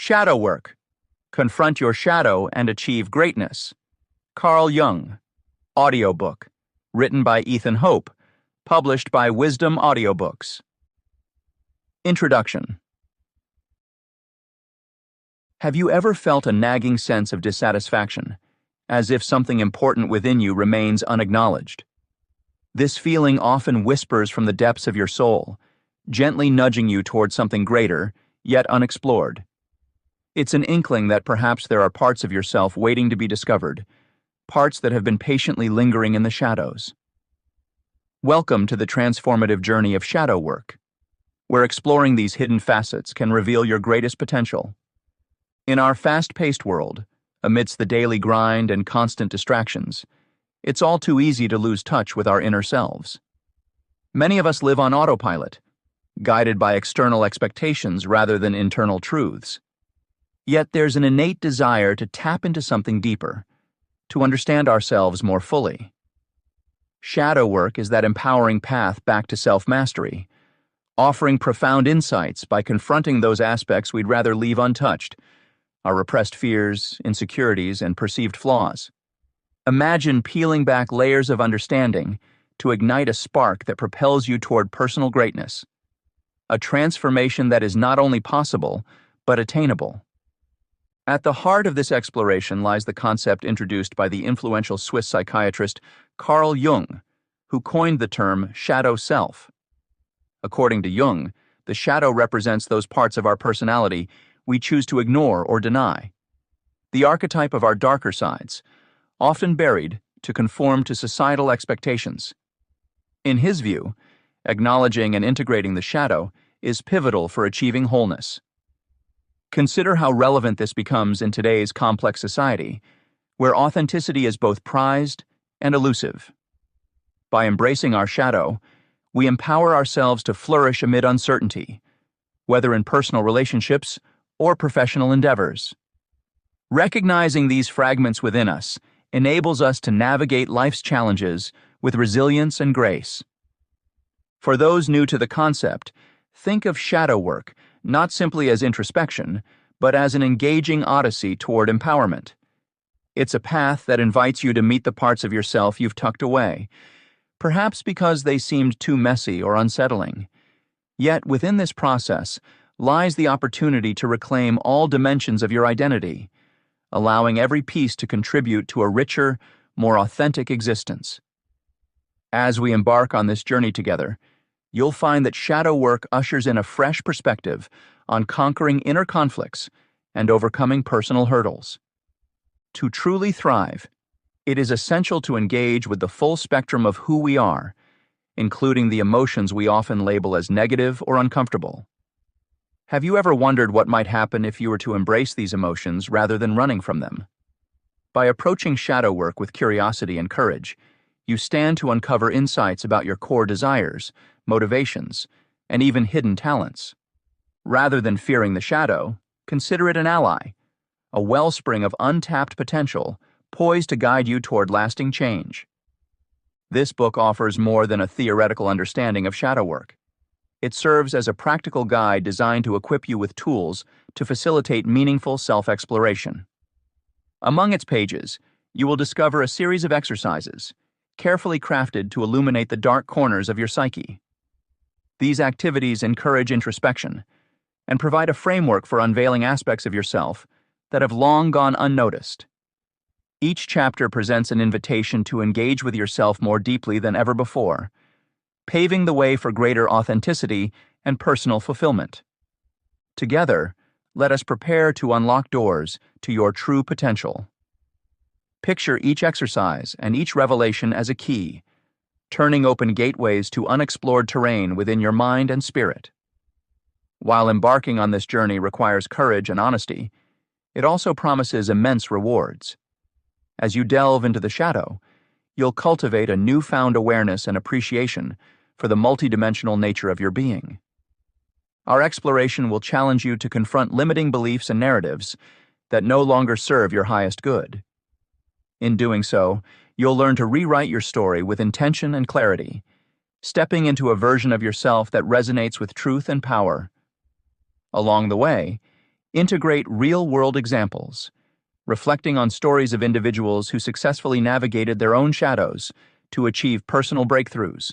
Shadow Work. Confront Your Shadow and Achieve Greatness. Carl Jung. Audiobook. Written by Ethan Hope. Published by Wisdom Audiobooks. Introduction. Have you ever felt a nagging sense of dissatisfaction, as if something important within you remains unacknowledged? This feeling often whispers from the depths of your soul, gently nudging you toward something greater, yet unexplored. It's an inkling that perhaps there are parts of yourself waiting to be discovered, parts that have been patiently lingering in the shadows. Welcome to the transformative journey of shadow work, where exploring these hidden facets can reveal your greatest potential. In our fast-paced world, amidst the daily grind and constant distractions, it's all too easy to lose touch with our inner selves. Many of us live on autopilot, guided by external expectations rather than internal truths. Yet there's an innate desire to tap into something deeper, to understand ourselves more fully. Shadow work is that empowering path back to self-mastery, offering profound insights by confronting those aspects we'd rather leave untouched, our repressed fears, insecurities, and perceived flaws. Imagine peeling back layers of understanding to ignite a spark that propels you toward personal greatness, a transformation that is not only possible, but attainable. At the heart of this exploration lies the concept introduced by the influential Swiss psychiatrist Carl Jung, who coined the term shadow self. According to Jung, the shadow represents those parts of our personality we choose to ignore or deny, the archetype of our darker sides, often buried to conform to societal expectations. In his view, acknowledging and integrating the shadow is pivotal for achieving wholeness. Consider how relevant this becomes in today's complex society, where authenticity is both prized and elusive. By embracing our shadow, we empower ourselves to flourish amid uncertainty, whether in personal relationships or professional endeavors. Recognizing these fragments within us enables us to navigate life's challenges with resilience and grace. For those new to the concept, think of shadow work not simply as introspection, but as an engaging odyssey toward empowerment. It's a path that invites you to meet the parts of yourself you've tucked away, perhaps because they seemed too messy or unsettling. Yet within this process lies the opportunity to reclaim all dimensions of your identity, allowing every piece to contribute to a richer, more authentic existence. As we embark on this journey together, you'll find that shadow work ushers in a fresh perspective on conquering inner conflicts and overcoming personal hurdles. To truly thrive, it is essential to engage with the full spectrum of who we are, including the emotions we often label as negative or uncomfortable. Have you ever wondered what might happen if you were to embrace these emotions rather than running from them? By approaching shadow work with curiosity and courage, you stand to uncover insights about your core desires, motivations, and even hidden talents. Rather than fearing the shadow, consider it an ally, a wellspring of untapped potential poised to guide you toward lasting change. This book offers more than a theoretical understanding of shadow work. It serves as a practical guide designed to equip you with tools to facilitate meaningful self-exploration. Among its pages, you will discover a series of exercises, carefully crafted to illuminate the dark corners of your psyche. These activities encourage introspection and provide a framework for unveiling aspects of yourself that have long gone unnoticed. Each chapter presents an invitation to engage with yourself more deeply than ever before, paving the way for greater authenticity and personal fulfillment. Together, let us prepare to unlock doors to your true potential. Picture each exercise and each revelation as a key, turning open gateways to unexplored terrain within your mind and spirit. While embarking on this journey requires courage and honesty, it also promises immense rewards. As you delve into the shadow, you'll cultivate a newfound awareness and appreciation for the multidimensional nature of your being. Our exploration will challenge you to confront limiting beliefs and narratives that no longer serve your highest good. In doing so, you'll learn to rewrite your story with intention and clarity, stepping into a version of yourself that resonates with truth and power. Along the way, Integrate real-world examples, reflecting on stories of individuals who successfully navigated their own shadows to achieve personal breakthroughs.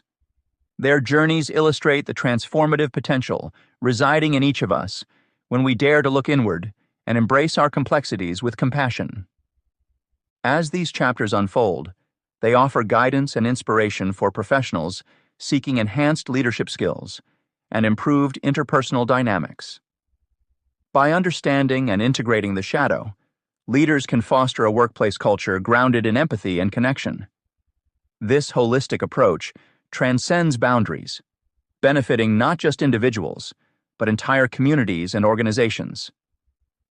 Their journeys illustrate the transformative potential residing in each of us when we dare to look inward and embrace our complexities with compassion. As these chapters unfold, they offer guidance and inspiration for professionals seeking enhanced leadership skills and improved interpersonal dynamics. By understanding and integrating the shadow, leaders can foster a workplace culture grounded in empathy and connection. This holistic approach transcends boundaries, benefiting not just individuals, but entire communities and organizations.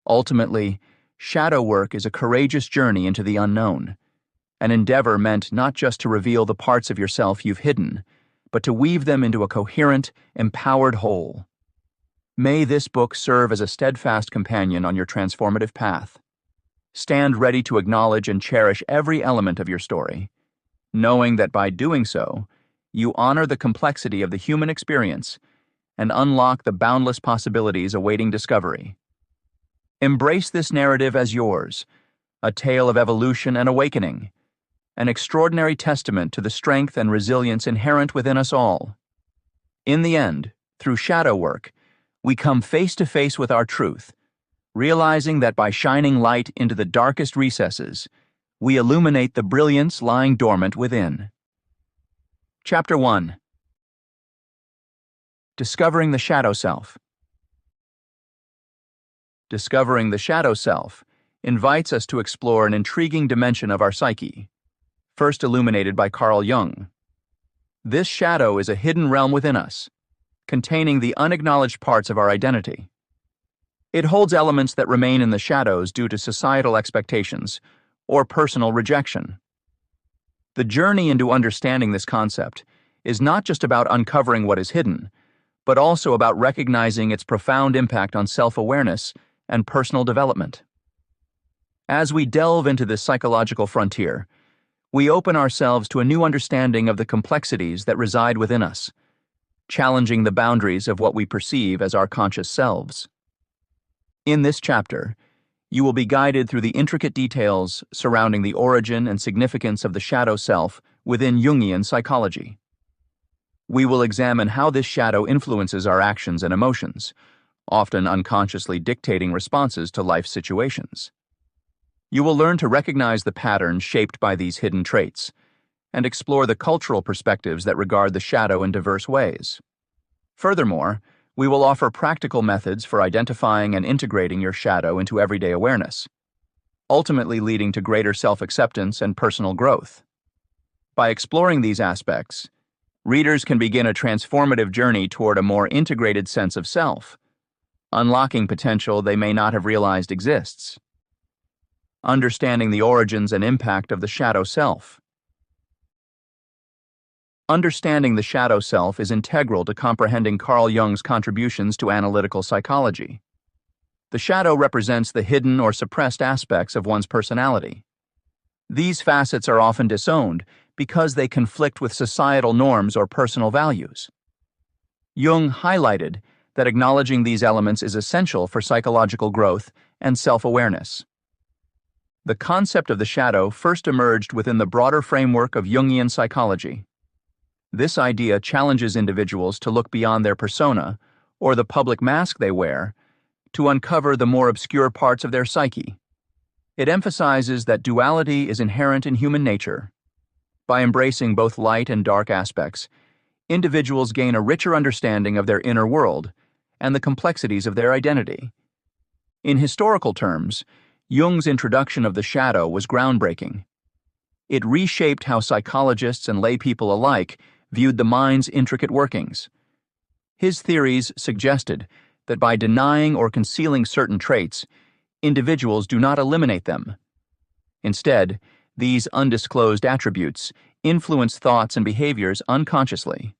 Ultimately, shadow work is a courageous journey into the unknown, an endeavor meant not just to reveal the parts of yourself you've hidden, but to weave them into a coherent, empowered whole. May this book serve as a steadfast companion on your transformative path. Stand ready to acknowledge and cherish every element of your story, knowing that by doing so, you honor the complexity of the human experience and unlock the boundless possibilities awaiting discovery. Embrace this narrative as yours, a tale of evolution and awakening, an extraordinary testament to the strength and resilience inherent within us all. In the end, through shadow work, we come face to face with our truth, realizing that by shining light into the darkest recesses, we illuminate the brilliance lying dormant within. Chapter 1. Discovering the Shadow Self. Discovering the Shadow Self invites us to explore an intriguing dimension of our psyche, first illuminated by Carl Jung. This shadow is a hidden realm within us, containing the unacknowledged parts of our identity. It holds elements that remain in the shadows due to societal expectations or personal rejection. The journey into understanding this concept is not just about uncovering what is hidden, but also about recognizing its profound impact on self-awareness and personal development. As we delve into this psychological frontier, we open ourselves to a new understanding of the complexities that reside within us, challenging the boundaries of what we perceive as our conscious selves. In this chapter, you will be guided through the intricate details surrounding the origin and significance of the shadow self within Jungian psychology. We will examine how this shadow influences our actions and emotions, often unconsciously dictating responses to life situations. You will learn to recognize the patterns shaped by these hidden traits and explore the cultural perspectives that regard the shadow in diverse ways. Furthermore, we will offer practical methods for identifying and integrating your shadow into everyday awareness, ultimately leading to greater self-acceptance and personal growth. By exploring these aspects, readers can begin a transformative journey toward a more integrated sense of self, unlocking potential they may not have realized exists. Understanding the origins and impact of the shadow self. Understanding the shadow self is integral to comprehending Carl Jung's contributions to analytical psychology. The shadow represents the hidden or suppressed aspects of one's personality. These facets are often disowned because they conflict with societal norms or personal values. Jung highlighted that acknowledging these elements is essential for psychological growth and self-awareness. The concept of the shadow first emerged within the broader framework of Jungian psychology. This idea challenges individuals to look beyond their persona, or the public mask they wear, to uncover the more obscure parts of their psyche. It emphasizes that duality is inherent in human nature. By embracing both light and dark aspects, individuals gain a richer understanding of their inner world and the complexities of their identity. In historical terms, Jung's introduction of the shadow was groundbreaking. It reshaped how psychologists and laypeople alike viewed the mind's intricate workings. His theories suggested that by denying or concealing certain traits, individuals do not eliminate them. Instead, these undisclosed attributes influence thoughts and behaviors unconsciously.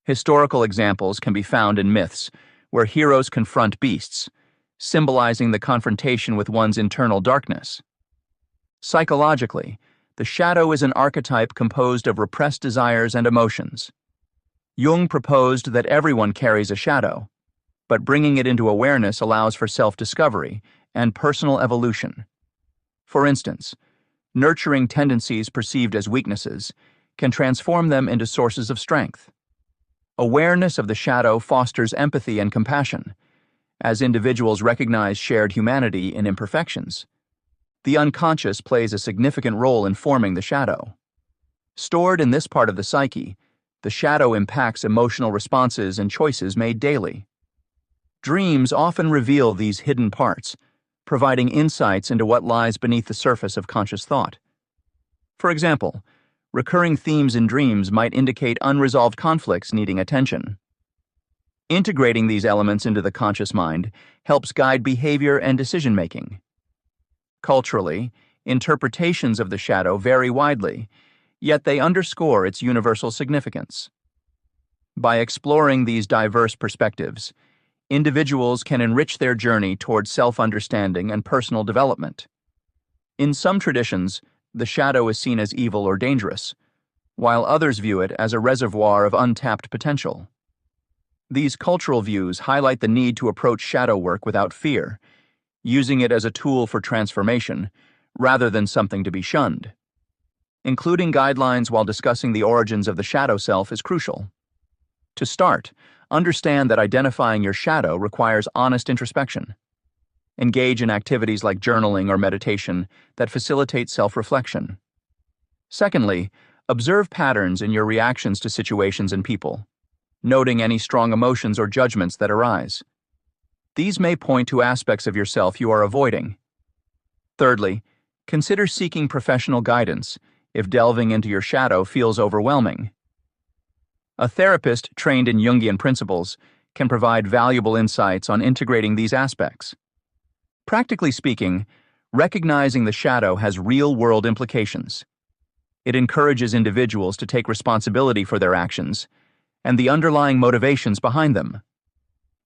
Historical examples can be found in myths where heroes confront beasts, symbolizing the confrontation with one's internal darkness. Psychologically, the shadow is an archetype composed of repressed desires and emotions. Jung proposed that everyone carries a shadow, but bringing it into awareness allows for self-discovery and personal evolution. For instance, nurturing tendencies perceived as weaknesses can transform them into sources of strength. Awareness of the shadow fosters empathy and compassion, as individuals recognize shared humanity in imperfections. The unconscious plays a significant role in forming the shadow. Stored in this part of the psyche, the shadow impacts emotional responses and choices made daily. Dreams often reveal these hidden parts, providing insights into what lies beneath the surface of conscious thought. For example, recurring themes in dreams might indicate unresolved conflicts needing attention. Integrating these elements into the conscious mind helps guide behavior and decision-making. Culturally, interpretations of the shadow vary widely, yet they underscore its universal significance. By exploring these diverse perspectives, individuals can enrich their journey toward self-understanding and personal development. In some traditions, the shadow is seen as evil or dangerous, while others view it as a reservoir of untapped potential. These cultural views highlight the need to approach shadow work without fear, using it as a tool for transformation rather than something to be shunned. Including guidelines while discussing the origins of the shadow self is crucial. To start, understand that identifying your shadow requires honest introspection. Engage in activities like journaling or meditation that facilitate self-reflection. Secondly, observe patterns in your reactions to situations and people, noting any strong emotions or judgments that arise. These may point to aspects of yourself you are avoiding. Thirdly, consider seeking professional guidance if delving into your shadow feels overwhelming. A therapist trained in Jungian principles can provide valuable insights on integrating these aspects. Practically speaking, recognizing the shadow has real-world implications. It encourages individuals to take responsibility for their actions and the underlying motivations behind them.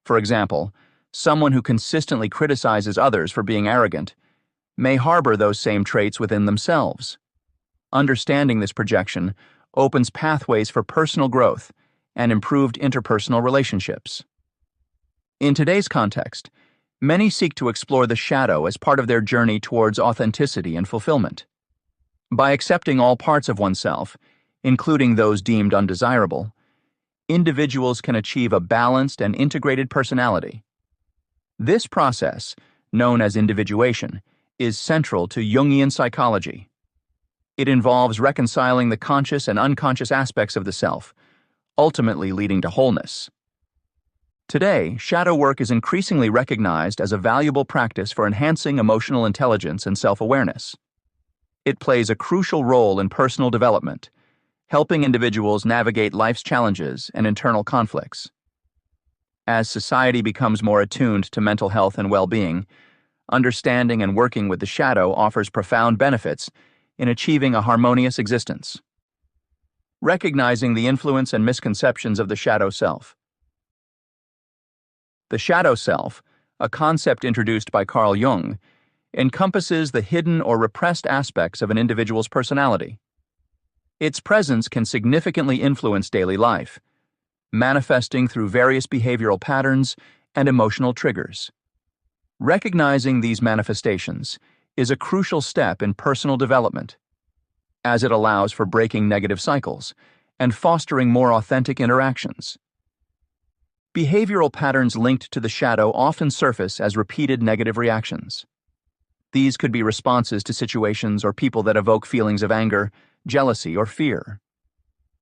For example, someone who consistently criticizes others for being arrogant may harbor those same traits within themselves. Understanding this projection opens pathways for personal growth and improved interpersonal relationships. In today's context, many seek to explore the shadow as part of their journey towards authenticity and fulfillment. By accepting all parts of oneself, including those deemed undesirable, individuals can achieve a balanced and integrated personality. This process, known as individuation, is central to Jungian psychology. It involves reconciling the conscious and unconscious aspects of the self, ultimately leading to wholeness. Today, shadow work is increasingly recognized as a valuable practice for enhancing emotional intelligence and self-awareness. It plays a crucial role in personal development, helping individuals navigate life's challenges and internal conflicts. As society becomes more attuned to mental health and well-being, understanding and working with the shadow offers profound benefits in achieving a harmonious existence. Recognizing the influence and misconceptions of the shadow self. The shadow self, a concept introduced by Carl Jung, encompasses the hidden or repressed aspects of an individual's personality. Its presence can significantly influence daily life, manifesting through various behavioral patterns and emotional triggers. Recognizing these manifestations is a crucial step in personal development, as it allows for breaking negative cycles and fostering more authentic interactions. Behavioral patterns linked to the shadow often surface as repeated negative reactions. These could be responses to situations or people that evoke feelings of anger, jealousy, or fear.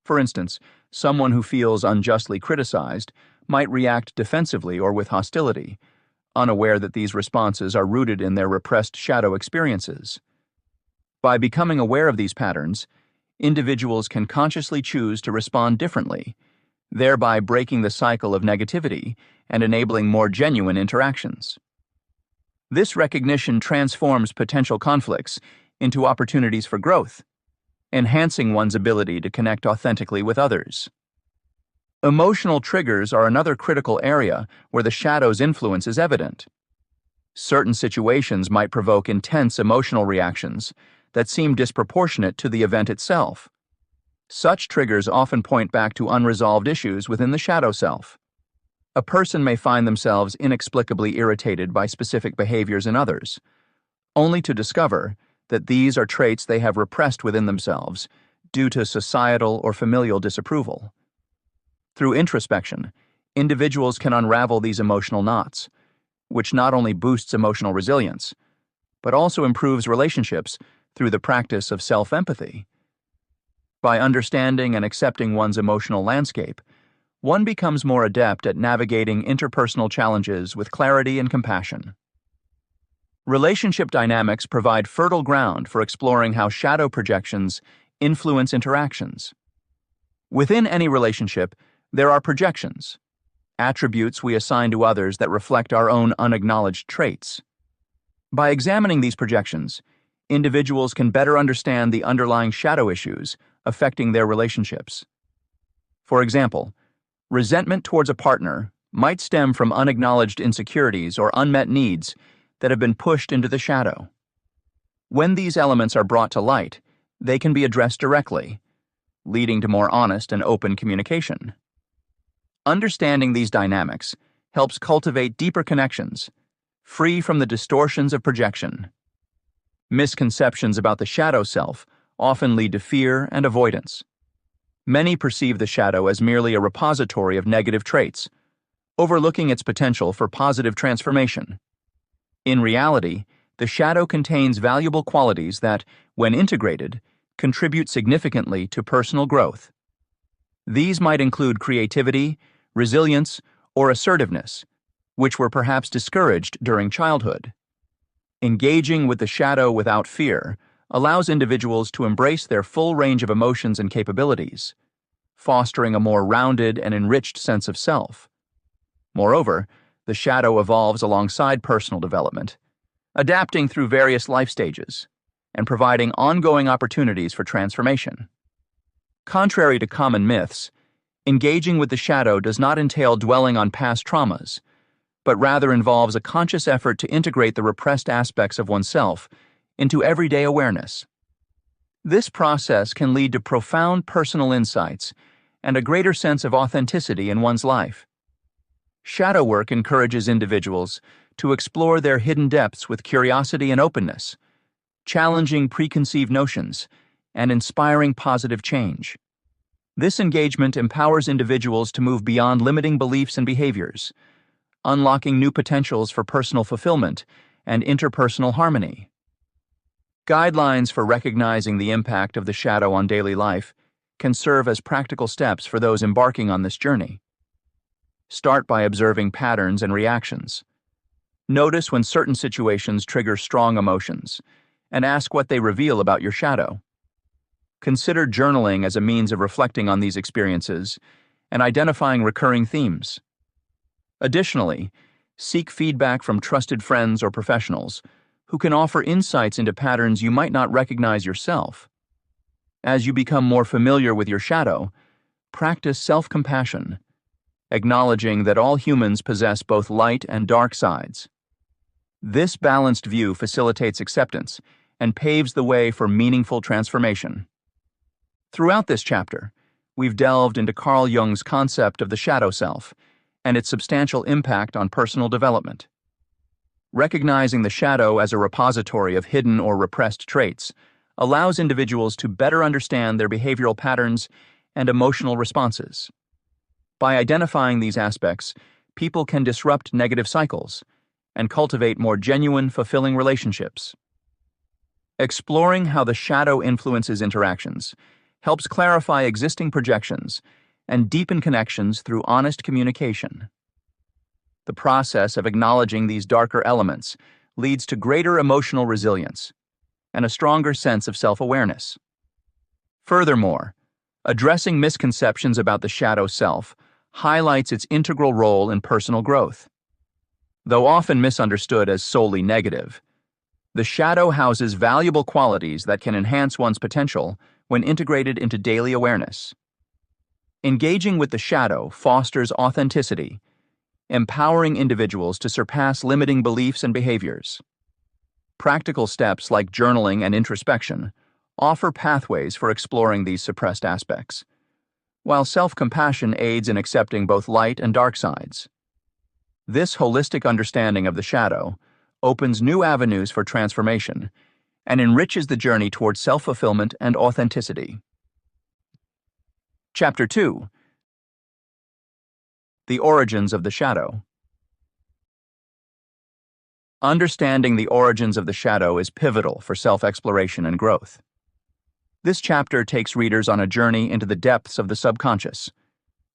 For instance, someone who feels unjustly criticized might react defensively or with hostility, unaware that these responses are rooted in their repressed shadow experiences. By becoming aware of these patterns, individuals can consciously choose to respond differently, thereby breaking the cycle of negativity and enabling more genuine interactions. This recognition transforms potential conflicts into opportunities for growth, enhancing one's ability to connect authentically with others. Emotional triggers are another critical area where the shadow's influence is evident. Certain situations might provoke intense emotional reactions that seem disproportionate to the event itself. Such triggers often point back to unresolved issues within the shadow self. A person may find themselves inexplicably irritated by specific behaviors in others, only to discover that these are traits they have repressed within themselves due to societal or familial disapproval. Through introspection, individuals can unravel these emotional knots, which not only boosts emotional resilience, but also improves relationships through the practice of self-empathy. By understanding and accepting one's emotional landscape, one becomes more adept at navigating interpersonal challenges with clarity and compassion. Relationship dynamics provide fertile ground for exploring how shadow projections influence interactions. Within any relationship, there are projections, attributes we assign to others that reflect our own unacknowledged traits. By examining these projections, individuals can better understand the underlying shadow issues affecting their relationships. For example, resentment towards a partner might stem from unacknowledged insecurities or unmet needs that have been pushed into the shadow. When these elements are brought to light, they can be addressed directly, leading to more honest and open communication. Understanding these dynamics helps cultivate deeper connections, free from the distortions of projection. Misconceptions about the shadow self often lead to fear and avoidance. Many perceive the shadow as merely a repository of negative traits, overlooking its potential for positive transformation. In reality, the shadow contains valuable qualities that, when integrated, contribute significantly to personal growth. These might include creativity, resilience, or assertiveness, which were perhaps discouraged during childhood. Engaging with the shadow without fear allows individuals to embrace their full range of emotions and capabilities, fostering a more rounded and enriched sense of self. Moreover, the shadow evolves alongside personal development, adapting through various life stages and providing ongoing opportunities for transformation. Contrary to common myths, engaging with the shadow does not entail dwelling on past traumas, but rather involves a conscious effort to integrate the repressed aspects of oneself into everyday awareness. This process can lead to profound personal insights and a greater sense of authenticity in one's life. Shadow work encourages individuals to explore their hidden depths with curiosity and openness, challenging preconceived notions and inspiring positive change. This engagement empowers individuals to move beyond limiting beliefs and behaviors, unlocking new potentials for personal fulfillment and interpersonal harmony. Guidelines for recognizing the impact of the shadow on daily life can serve as practical steps for those embarking on this journey. Start by observing patterns and reactions. Notice when certain situations trigger strong emotions, and ask what they reveal about your shadow. Consider journaling as a means of reflecting on these experiences and identifying recurring themes. Additionally, seek feedback from trusted friends or professionals who can offer insights into patterns you might not recognize yourself. As you become more familiar with your shadow, practice self-compassion, acknowledging that all humans possess both light and dark sides. This balanced view facilitates acceptance and paves the way for meaningful transformation. Throughout this chapter, we've delved into Carl Jung's concept of the shadow self and its substantial impact on personal development. Recognizing the shadow as a repository of hidden or repressed traits allows individuals to better understand their behavioral patterns and emotional responses. By identifying these aspects, people can disrupt negative cycles and cultivate more genuine, fulfilling relationships. Exploring how the shadow influences interactions helps clarify existing projections and deepen connections through honest communication. The process of acknowledging these darker elements leads to greater emotional resilience and a stronger sense of self-awareness. Furthermore, addressing misconceptions about the shadow self highlights its integral role in personal growth. Though often misunderstood as solely negative, the shadow houses valuable qualities that can enhance one's potential when integrated into daily awareness. Engaging with the shadow fosters authenticity, empowering individuals to surpass limiting beliefs and behaviors. Practical steps like journaling and introspection offer pathways for exploring these suppressed aspects, while self-compassion aids in accepting both light and dark sides. This holistic understanding of the shadow opens new avenues for transformation and enriches the journey towards self-fulfillment and authenticity. Chapter 2: The Origins of the Shadow. Understanding the origins of the shadow is pivotal for self-exploration and growth. This chapter takes readers on a journey into the depths of the subconscious,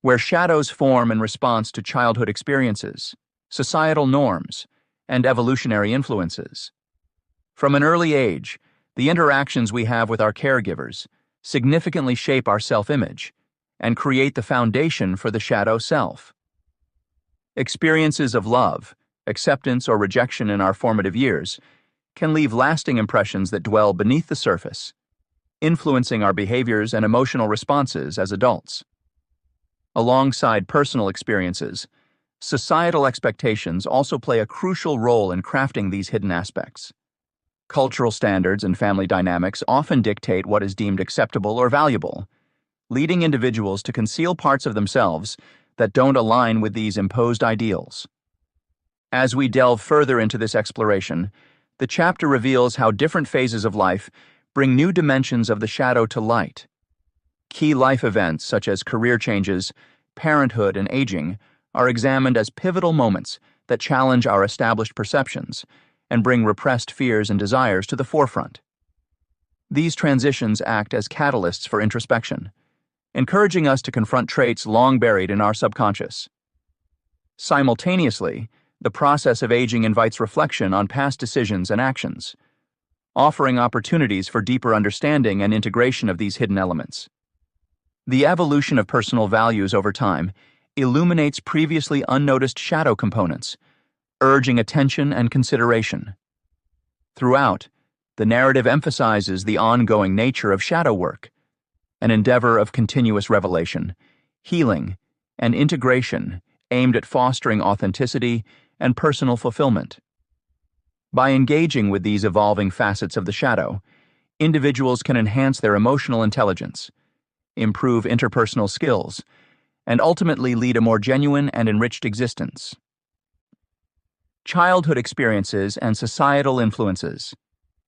where shadows form in response to childhood experiences, societal norms, and evolutionary influences. From an early age, the interactions we have with our caregivers significantly shape our self-image and create the foundation for the shadow self. Experiences of love, acceptance, or rejection in our formative years can leave lasting impressions that dwell beneath the surface, influencing our behaviors and emotional responses as adults. Alongside personal experiences, societal expectations also play a crucial role in crafting these hidden aspects. Cultural standards and family dynamics often dictate what is deemed acceptable or valuable, leading individuals to conceal parts of themselves that don't align with these imposed ideals. As we delve further into this exploration, the chapter reveals how different phases of life bring new dimensions of the shadow to light. Key life events such as career changes, parenthood, and aging are examined as pivotal moments that challenge our established perceptions and bring repressed fears and desires to the forefront. These transitions act as catalysts for introspection, encouraging us to confront traits long buried in our subconscious. Simultaneously, the process of aging invites reflection on past decisions and actions, offering opportunities for deeper understanding and integration of these hidden elements. The evolution of personal values over time illuminates previously unnoticed shadow components, urging attention and consideration. Throughout, the narrative emphasizes the ongoing nature of shadow work, an endeavor of continuous revelation, healing, and integration aimed at fostering authenticity and personal fulfillment. By engaging with these evolving facets of the shadow, individuals can enhance their emotional intelligence, improve interpersonal skills, and ultimately lead a more genuine and enriched existence. Childhood experiences and societal influences,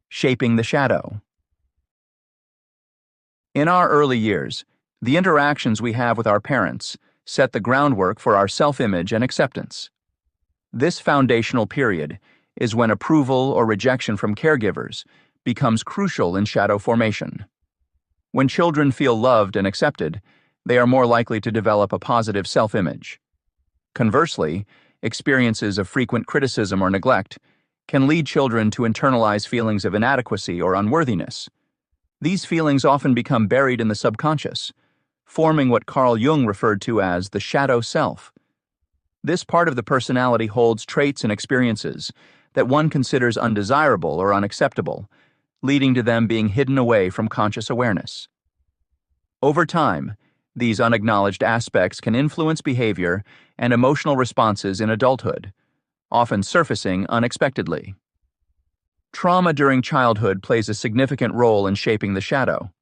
shaping the shadow. In our early years, the interactions we have with our parents set the groundwork for our self-image and acceptance. This foundational period is when approval or rejection from caregivers becomes crucial in shadow formation. When children feel loved and accepted, they are more likely to develop a positive self-image. Conversely, experiences of frequent criticism or neglect can lead children to internalize feelings of inadequacy or unworthiness. These feelings often become buried in the subconscious, forming what Carl Jung referred to as the shadow self. This part of the personality holds traits and experiences that one considers undesirable or unacceptable, leading to them being hidden away from conscious awareness. Over time, these unacknowledged aspects can influence behavior and emotional responses in adulthood, often surfacing unexpectedly. Trauma during childhood plays a significant role in shaping the shadow.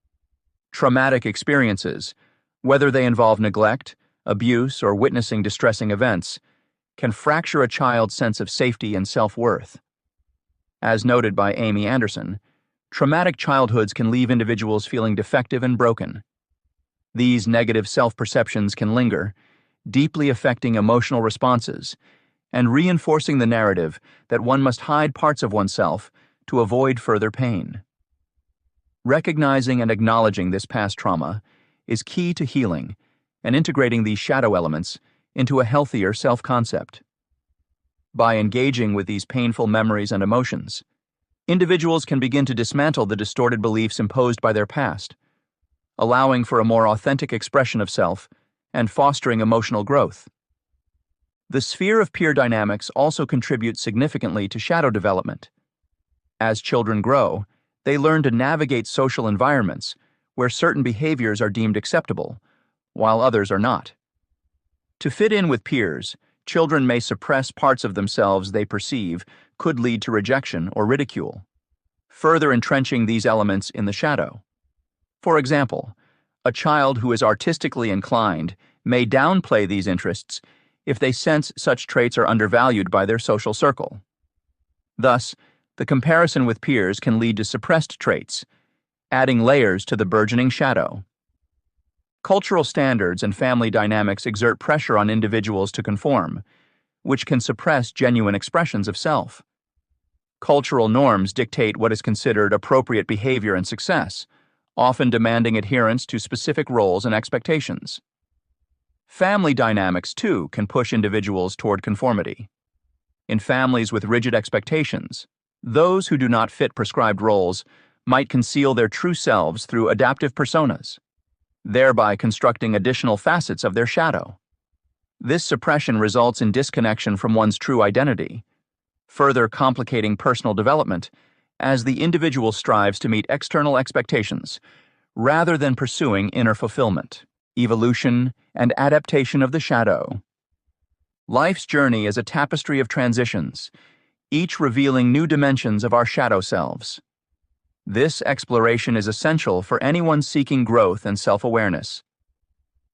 Traumatic experiences, whether they involve neglect, abuse, or witnessing distressing events, can fracture a child's sense of safety and self-worth. As noted by Amy Anderson, traumatic childhoods can leave individuals feeling defective and broken. These negative self-perceptions can linger, deeply affecting emotional responses and reinforcing the narrative that one must hide parts of oneself to avoid further pain. Recognizing and acknowledging this past trauma is key to healing and integrating these shadow elements into a healthier self-concept. By engaging with these painful memories and emotions, individuals can begin to dismantle the distorted beliefs imposed by their past, allowing for a more authentic expression of self and fostering emotional growth. The sphere of peer dynamics also contributes significantly to shadow development. As children grow, they learn to navigate social environments where certain behaviors are deemed acceptable, while others are not. To fit in with peers, children may suppress parts of themselves they perceive could lead to rejection or ridicule, further entrenching these elements in the shadow. For example, a child who is artistically inclined may downplay these interests if they sense such traits are undervalued by their social circle. Thus, the comparison with peers can lead to suppressed traits, adding layers to the burgeoning shadow. Cultural standards and family dynamics exert pressure on individuals to conform, which can suppress genuine expressions of self. Cultural norms dictate what is considered appropriate behavior and success, often demanding adherence to specific roles and expectations. Family dynamics, too, can push individuals toward conformity. In families with rigid expectations, those who do not fit prescribed roles might conceal their true selves through adaptive personas, thereby constructing additional facets of their shadow. This suppression results in disconnection from one's true identity, further complicating personal development as the individual strives to meet external expectations rather than pursuing inner fulfillment, evolution, and adaptation of the shadow. Life's journey is a tapestry of transitions, each revealing new dimensions of our shadow selves. This exploration is essential for anyone seeking growth and self-awareness.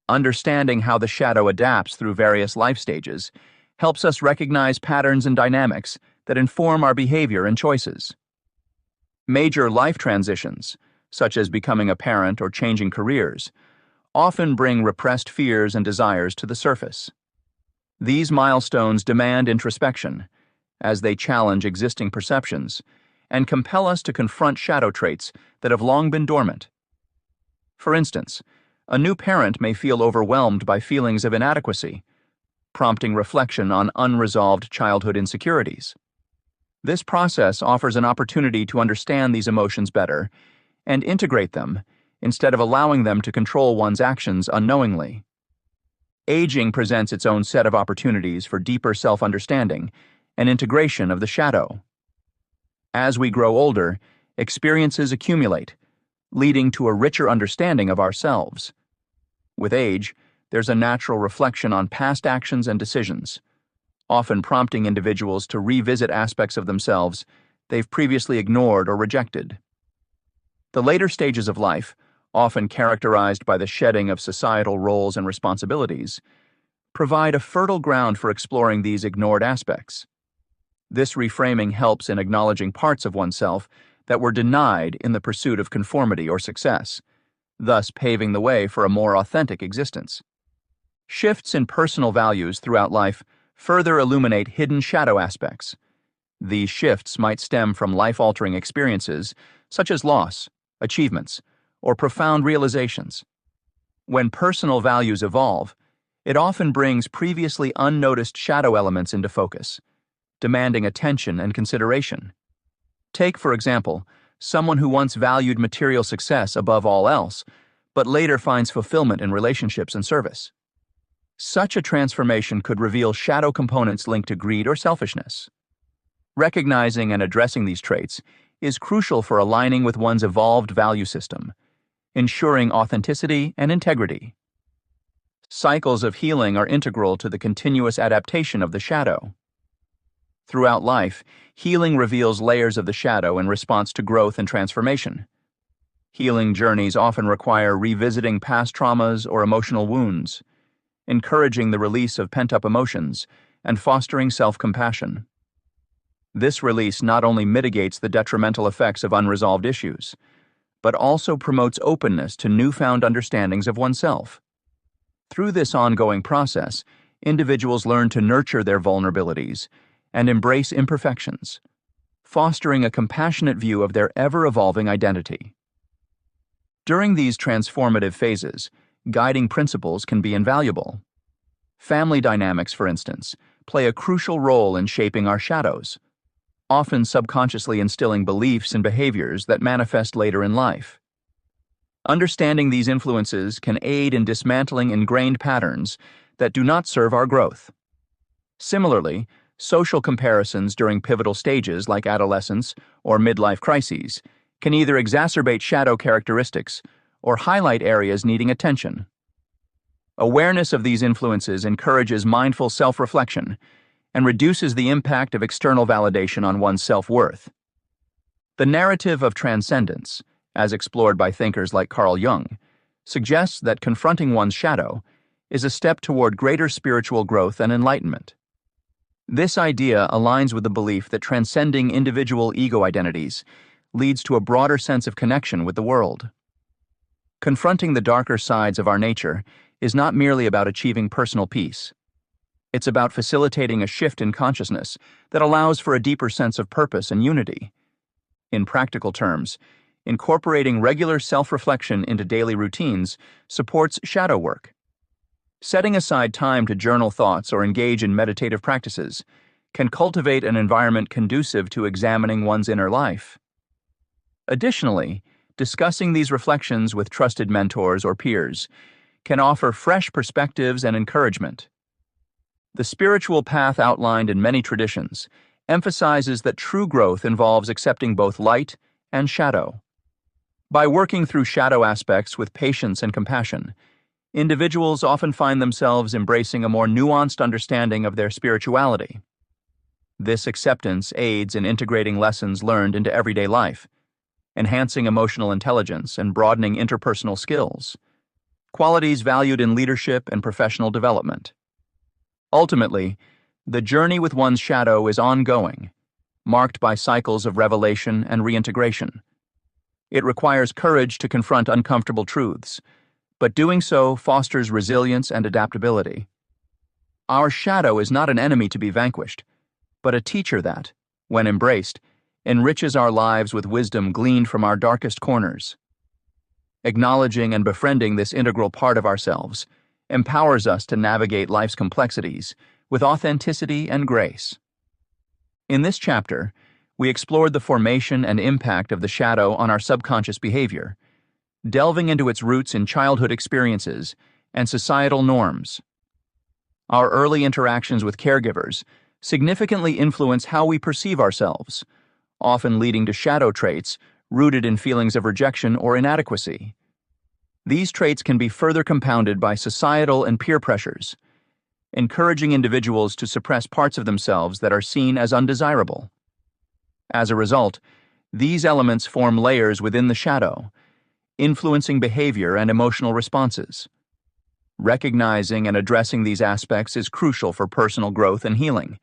Understanding how the shadow adapts through various life stages helps us recognize patterns and dynamics that inform our behavior and choices. Major life transitions, such as becoming a parent or changing careers, often bring repressed fears and desires to the surface. These milestones demand introspection, as they challenge existing perceptions and compel us to confront shadow traits that have long been dormant. For instance, a new parent may feel overwhelmed by feelings of inadequacy, prompting reflection on unresolved childhood insecurities. This process offers an opportunity to understand these emotions better and integrate them instead of allowing them to control one's actions unknowingly. Aging presents its own set of opportunities for deeper self-understanding and integration of the shadow. As we grow older, experiences accumulate, leading to a richer understanding of ourselves. With age, there's a natural reflection on past actions and decisions, often prompting individuals to revisit aspects of themselves they've previously ignored or rejected. The later stages of life, often characterized by the shedding of societal roles and responsibilities, provide a fertile ground for exploring these ignored aspects. This reframing helps in acknowledging parts of oneself that were denied in the pursuit of conformity or success, thus paving the way for a more authentic existence. Shifts in personal values throughout life further illuminate hidden shadow aspects. These shifts might stem from life-altering experiences such as loss, achievements, or profound realizations. When personal values evolve, it often brings previously unnoticed shadow elements into focus, demanding attention and consideration. Take, for example, someone who once valued material success above all else, but later finds fulfillment in relationships and service. Such a transformation could reveal shadow components linked to greed or selfishness. Recognizing and addressing these traits is crucial for aligning with one's evolved value system, ensuring authenticity and integrity. Cycles of healing are integral to the continuous adaptation of the shadow. Throughout life, healing reveals layers of the shadow in response to growth and transformation. Healing journeys often require revisiting past traumas or emotional wounds, encouraging the release of pent-up emotions and fostering self-compassion. This release not only mitigates the detrimental effects of unresolved issues, but also promotes openness to newfound understandings of oneself. Through this ongoing process, individuals learn to nurture their vulnerabilities and embrace imperfections, fostering a compassionate view of their ever-evolving identity. During these transformative phases, guiding principles can be invaluable. Family dynamics, for instance, play a crucial role in shaping our shadows, often subconsciously instilling beliefs and behaviors that manifest later in life. Understanding these influences can aid in dismantling ingrained patterns that do not serve our growth. Similarly, social comparisons during pivotal stages like adolescence or midlife crises can either exacerbate shadow characteristics or highlight areas needing attention. Awareness of these influences encourages mindful self-reflection and reduces the impact of external validation on one's self-worth. The narrative of transcendence, as explored by thinkers like Carl Jung, suggests that confronting one's shadow is a step toward greater spiritual growth and enlightenment. This idea aligns with the belief that transcending individual ego identities leads to a broader sense of connection with the world. Confronting the darker sides of our nature is not merely about achieving personal peace. It's about facilitating a shift in consciousness that allows for a deeper sense of purpose and unity. In practical terms, incorporating regular self-reflection into daily routines supports shadow work. Setting aside time to journal thoughts or engage in meditative practices can cultivate an environment conducive to examining one's inner life. Additionally, discussing these reflections with trusted mentors or peers can offer fresh perspectives and encouragement. The spiritual path outlined in many traditions emphasizes that true growth involves accepting both light and shadow. By working through shadow aspects with patience and compassion, individuals often find themselves embracing a more nuanced understanding of their spirituality. This acceptance aids in integrating lessons learned into everyday life, enhancing emotional intelligence and broadening interpersonal skills, qualities valued in leadership and professional development. Ultimately, the journey with one's shadow is ongoing, marked by cycles of revelation and reintegration. It requires courage to confront uncomfortable truths, but doing so fosters resilience and adaptability. Our shadow is not an enemy to be vanquished, but a teacher that, when embraced, enriches our lives with wisdom gleaned from our darkest corners. Acknowledging and befriending this integral part of ourselves empowers us to navigate life's complexities with authenticity and grace. In this chapter, we explored the formation and impact of the shadow on our subconscious behavior, delving into its roots in childhood experiences and societal norms. Our early interactions with caregivers significantly influence how we perceive ourselves, often leading to shadow traits rooted in feelings of rejection or inadequacy. These traits can be further compounded by societal and peer pressures, encouraging individuals to suppress parts of themselves that are seen as undesirable. As a result, these elements form layers within the shadow, influencing behavior and emotional responses. Recognizing and addressing these aspects is crucial for personal growth and healing,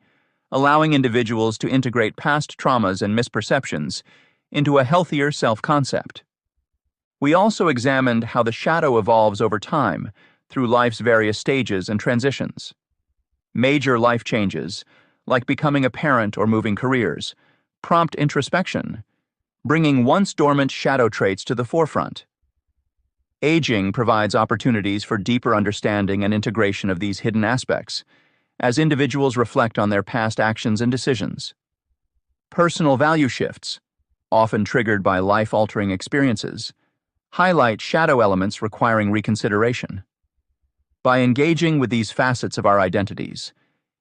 allowing individuals to integrate past traumas and misperceptions into a healthier self-concept. We also examined how the shadow evolves over time through life's various stages and transitions. Major life changes, like becoming a parent or moving careers, prompt introspection, bringing once dormant shadow traits to the forefront. Aging provides opportunities for deeper understanding and integration of these hidden aspects, as individuals reflect on their past actions and decisions. Personal value shifts, often triggered by life-altering experiences, highlight shadow elements requiring reconsideration. By engaging with these facets of our identities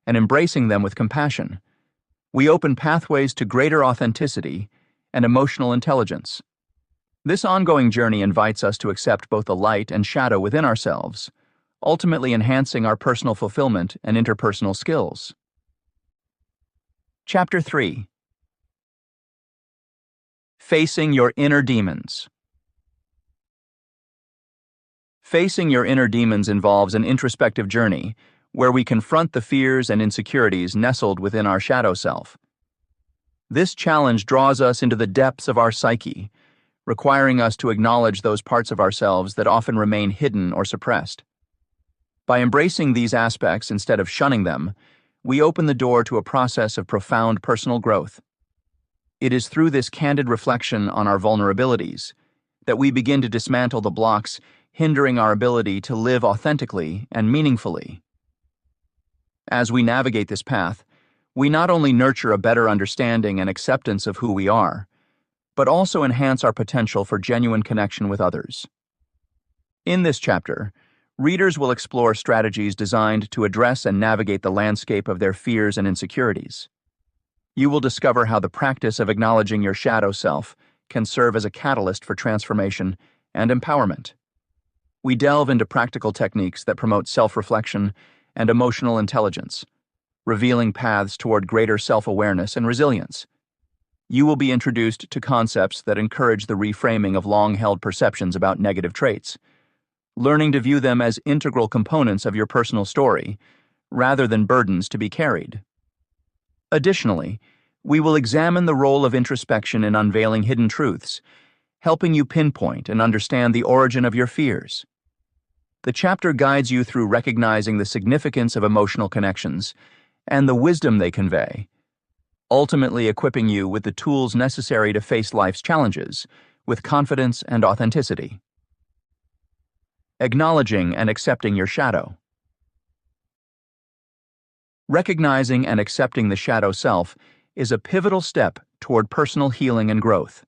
and embracing them with compassion, we open pathways to greater authenticity and emotional intelligence. This ongoing journey invites us to accept both the light and shadow within ourselves, ultimately enhancing our personal fulfillment and interpersonal skills. Chapter 3: Facing Your Inner Demons. Facing your inner demons involves an introspective journey where we confront the fears and insecurities nestled within our shadow self. This challenge draws us into the depths of our psyche, requiring us to acknowledge those parts of ourselves that often remain hidden or suppressed. By embracing these aspects instead of shunning them, we open the door to a process of profound personal growth. It is through this candid reflection on our vulnerabilities that we begin to dismantle the blocks hindering our ability to live authentically and meaningfully. As we navigate this path, we not only nurture a better understanding and acceptance of who we are, but also enhance our potential for genuine connection with others. In this chapter, readers will explore strategies designed to address and navigate the landscape of their fears and insecurities. You will discover how the practice of acknowledging your shadow self can serve as a catalyst for transformation and empowerment. We delve into practical techniques that promote self-reflection and emotional intelligence, revealing paths toward greater self-awareness and resilience. You will be introduced to concepts that encourage the reframing of long-held perceptions about negative traits, learning to view them as integral components of your personal story, rather than burdens to be carried. Additionally, we will examine the role of introspection in unveiling hidden truths, helping you pinpoint and understand the origin of your fears. The chapter guides you through recognizing the significance of emotional connections and the wisdom they convey, ultimately equipping you with the tools necessary to face life's challenges with confidence and authenticity. Acknowledging and accepting your shadow. Recognizing and accepting the shadow self is a pivotal step toward personal healing and growth.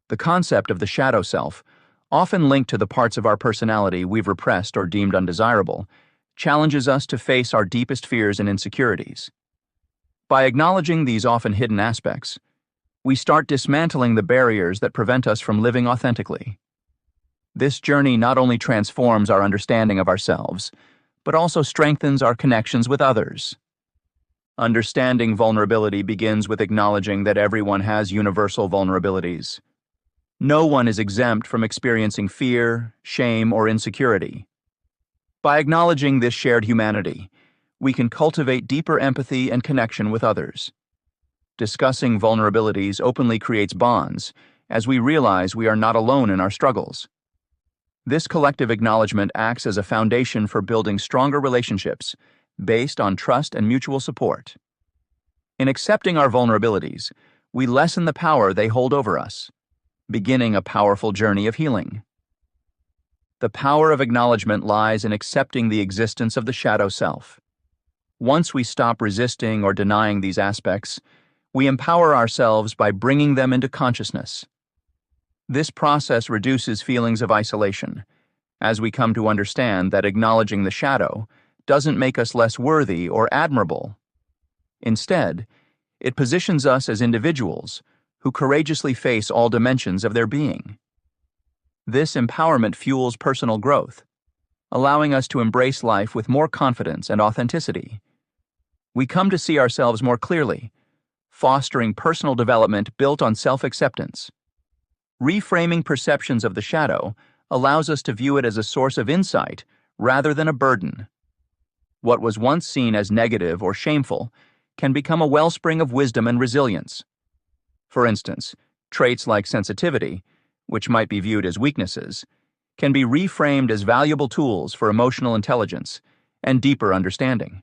The concept of the shadow self, often linked to the parts of our personality we've repressed or deemed undesirable, challenges us to face our deepest fears and insecurities. By acknowledging these often hidden aspects, we start dismantling the barriers that prevent us from living authentically. This journey not only transforms our understanding of ourselves, but also strengthens our connections with others. Understanding vulnerability begins with acknowledging that everyone has universal vulnerabilities. No one is exempt from experiencing fear, shame, or insecurity. By acknowledging this shared humanity, we can cultivate deeper empathy and connection with others. Discussing vulnerabilities openly creates bonds, as we realize we are not alone in our struggles. This collective acknowledgement acts as a foundation for building stronger relationships based on trust and mutual support. In accepting our vulnerabilities, we lessen the power they hold over us, beginning a powerful journey of healing. The power of acknowledgement lies in accepting the existence of the shadow self. Once we stop resisting or denying these aspects, we empower ourselves by bringing them into consciousness. This process reduces feelings of isolation, as we come to understand that acknowledging the shadow doesn't make us less worthy or admirable. Instead, it positions us as individuals who courageously face all dimensions of their being. This empowerment fuels personal growth, allowing us to embrace life with more confidence and authenticity. We come to see ourselves more clearly, fostering personal development built on self-acceptance. Reframing perceptions of the shadow allows us to view it as a source of insight rather than a burden. What was once seen as negative or shameful can become a wellspring of wisdom and resilience. For instance, traits like sensitivity, which might be viewed as weaknesses, can be reframed as valuable tools for emotional intelligence and deeper understanding.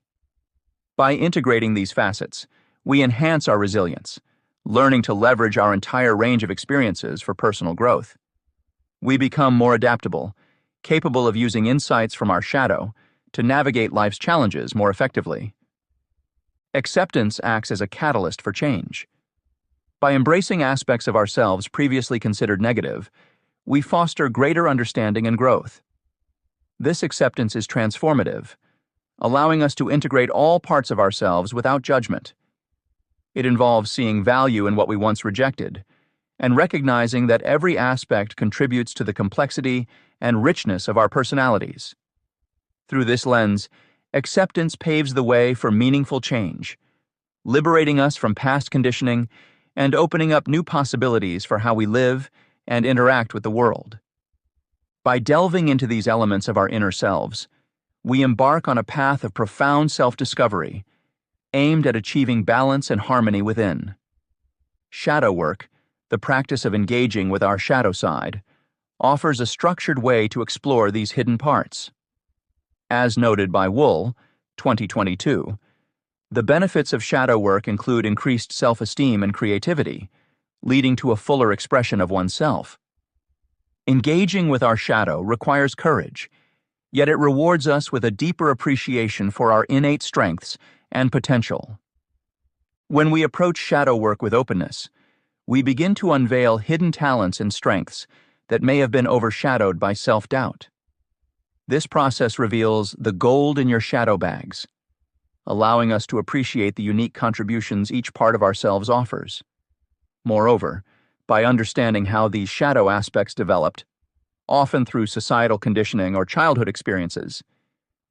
By integrating these facets, we enhance our resilience, learning to leverage our entire range of experiences for personal growth. We become more adaptable, capable of using insights from our shadow to navigate life's challenges more effectively. Acceptance acts as a catalyst for change. By embracing aspects of ourselves previously considered negative, we foster greater understanding and growth. This acceptance is transformative, allowing us to integrate all parts of ourselves without judgment. It involves seeing value in what we once rejected, and recognizing that every aspect contributes to the complexity and richness of our personalities. Through this lens, acceptance paves the way for meaningful change, liberating us from past conditioning and opening up new possibilities for how we live and interact with the world. By delving into these elements of our inner selves, we embark on a path of profound self-discovery, aimed at achieving balance and harmony within. Shadow work, the practice of engaging with our shadow side, offers a structured way to explore these hidden parts. As noted by Wool, 2022, the benefits of shadow work include increased self-esteem and creativity, leading to a fuller expression of oneself. Engaging with our shadow requires courage, yet it rewards us with a deeper appreciation for our innate strengths and potential. When we approach shadow work with openness, we begin to unveil hidden talents and strengths that may have been overshadowed by self-doubt. This process reveals the gold in your shadow bags, allowing us to appreciate the unique contributions each part of ourselves offers. Moreover, by understanding how these shadow aspects developed, often through societal conditioning or childhood experiences,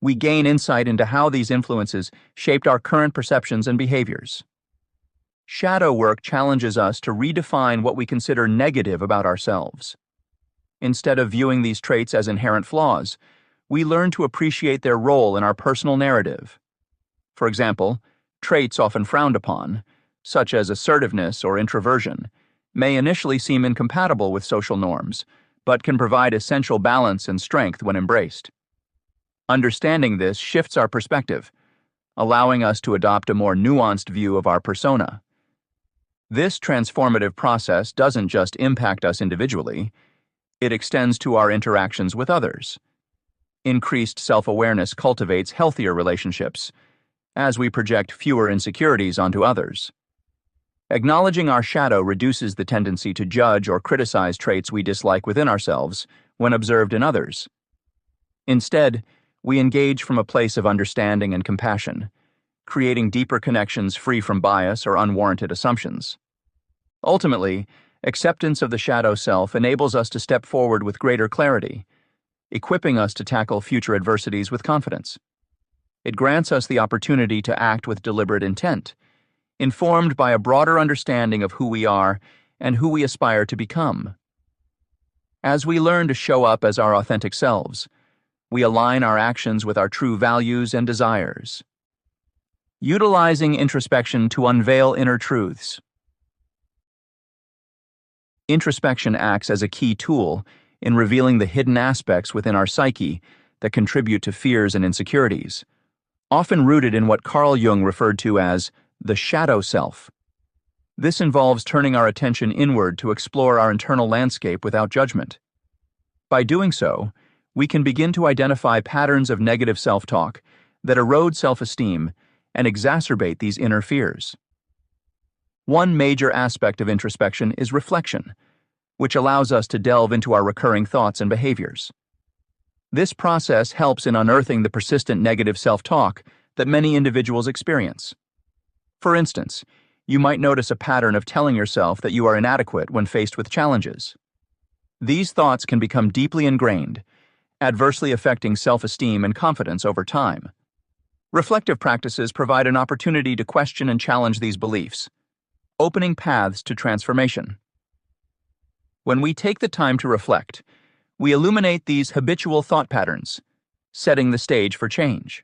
we gain insight into how these influences shaped our current perceptions and behaviors. Shadow work challenges us to redefine what we consider negative about ourselves. Instead of viewing these traits as inherent flaws, we learn to appreciate their role in our personal narrative. For example, traits often frowned upon, such as assertiveness or introversion, may initially seem incompatible with social norms, but can provide essential balance and strength when embraced. Understanding this shifts our perspective, allowing us to adopt a more nuanced view of our persona. This transformative process doesn't just impact us individually, it extends to our interactions with others. Increased self-awareness cultivates healthier relationships, as we project fewer insecurities onto others. Acknowledging our shadow reduces the tendency to judge or criticize traits we dislike within ourselves when observed in others. Instead, we engage from a place of understanding and compassion, creating deeper connections free from bias or unwarranted assumptions. Ultimately, acceptance of the shadow self enables us to step forward with greater clarity, equipping us to tackle future adversities with confidence. It grants us the opportunity to act with deliberate intent, informed by a broader understanding of who we are and who we aspire to become. As we learn to show up as our authentic selves, we align our actions with our true values and desires. Utilizing introspection to unveil inner truths. Introspection acts as a key tool in revealing the hidden aspects within our psyche that contribute to fears and insecurities, often rooted in what Carl Jung referred to as the shadow self. This involves turning our attention inward to explore our internal landscape without judgment. By doing so, we can begin to identify patterns of negative self-talk that erode self-esteem and exacerbate these inner fears. One major aspect of introspection is reflection, which allows us to delve into our recurring thoughts and behaviors. This process helps in unearthing the persistent negative self-talk that many individuals experience. For instance, you might notice a pattern of telling yourself that you are inadequate when faced with challenges. These thoughts can become deeply ingrained, adversely affecting self-esteem and confidence over time. Reflective practices provide an opportunity to question and challenge these beliefs, opening paths to transformation. When we take the time to reflect, we illuminate these habitual thought patterns, setting the stage for change.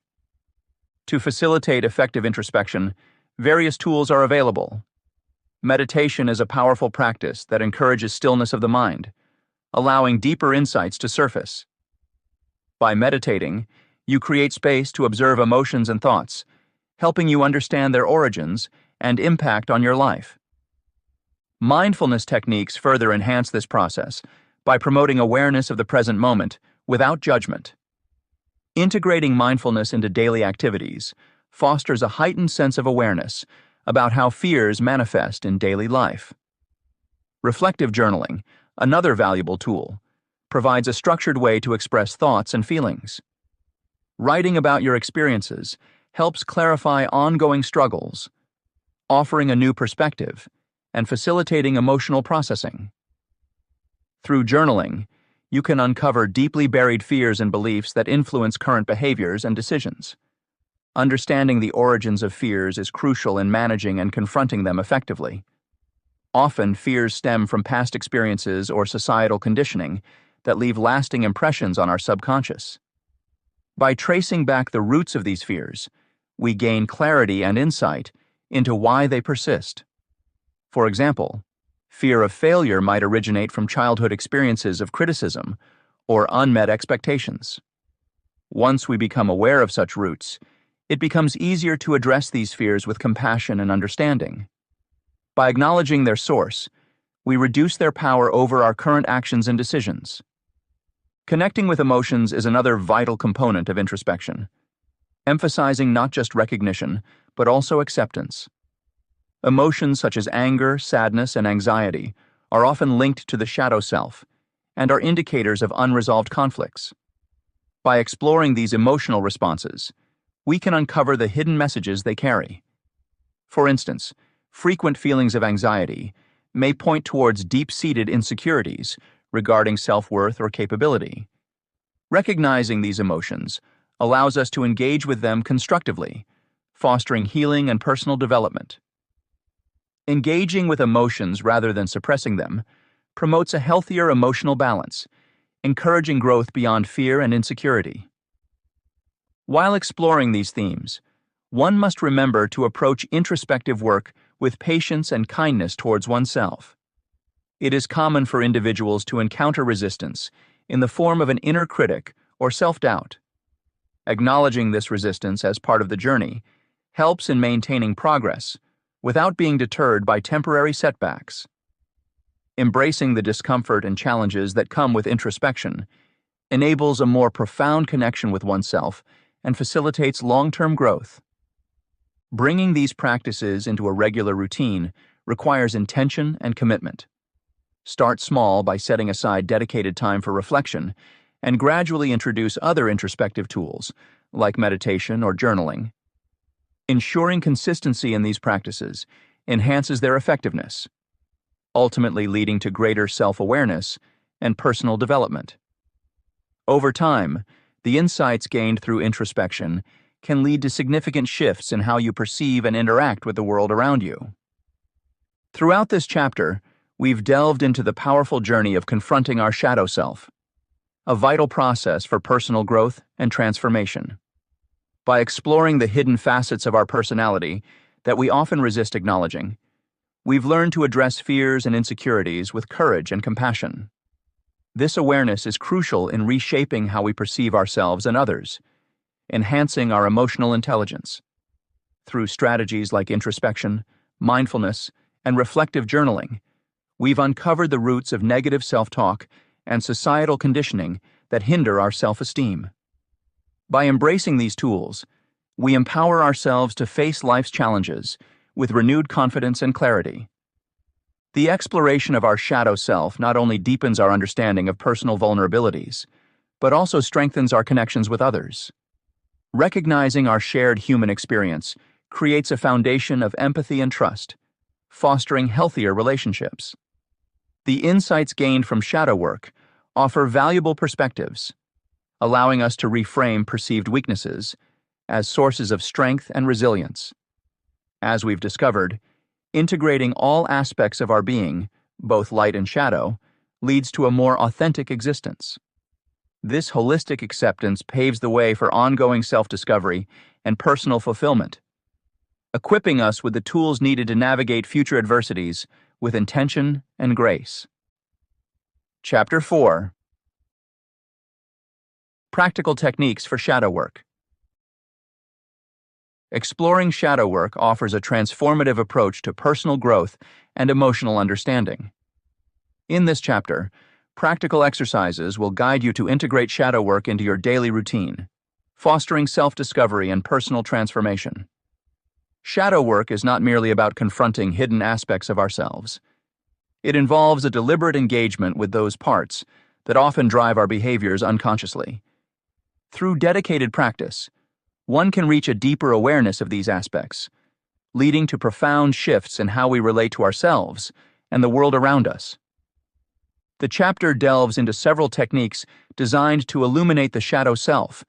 To facilitate effective introspection, various tools are available. Meditation is a powerful practice that encourages stillness of the mind, allowing deeper insights to surface. By meditating, you create space to observe emotions and thoughts, helping you understand their origins and impact on your life. Mindfulness techniques further enhance this process by promoting awareness of the present moment without judgment. Integrating mindfulness into daily activities fosters a heightened sense of awareness about how fears manifest in daily life. Reflective journaling, another valuable tool, provides a structured way to express thoughts and feelings. Writing about your experiences helps clarify ongoing struggles, offering a new perspective and facilitating emotional processing. Through journaling, you can uncover deeply buried fears and beliefs that influence current behaviors and decisions. Understanding the origins of fears is crucial in managing and confronting them effectively. Often, fears stem from past experiences or societal conditioning that leave lasting impressions on our subconscious. By tracing back the roots of these fears, we gain clarity and insight into why they persist. For example, fear of failure might originate from childhood experiences of criticism or unmet expectations. Once we become aware of such roots, it becomes easier to address these fears with compassion and understanding. By acknowledging their source, we reduce their power over our current actions and decisions. Connecting with emotions is another vital component of introspection, emphasizing not just recognition, but also acceptance. Emotions such as anger, sadness, and anxiety are often linked to the shadow self and are indicators of unresolved conflicts. By exploring these emotional responses, we can uncover the hidden messages they carry. For instance, frequent feelings of anxiety may point towards deep-seated insecurities regarding self-worth or capability. Recognizing these emotions allows us to engage with them constructively, fostering healing and personal development. Engaging with emotions rather than suppressing them promotes a healthier emotional balance encouraging growth beyond fear and insecurity. While exploring these themes, one must remember to approach introspective work with patience and kindness towards oneself. It is common for individuals to encounter resistance in the form of an inner critic or self-doubt. Acknowledging this resistance as part of the journey helps in maintaining progress without being deterred by temporary setbacks. Embracing the discomfort and challenges that come with introspection enables a more profound connection with oneself and facilitates long-term growth. Bringing these practices into a regular routine requires intention and commitment. Start small by setting aside dedicated time for reflection and gradually introduce other introspective tools, like meditation or journaling. Ensuring consistency in these practices enhances their effectiveness, ultimately leading to greater self-awareness and personal development. Over time, the insights gained through introspection can lead to significant shifts in how you perceive and interact with the world around you. Throughout this chapter, we've delved into the powerful journey of confronting our shadow self, a vital process for personal growth and transformation. By exploring the hidden facets of our personality that we often resist acknowledging, we've learned to address fears and insecurities with courage and compassion. This awareness is crucial in reshaping how we perceive ourselves and others, enhancing our emotional intelligence. Through strategies like introspection, mindfulness, and reflective journaling, we've uncovered the roots of negative self-talk and societal conditioning that hinder our self-esteem. By embracing these tools, we empower ourselves to face life's challenges with renewed confidence and clarity. The exploration of our shadow self not only deepens our understanding of personal vulnerabilities, but also strengthens our connections with others. Recognizing our shared human experience creates a foundation of empathy and trust, fostering healthier relationships. The insights gained from shadow work offer valuable perspectives, allowing us to reframe perceived weaknesses as sources of strength and resilience. As we've discovered, integrating all aspects of our being, both light and shadow, leads to a more authentic existence. This holistic acceptance paves the way for ongoing self-discovery and personal fulfillment, equipping us with the tools needed to navigate future adversities with intention and grace. Chapter 4: Practical Techniques for Shadow Work. Exploring shadow work offers a transformative approach to personal growth and emotional understanding. In this chapter, practical exercises will guide you to integrate shadow work into your daily routine, fostering self-discovery and personal transformation. Shadow work is not merely about confronting hidden aspects of ourselves. It involves a deliberate engagement with those parts that often drive our behaviors unconsciously. Through dedicated practice, one can reach a deeper awareness of these aspects, leading to profound shifts in how we relate to ourselves and the world around us. The chapter delves into several techniques designed to illuminate the shadow self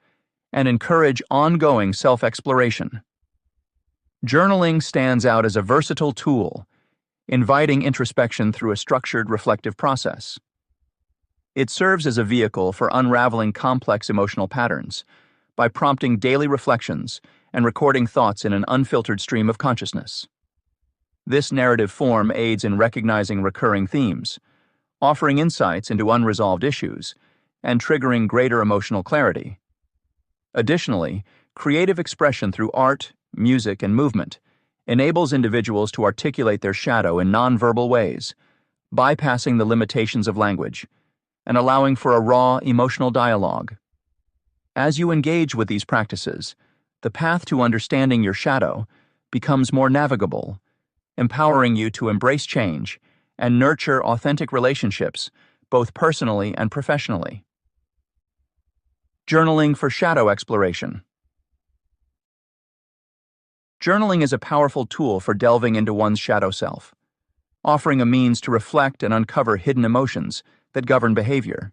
and encourage ongoing self-exploration. Journaling stands out as a versatile tool, inviting introspection through a structured, reflective process. It serves as a vehicle for unraveling complex emotional patterns by prompting daily reflections and recording thoughts in an unfiltered stream of consciousness. This narrative form aids in recognizing recurring themes, offering insights into unresolved issues, and triggering greater emotional clarity. Additionally, creative expression through art, music, and movement enables individuals to articulate their shadow in nonverbal ways, bypassing the limitations of language and allowing for a raw, emotional dialogue. As you engage with these practices, the path to understanding your shadow becomes more navigable, empowering you to embrace change and nurture authentic relationships, both personally and professionally. Journaling for shadow exploration. Journaling is a powerful tool for delving into one's shadow self, offering a means to reflect and uncover hidden emotions that govern behavior.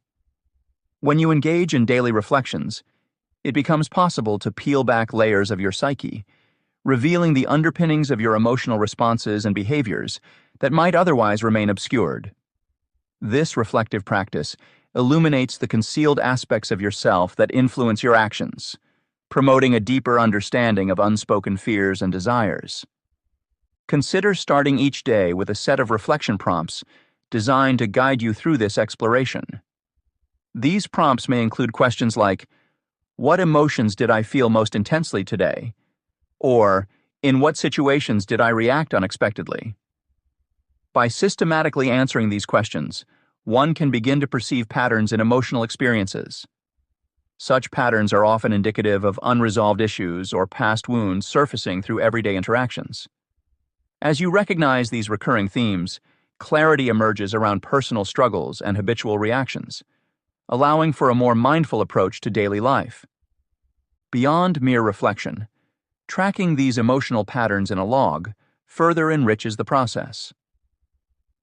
When you engage in daily reflections, it becomes possible to peel back layers of your psyche, revealing the underpinnings of your emotional responses and behaviors that might otherwise remain obscured. This reflective practice illuminates the concealed aspects of yourself that influence your actions, promoting a deeper understanding of unspoken fears and desires. Consider starting each day with a set of reflection prompts designed to guide you through this exploration. These prompts may include questions like, "What emotions did I feel most intensely today?" Or, "In what situations did I react unexpectedly?" By systematically answering these questions, one can begin to perceive patterns in emotional experiences. Such patterns are often indicative of unresolved issues or past wounds surfacing through everyday interactions. As you recognize these recurring themes, clarity emerges around personal struggles and habitual reactions, allowing for a more mindful approach to daily life. Beyond mere reflection, tracking these emotional patterns in a log further enriches the process.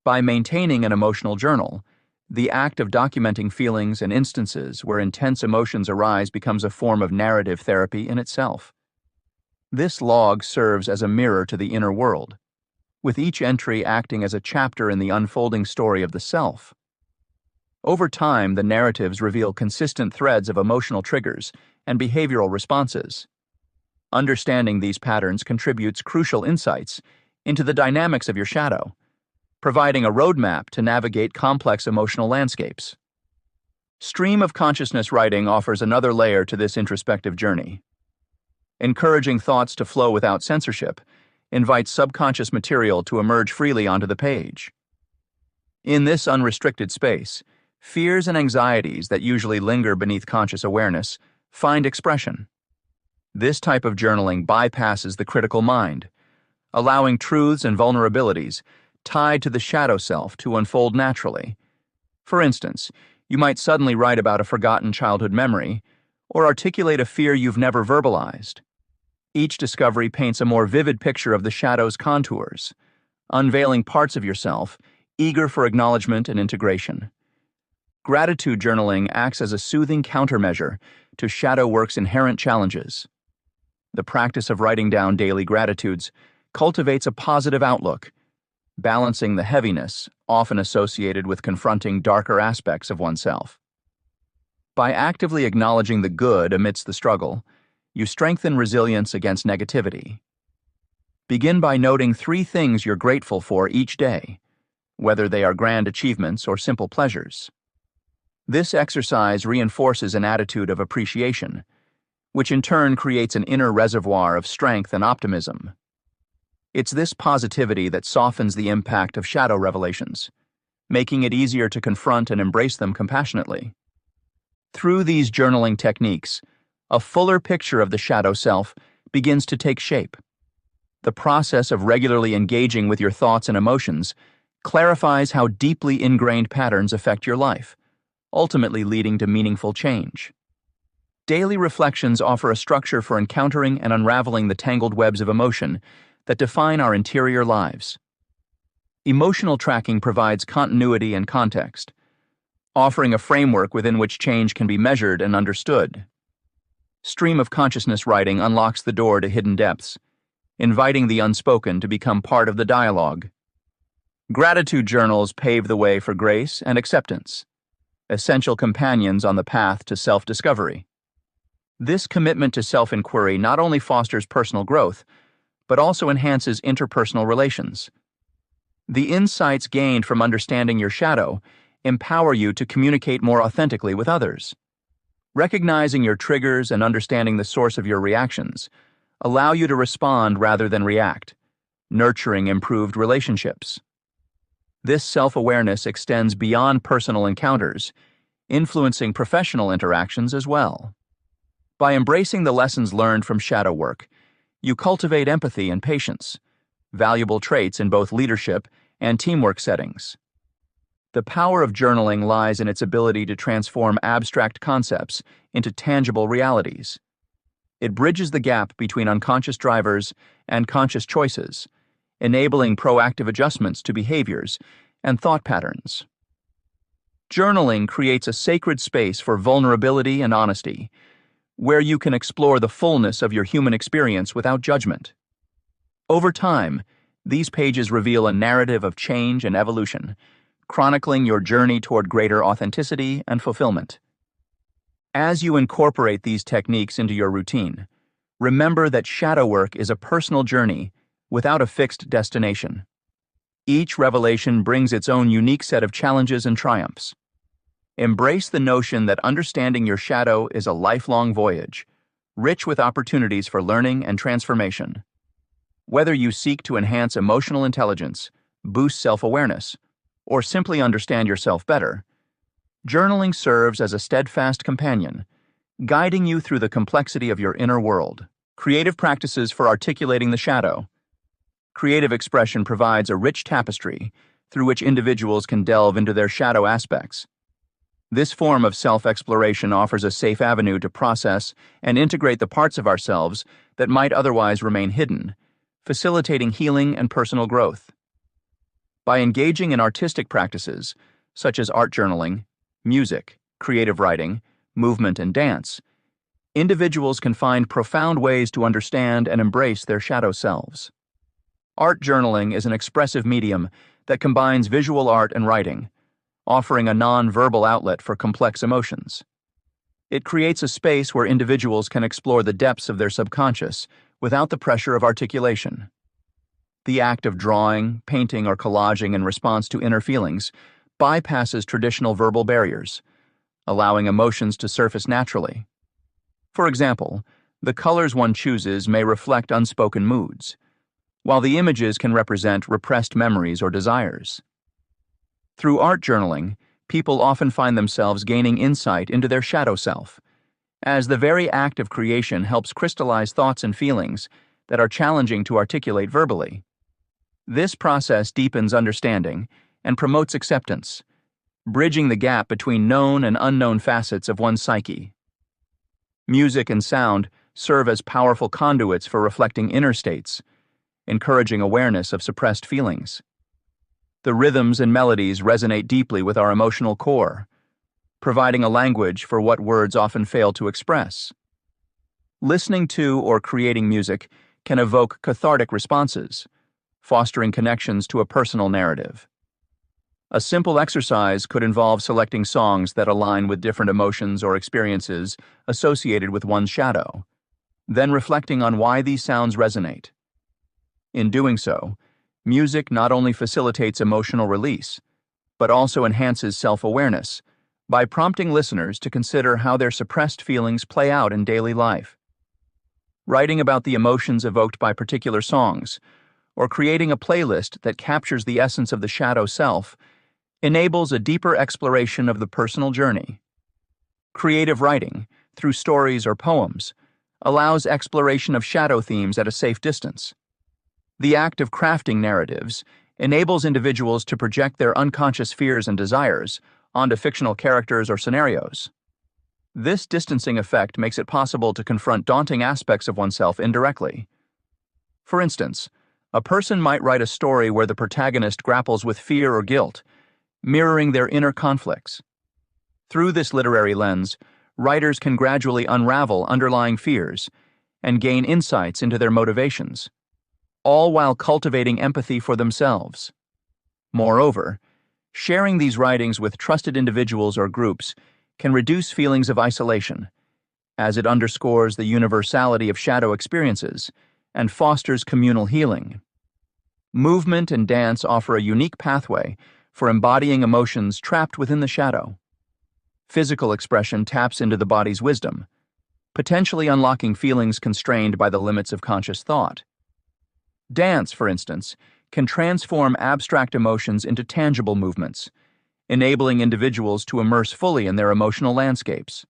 By maintaining an emotional journal, the act of documenting feelings and instances where intense emotions arise becomes a form of narrative therapy in itself. This log serves as a mirror to the inner world, with each entry acting as a chapter in the unfolding story of the self. Over time, the narratives reveal consistent threads of emotional triggers and behavioral responses. Understanding these patterns contributes crucial insights into the dynamics of your shadow, providing a roadmap to navigate complex emotional landscapes. Stream of consciousness writing offers another layer to this introspective journey. Encouraging thoughts to flow without censorship invites subconscious material to emerge freely onto the page. In this unrestricted space, fears and anxieties that usually linger beneath conscious awareness find expression. This type of journaling bypasses the critical mind, allowing truths and vulnerabilities tied to the shadow self to unfold naturally. For instance, you might suddenly write about a forgotten childhood memory or articulate a fear you've never verbalized. Each discovery paints a more vivid picture of the shadow's contours, unveiling parts of yourself eager for acknowledgement and integration. Gratitude journaling acts as a soothing countermeasure to shadow work's inherent challenges. The practice of writing down daily gratitudes cultivates a positive outlook, balancing the heaviness often associated with confronting darker aspects of oneself. By actively acknowledging the good amidst the struggle, you strengthen resilience against negativity. Begin by noting 3 things you're grateful for each day, whether they are grand achievements or simple pleasures. This exercise reinforces an attitude of appreciation, which in turn creates an inner reservoir of strength and optimism. It's this positivity that softens the impact of shadow revelations, making it easier to confront and embrace them compassionately. Through these journaling techniques, a fuller picture of the shadow self begins to take shape. The process of regularly engaging with your thoughts and emotions clarifies how deeply ingrained patterns affect your life, ultimately leading to meaningful change. Daily reflections offer a structure for encountering and unraveling the tangled webs of emotion that define our interior lives. Emotional tracking provides continuity and context, offering a framework within which change can be measured and understood. Stream of consciousness writing unlocks the door to hidden depths, inviting the unspoken to become part of the dialogue. Gratitude journals pave the way for grace and acceptance, essential companions on the path to self-discovery. This commitment to self-inquiry not only fosters personal growth, but also enhances interpersonal relations. The insights gained from understanding your shadow empower you to communicate more authentically with others. Recognizing your triggers and understanding the source of your reactions allow you to respond rather than react, nurturing improved relationships. This self-awareness extends beyond personal encounters, influencing professional interactions as well. By embracing the lessons learned from shadow work, you cultivate empathy and patience, valuable traits in both leadership and teamwork settings. The power of journaling lies in its ability to transform abstract concepts into tangible realities. It bridges the gap between unconscious drivers and conscious choices, enabling proactive adjustments to behaviors and thought patterns. Journaling creates a sacred space for vulnerability and honesty, where you can explore the fullness of your human experience without judgment. Over time, these pages reveal a narrative of change and evolution, chronicling your journey toward greater authenticity and fulfillment. As you incorporate these techniques into your routine, remember that shadow work is a personal journey without a fixed destination. Each revelation brings its own unique set of challenges and triumphs. Embrace the notion that understanding your shadow is a lifelong voyage, rich with opportunities for learning and transformation. Whether you seek to enhance emotional intelligence, boost self-awareness, or simply understand yourself better, journaling serves as a steadfast companion, guiding you through the complexity of your inner world. Creative practices for articulating the shadow. Creative expression provides a rich tapestry through which individuals can delve into their shadow aspects. This form of self-exploration offers a safe avenue to process and integrate the parts of ourselves that might otherwise remain hidden, facilitating healing and personal growth. By engaging in artistic practices, such as art journaling, music, creative writing, movement, and dance, individuals can find profound ways to understand and embrace their shadow selves. Art journaling is an expressive medium that combines visual art and writing, offering a non-verbal outlet for complex emotions. It creates a space where individuals can explore the depths of their subconscious without the pressure of articulation. The act of drawing, painting, or collaging in response to inner feelings bypasses traditional verbal barriers, allowing emotions to surface naturally. For example, the colors one chooses may reflect unspoken moods, while the images can represent repressed memories or desires. Through art journaling, people often find themselves gaining insight into their shadow self, as the very act of creation helps crystallize thoughts and feelings that are challenging to articulate verbally. This process deepens understanding and promotes acceptance, bridging the gap between known and unknown facets of one's psyche. Music and sound serve as powerful conduits for reflecting inner states, encouraging awareness of suppressed feelings. The rhythms and melodies resonate deeply with our emotional core, providing a language for what words often fail to express. Listening to or creating music can evoke cathartic responses, fostering connections to a personal narrative. A simple exercise could involve selecting songs that align with different emotions or experiences associated with one's shadow, then reflecting on why these sounds resonate. In doing so, music not only facilitates emotional release, but also enhances self-awareness by prompting listeners to consider how their suppressed feelings play out in daily life. Writing about the emotions evoked by particular songs, or creating a playlist that captures the essence of the shadow self, enables a deeper exploration of the personal journey. Creative writing, through stories or poems, allows exploration of shadow themes at a safe distance. The act of crafting narratives enables individuals to project their unconscious fears and desires onto fictional characters or scenarios. This distancing effect makes it possible to confront daunting aspects of oneself indirectly. For instance, a person might write a story where the protagonist grapples with fear or guilt, mirroring their inner conflicts. Through this literary lens, writers can gradually unravel underlying fears and gain insights into their motivations, all while cultivating empathy for themselves. Moreover, sharing these writings with trusted individuals or groups can reduce feelings of isolation, as it underscores the universality of shadow experiences and fosters communal healing. Movement and dance offer a unique pathway for embodying emotions trapped within the shadow. Physical expression taps into the body's wisdom, potentially unlocking feelings constrained by the limits of conscious thought. Dance, for instance, can transform abstract emotions into tangible movements, enabling individuals to immerse fully in their emotional landscapes.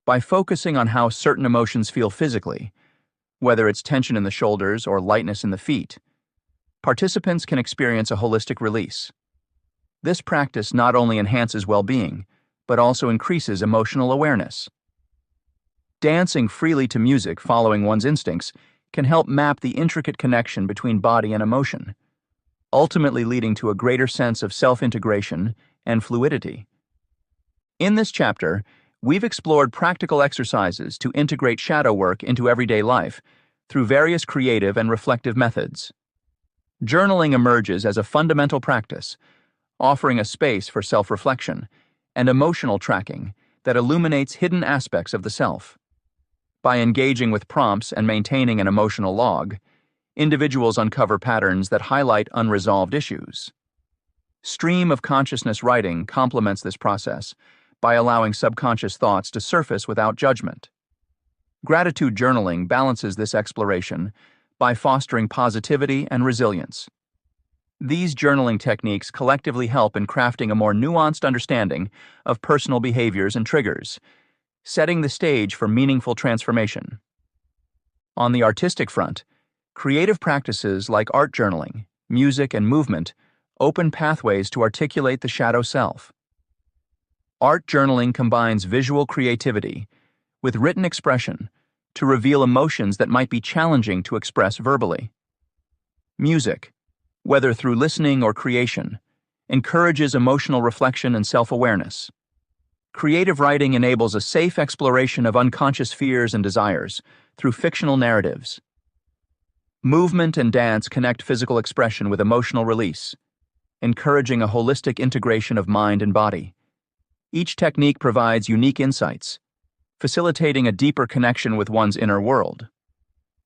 By focusing on how certain emotions feel physically, whether it's tension in the shoulders or lightness in the feet, participants can experience a holistic release. This practice not only enhances well-being, but also increases emotional awareness. Dancing freely to music following one's instincts can help map the intricate connection between body and emotion, ultimately leading to a greater sense of self-integration and fluidity. In this chapter, we've explored practical exercises to integrate shadow work into everyday life through various creative and reflective methods. Journaling emerges as a fundamental practice, offering a space for self-reflection and emotional tracking that illuminates hidden aspects of the self. By engaging with prompts and maintaining an emotional log, individuals uncover patterns that highlight unresolved issues. Stream of consciousness writing complements this process by allowing subconscious thoughts to surface without judgment. Gratitude journaling balances this exploration by fostering positivity and resilience. These journaling techniques collectively help in crafting a more nuanced understanding of personal behaviors and triggers, setting the stage for meaningful transformation. On the artistic front, creative practices like art journaling, music, and movement open pathways to articulate the shadow self. Art journaling combines visual creativity with written expression to reveal emotions that might be challenging to express verbally. Music, whether through listening or creation, encourages emotional reflection and self-awareness. Creative writing enables a safe exploration of unconscious fears and desires through fictional narratives. Movement and dance connect physical expression with emotional release, encouraging a holistic integration of mind and body. Each technique provides unique insights, facilitating a deeper connection with one's inner world.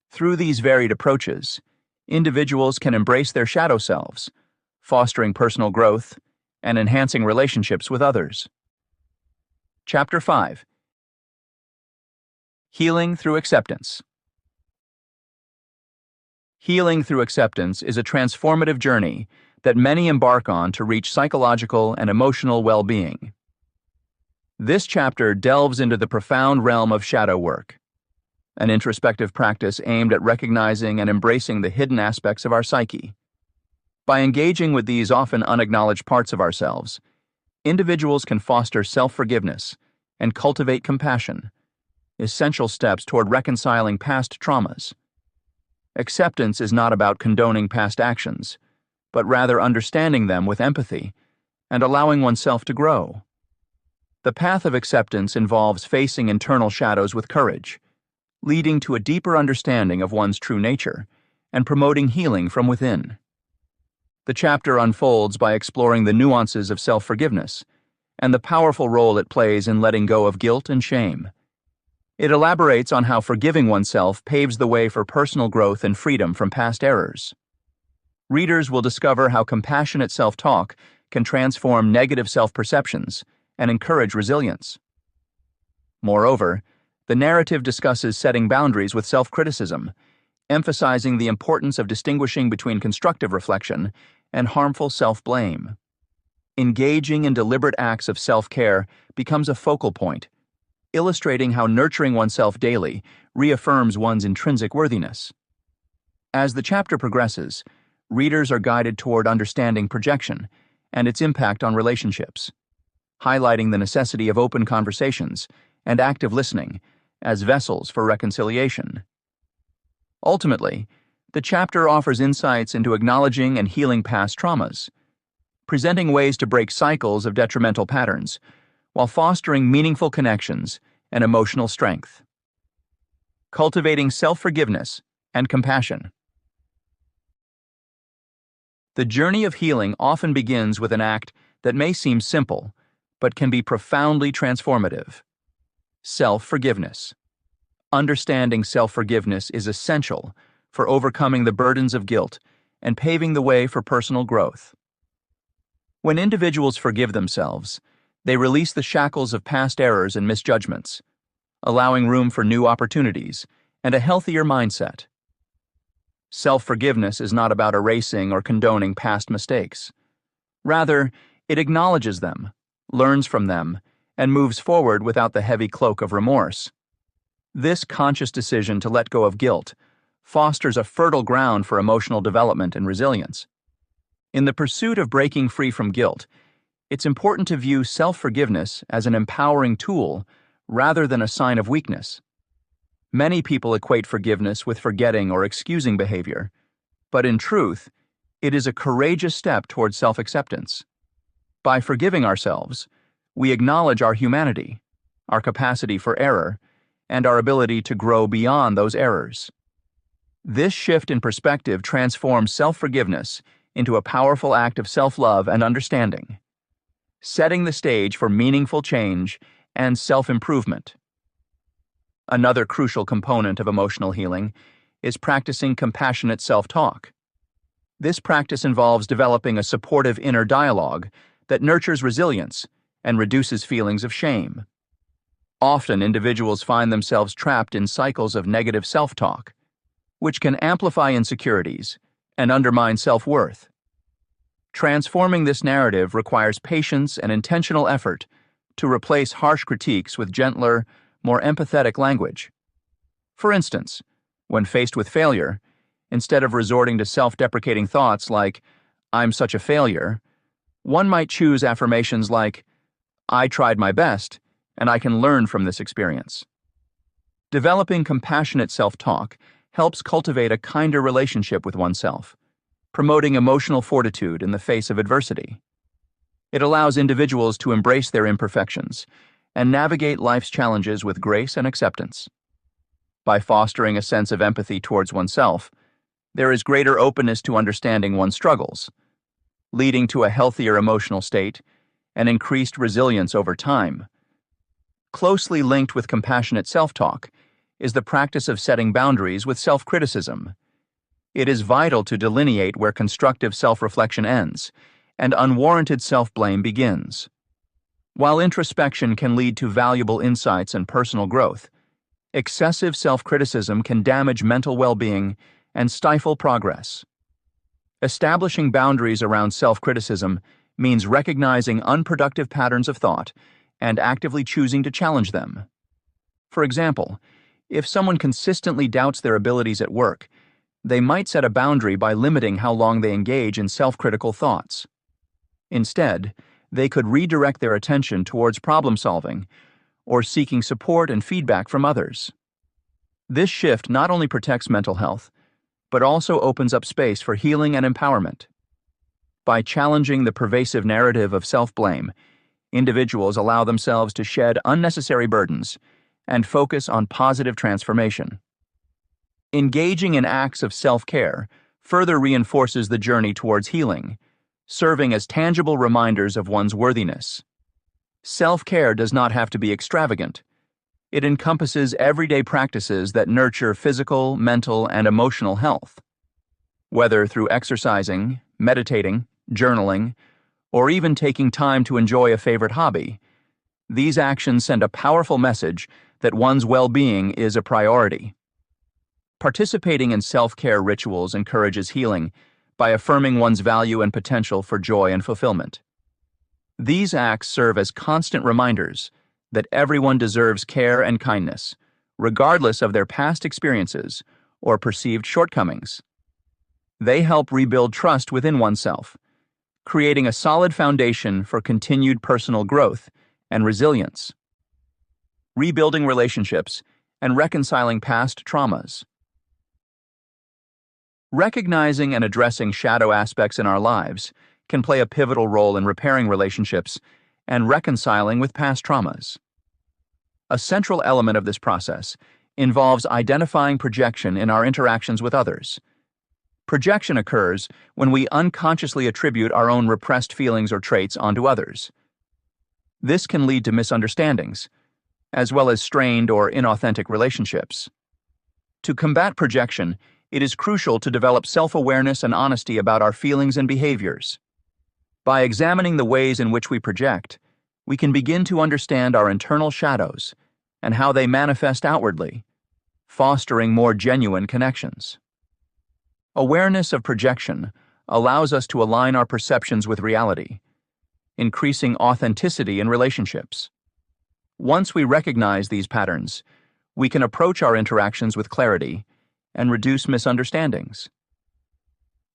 Through these varied approaches, individuals can embrace their shadow selves, fostering personal growth and enhancing relationships with others. Chapter 5: Healing through Acceptance. Healing through acceptance is a transformative journey that many embark on to reach psychological and emotional well-being. This chapter delves into the profound realm of shadow work, an introspective practice aimed at recognizing and embracing the hidden aspects of our psyche. By engaging with these often unacknowledged parts of ourselves, individuals can foster self-forgiveness and cultivate compassion, essential steps toward reconciling past traumas. Acceptance is not about condoning past actions, but rather understanding them with empathy and allowing oneself to grow. The path of acceptance involves facing internal shadows with courage, leading to a deeper understanding of one's true nature and promoting healing from within. The chapter unfolds by exploring the nuances of self-forgiveness and the powerful role it plays in letting go of guilt and shame. It elaborates on how forgiving oneself paves the way for personal growth and freedom from past errors. Readers will discover how compassionate self-talk can transform negative self-perceptions and encourage resilience. Moreover, the narrative discusses setting boundaries with self-criticism, emphasizing the importance of distinguishing between constructive reflection and harmful self-blame. Engaging in deliberate acts of self-care becomes a focal point, illustrating how nurturing oneself daily reaffirms one's intrinsic worthiness. As the chapter progresses, readers are guided toward understanding projection and its impact on relationships, highlighting the necessity of open conversations and active listening as vessels for reconciliation. Ultimately, the chapter offers insights into acknowledging and healing past traumas, presenting ways to break cycles of detrimental patterns while fostering meaningful connections and emotional strength. Cultivating self-forgiveness and compassion. The journey of healing often begins with an act that may seem simple, but can be profoundly transformative. Self-forgiveness. Understanding self-forgiveness is essential for overcoming the burdens of guilt and paving the way for personal growth. When individuals forgive themselves, they release the shackles of past errors and misjudgments, allowing room for new opportunities and a healthier mindset. Self-forgiveness is not about erasing or condoning past mistakes. Rather, it acknowledges them, learns from them, and moves forward without the heavy cloak of remorse. This conscious decision to let go of guilt fosters a fertile ground for emotional development and resilience. In the pursuit of breaking free from guilt, it's important to view self-forgiveness as an empowering tool rather than a sign of weakness. Many people equate forgiveness with forgetting or excusing behavior, but in truth, it is a courageous step toward self-acceptance. By forgiving ourselves, we acknowledge our humanity, our capacity for error, and our ability to grow beyond those errors. This shift in perspective transforms self-forgiveness into a powerful act of self-love and understanding, setting the stage for meaningful change and self-improvement. Another crucial component of emotional healing is practicing compassionate self-talk. This practice involves developing a supportive inner dialogue that nurtures resilience and reduces feelings of shame. Often, individuals find themselves trapped in cycles of negative self-talk, which can amplify insecurities and undermine self-worth. Transforming this narrative requires patience and intentional effort to replace harsh critiques with gentler, more empathetic language. For instance, when faced with failure, instead of resorting to self-deprecating thoughts like, "I'm such a failure," one might choose affirmations like, "I tried my best, and I can learn from this experience." Developing compassionate self-talk helps cultivate a kinder relationship with oneself, promoting emotional fortitude in the face of adversity. It allows individuals to embrace their imperfections and navigate life's challenges with grace and acceptance. By fostering a sense of empathy towards oneself, there is greater openness to understanding one's struggles, leading to a healthier emotional state and increased resilience over time. Closely linked with compassionate self-talk is the practice of setting boundaries with self-criticism. It is vital to delineate where constructive self-reflection ends and unwarranted self-blame begins. While introspection can lead to valuable insights and personal growth, excessive self-criticism can damage mental well-being and stifle progress. Establishing boundaries around self-criticism means recognizing unproductive patterns of thought and actively choosing to challenge them. For example, if someone consistently doubts their abilities at work, they might set a boundary by limiting how long they engage in self-critical thoughts. Instead, they could redirect their attention towards problem-solving or seeking support and feedback from others. This shift not only protects mental health, but also opens up space for healing and empowerment. By challenging the pervasive narrative of self-blame, individuals allow themselves to shed unnecessary burdens and focus on positive transformation. Engaging in acts of self-care further reinforces the journey towards healing, serving as tangible reminders of one's worthiness. Self-care does not have to be extravagant. It encompasses everyday practices that nurture physical, mental, and emotional health. Whether through exercising, meditating, journaling, or even taking time to enjoy a favorite hobby, these actions send a powerful message that one's well-being is a priority. Participating in self-care rituals encourages healing by affirming one's value and potential for joy and fulfillment. These acts serve as constant reminders that everyone deserves care and kindness, regardless of their past experiences or perceived shortcomings. They help rebuild trust within oneself, creating a solid foundation for continued personal growth and resilience. Rebuilding relationships and reconciling past traumas. Recognizing and addressing shadow aspects in our lives can play a pivotal role in repairing relationships and reconciling with past traumas. A central element of this process involves identifying projection in our interactions with others. Projection occurs when we unconsciously attribute our own repressed feelings or traits onto others. This can lead to misunderstandings, as well as strained or inauthentic relationships. To combat projection, it is crucial to develop self-awareness and honesty about our feelings and behaviors. By examining the ways in which we project, we can begin to understand our internal shadows and how they manifest outwardly, fostering more genuine connections. Awareness of projection allows us to align our perceptions with reality, increasing authenticity in relationships. Once we recognize these patterns, we can approach our interactions with clarity and reduce misunderstandings.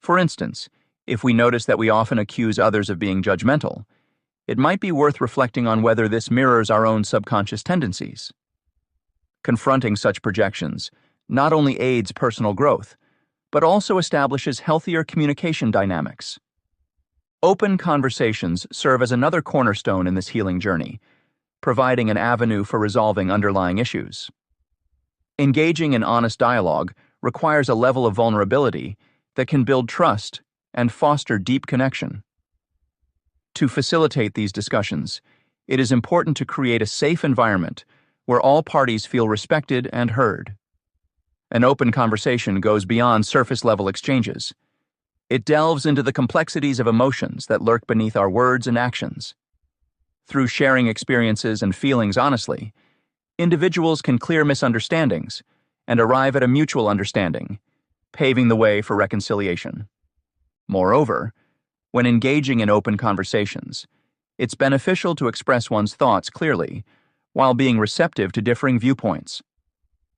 For instance, if we notice that we often accuse others of being judgmental, it might be worth reflecting on whether this mirrors our own subconscious tendencies. Confronting such projections not only aids personal growth, but also establishes healthier communication dynamics. Open conversations serve as another cornerstone in this healing journey, providing an avenue for resolving underlying issues. Engaging in honest dialogue requires a level of vulnerability that can build trust and foster deep connection. To facilitate these discussions, it is important to create a safe environment where all parties feel respected and heard. An open conversation goes beyond surface-level exchanges. It delves into the complexities of emotions that lurk beneath our words and actions. Through sharing experiences and feelings honestly, individuals can clear misunderstandings and arrive at a mutual understanding, paving the way for reconciliation. Moreover, when engaging in open conversations, it's beneficial to express one's thoughts clearly while being receptive to differing viewpoints.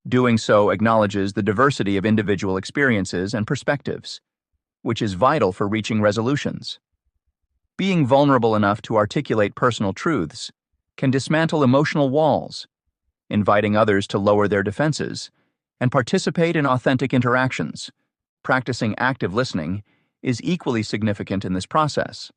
Doing so acknowledges the diversity of individual experiences and perspectives, which is vital for reaching resolutions. Being vulnerable enough to articulate personal truths can dismantle emotional walls, inviting others to lower their defenses and participate in authentic interactions. Practicing active listening is equally significant in this process.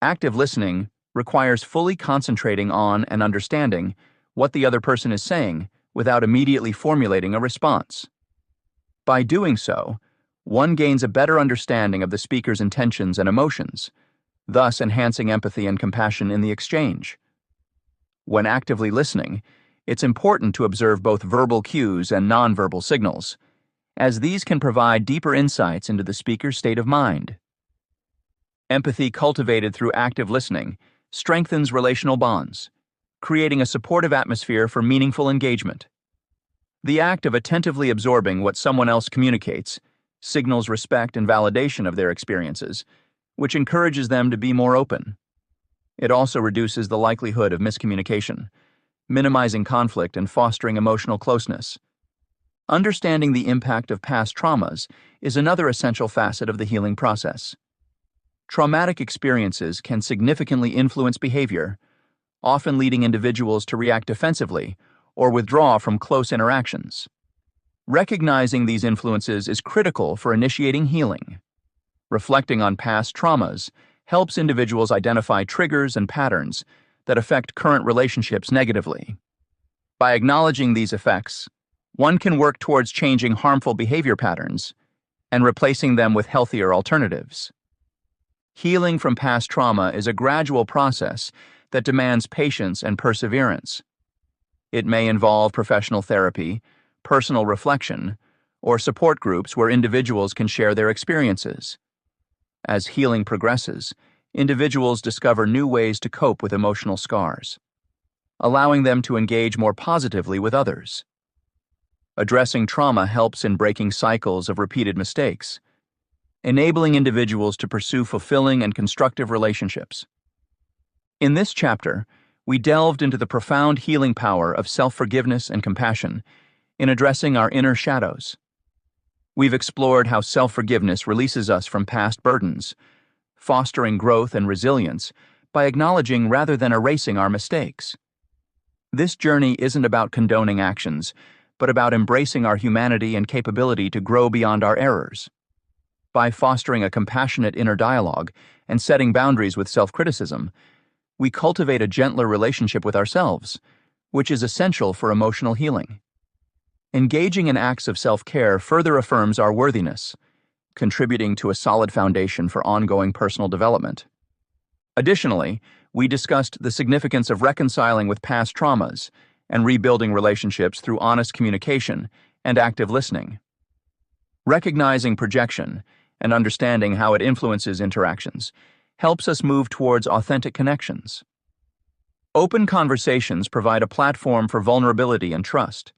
Active listening requires fully concentrating on and understanding what the other person is saying without immediately formulating a response. By doing so, one gains a better understanding of the speaker's intentions and emotions, thus enhancing empathy and compassion in the exchange. When actively listening, it's important to observe both verbal cues and nonverbal signals, as these can provide deeper insights into the speaker's state of mind. Empathy cultivated through active listening strengthens relational bonds, creating a supportive atmosphere for meaningful engagement. The act of attentively absorbing what someone else communicates signals respect and validation of their experiences, which encourages them to be more open. It also reduces the likelihood of miscommunication, minimizing conflict and fostering emotional closeness. Understanding the impact of past traumas is another essential facet of the healing process. Traumatic experiences can significantly influence behavior, often leading individuals to react defensively or withdraw from close interactions. Recognizing these influences is critical for initiating healing. Reflecting on past traumas helps individuals identify triggers and patterns that affect current relationships negatively. By acknowledging these effects, one can work towards changing harmful behavior patterns and replacing them with healthier alternatives. Healing from past trauma is a gradual process that demands patience and perseverance. It may involve professional therapy, personal reflection, or support groups where individuals can share their experiences. As healing progresses, individuals discover new ways to cope with emotional scars, allowing them to engage more positively with others. Addressing trauma helps in breaking cycles of repeated mistakes, enabling individuals to pursue fulfilling and constructive relationships. In this chapter, we delved into the profound healing power of self-forgiveness and compassion in addressing our inner shadows. We've explored how self-forgiveness releases us from past burdens, fostering growth and resilience by acknowledging rather than erasing our mistakes. This journey isn't about condoning actions, but about embracing our humanity and capability to grow beyond our errors. By fostering a compassionate inner dialogue and setting boundaries with self-criticism, we cultivate a gentler relationship with ourselves, which is essential for emotional healing. Engaging in acts of self-care further affirms our worthiness, contributing to a solid foundation for ongoing personal development. Additionally, we discussed the significance of reconciling with past traumas and rebuilding relationships through honest communication and active listening. Recognizing projection and understanding how it influences interactions helps us move towards authentic connections. Open conversations provide a platform for vulnerability and trust,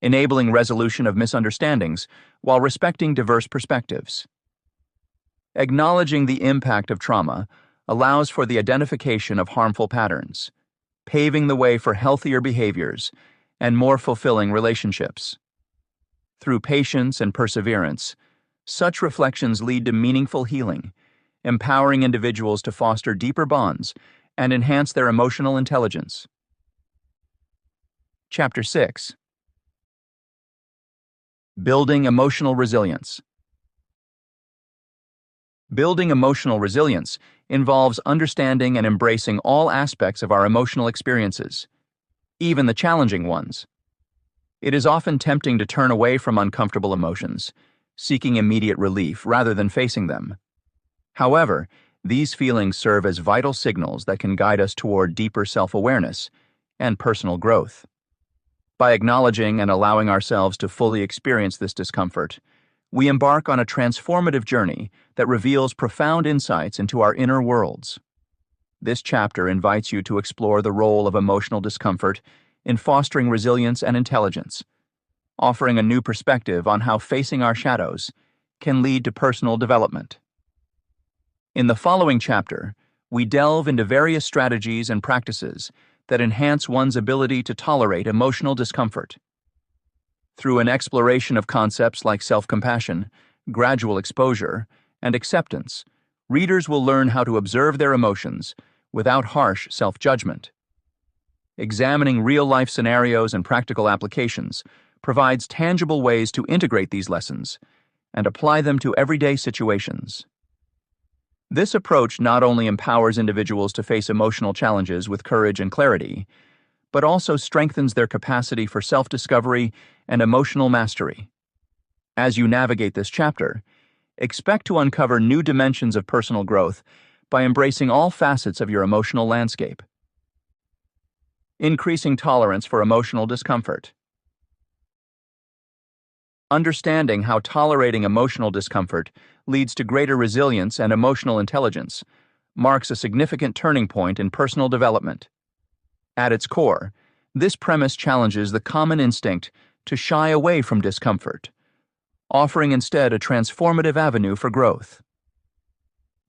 enabling resolution of misunderstandings while respecting diverse perspectives. Acknowledging the impact of trauma allows for the identification of harmful patterns, paving the way for healthier behaviors and more fulfilling relationships. Through patience and perseverance, such reflections lead to meaningful healing, empowering individuals to foster deeper bonds and enhance their emotional intelligence. Chapter 6. Building emotional resilience. Building emotional resilience involves understanding and embracing all aspects of our emotional experiences, even the challenging ones. It is often tempting to turn away from uncomfortable emotions, seeking immediate relief rather than facing them. However, these feelings serve as vital signals that can guide us toward deeper self-awareness and personal growth. By acknowledging and allowing ourselves to fully experience this discomfort, we embark on a transformative journey that reveals profound insights into our inner worlds. This chapter invites you to explore the role of emotional discomfort in fostering resilience and intelligence, offering a new perspective on how facing our shadows can lead to personal development. In the following chapter, we delve into various strategies and practices that enhance one's ability to tolerate emotional discomfort. Through an exploration of concepts like self-compassion, gradual exposure, and acceptance, readers will learn how to observe their emotions without harsh self-judgment. Examining real-life scenarios and practical applications provides tangible ways to integrate these lessons and apply them to everyday situations. This approach not only empowers individuals to face emotional challenges with courage and clarity, but also strengthens their capacity for self-discovery and emotional mastery. As you navigate this chapter, expect to uncover new dimensions of personal growth by embracing all facets of your emotional landscape. Increasing tolerance for emotional discomfort. Understanding how tolerating emotional discomfort leads to greater resilience and emotional intelligence marks a significant turning point in personal development. At its core, this premise challenges the common instinct to shy away from discomfort, offering instead a transformative avenue for growth.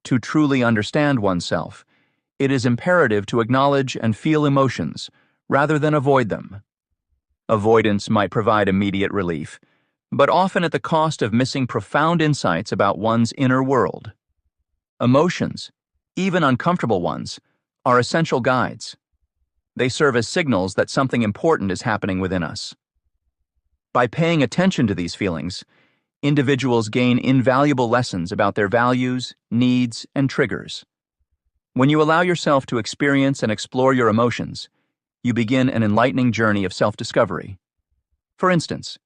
To truly understand oneself, it is imperative to acknowledge and feel emotions rather than avoid them. Avoidance might provide immediate relief, but often at the cost of missing profound insights about one's inner world. Emotions, even uncomfortable ones, are essential guides. They serve as signals that something important is happening within us. By paying attention to these feelings, individuals gain invaluable lessons about their values, needs, and triggers. When you allow yourself to experience and explore your emotions, you begin an enlightening journey of self-discovery. For instance,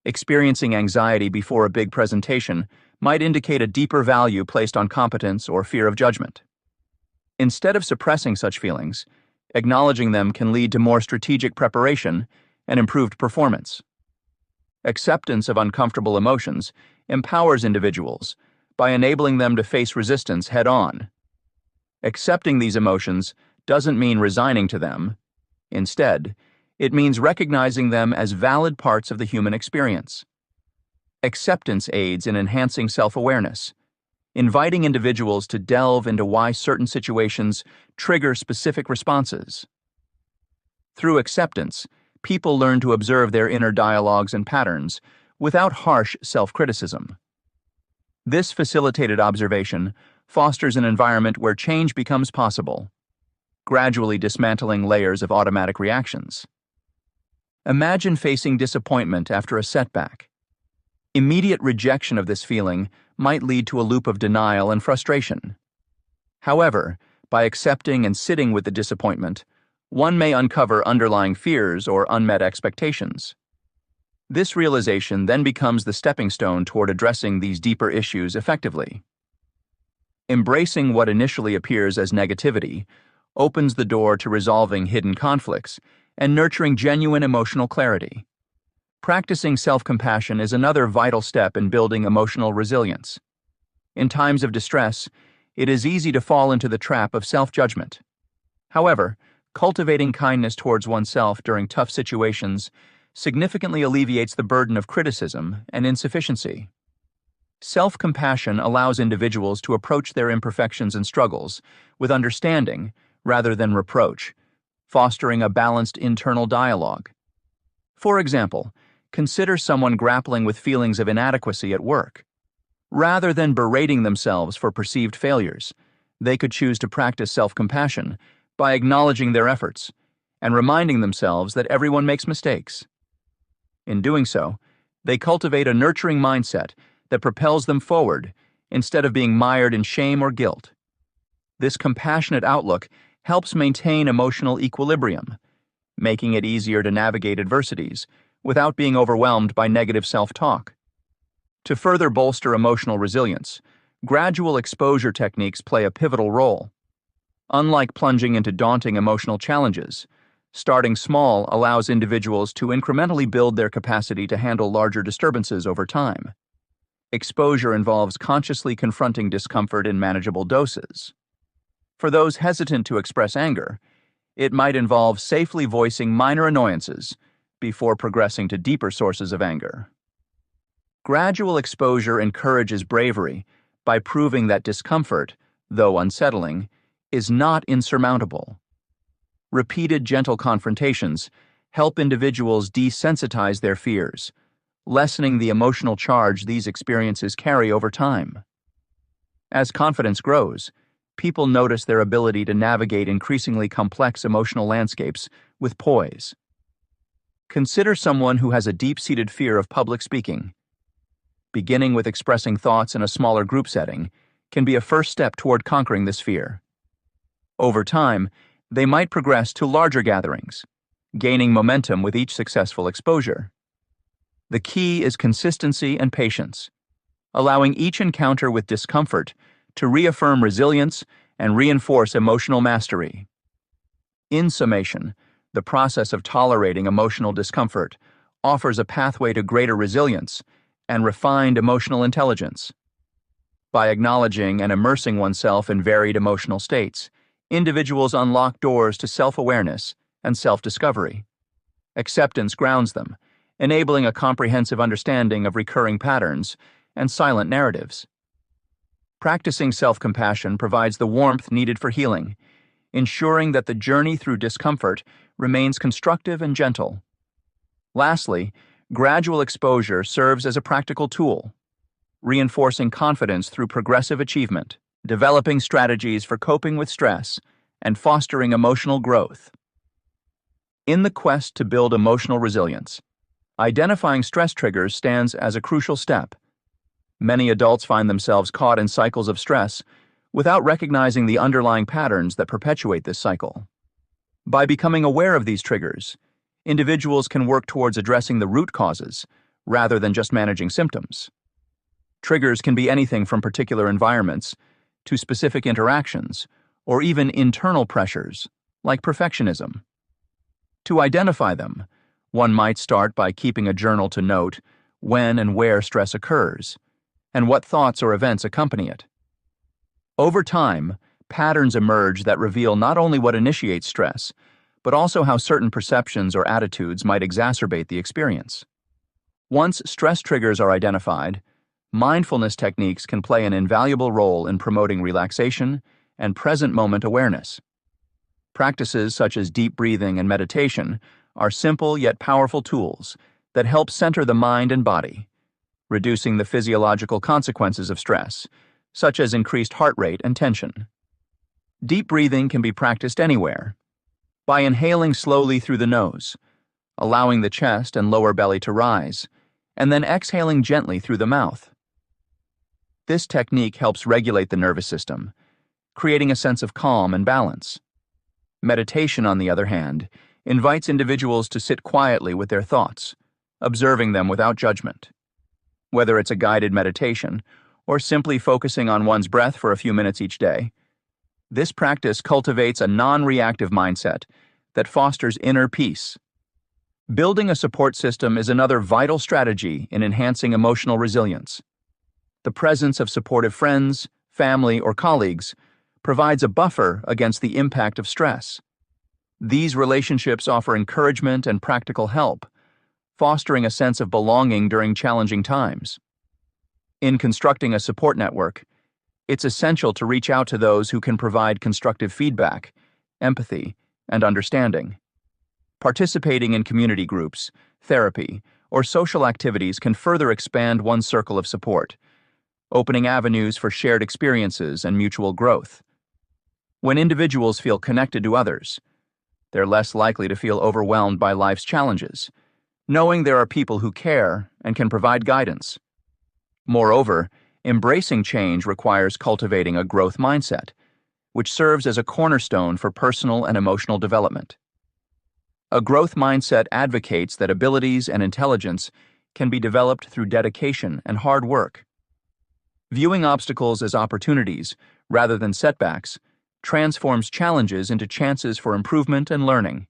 experiencing anxiety before a big presentation might indicate a deeper value placed on competence or fear of judgment. Instead of suppressing such feelings, acknowledging them can lead to more strategic preparation and improved performance. Acceptance of uncomfortable emotions empowers individuals by enabling them to face resistance head-on. Accepting these emotions doesn't mean resigning to them. Instead, it means recognizing them as valid parts of the human experience. Acceptance aids in enhancing self-awareness, inviting individuals to delve into why certain situations trigger specific responses. Through acceptance, people learn to observe their inner dialogues and patterns without harsh self-criticism. This facilitated observation fosters an environment where change becomes possible, gradually dismantling layers of automatic reactions. Imagine facing disappointment after a setback. Immediate rejection of this feeling might lead to a loop of denial and frustration. However, by accepting and sitting with the disappointment, one may uncover underlying fears or unmet expectations. This realization then becomes the stepping stone toward addressing these deeper issues effectively. Embracing what initially appears as negativity opens the door to resolving hidden conflicts and nurturing genuine emotional clarity. Practicing self-compassion is another vital step in building emotional resilience. In times of distress, it is easy to fall into the trap of self-judgment. However, cultivating kindness towards oneself during tough situations significantly alleviates the burden of criticism and insufficiency. Self-compassion allows individuals to approach their imperfections and struggles with understanding rather than reproach, fostering a balanced internal dialogue. For example, consider someone grappling with feelings of inadequacy at work. Rather than berating themselves for perceived failures, they could choose to practice self-compassion by acknowledging their efforts and reminding themselves that everyone makes mistakes. In doing so, they cultivate a nurturing mindset that propels them forward instead of being mired in shame or guilt. This compassionate outlook helps maintain emotional equilibrium, making it easier to navigate adversities without being overwhelmed by negative self-talk. To further bolster emotional resilience, gradual exposure techniques play a pivotal role. Unlike plunging into daunting emotional challenges, starting small allows individuals to incrementally build their capacity to handle larger disturbances over time. Exposure involves consciously confronting discomfort in manageable doses. For those hesitant to express anger, it might involve safely voicing minor annoyances before progressing to deeper sources of anger. Gradual exposure encourages bravery by proving that discomfort, though unsettling, is not insurmountable. Repeated gentle confrontations help individuals desensitize their fears, lessening the emotional charge these experiences carry over time. As confidence grows, people notice their ability to navigate increasingly complex emotional landscapes with poise. Consider someone who has a deep-seated fear of public speaking. Beginning with expressing thoughts in a smaller group setting can be a first step toward conquering this fear. Over time, they might progress to larger gatherings, gaining momentum with each successful exposure. The key is consistency and patience, allowing each encounter with discomfort to reaffirm resilience and reinforce emotional mastery. In summation, the process of tolerating emotional discomfort offers a pathway to greater resilience and refined emotional intelligence. By acknowledging and immersing oneself in varied emotional states, individuals unlock doors to self-awareness and self-discovery. Acceptance grounds them, enabling a comprehensive understanding of recurring patterns and silent narratives. Practicing self-compassion provides the warmth needed for healing, ensuring that the journey through discomfort remains constructive and gentle. Lastly, gradual exposure serves as a practical tool, reinforcing confidence through progressive achievement, developing strategies for coping with stress, and fostering emotional growth. In the quest to build emotional resilience, identifying stress triggers stands as a crucial step. Many adults find themselves caught in cycles of stress without recognizing the underlying patterns that perpetuate this cycle. By becoming aware of these triggers, individuals can work towards addressing the root causes rather than just managing symptoms. Triggers can be anything from particular environments to specific interactions or even internal pressures like perfectionism. To identify them, one might start by keeping a journal to note when and where stress occurs and what thoughts or events accompany it. Over time, patterns emerge that reveal not only what initiates stress, but also how certain perceptions or attitudes might exacerbate the experience. Once stress triggers are identified, mindfulness techniques can play an invaluable role in promoting relaxation and present moment awareness. Practices such as deep breathing and meditation are simple yet powerful tools that help center the mind and body, reducing the physiological consequences of stress, such as increased heart rate and tension. Deep breathing can be practiced anywhere. By inhaling slowly through the nose, allowing the chest and lower belly to rise, and then exhaling gently through the mouth. This technique helps regulate the nervous system, creating a sense of calm and balance. Meditation, on the other hand, invites individuals to sit quietly with their thoughts, observing them without judgment. Whether it's a guided meditation or simply focusing on one's breath for a few minutes each day, this practice cultivates a non-reactive mindset that fosters inner peace. Building a support system is another vital strategy in enhancing emotional resilience. The presence of supportive friends, family, or colleagues provides a buffer against the impact of stress. These relationships offer encouragement and practical help, fostering a sense of belonging during challenging times. In constructing a support network, it's essential to reach out to those who can provide constructive feedback, empathy, and understanding. Participating in community groups, therapy, or social activities can further expand one's circle of support, opening avenues for shared experiences and mutual growth. When individuals feel connected to others, they're less likely to feel overwhelmed by life's challenges, knowing there are people who care and can provide guidance. Moreover, embracing change requires cultivating a growth mindset, which serves as a cornerstone for personal and emotional development. A growth mindset advocates that abilities and intelligence can be developed through dedication and hard work. Viewing obstacles as opportunities, rather than setbacks, transforms challenges into chances for improvement and learning.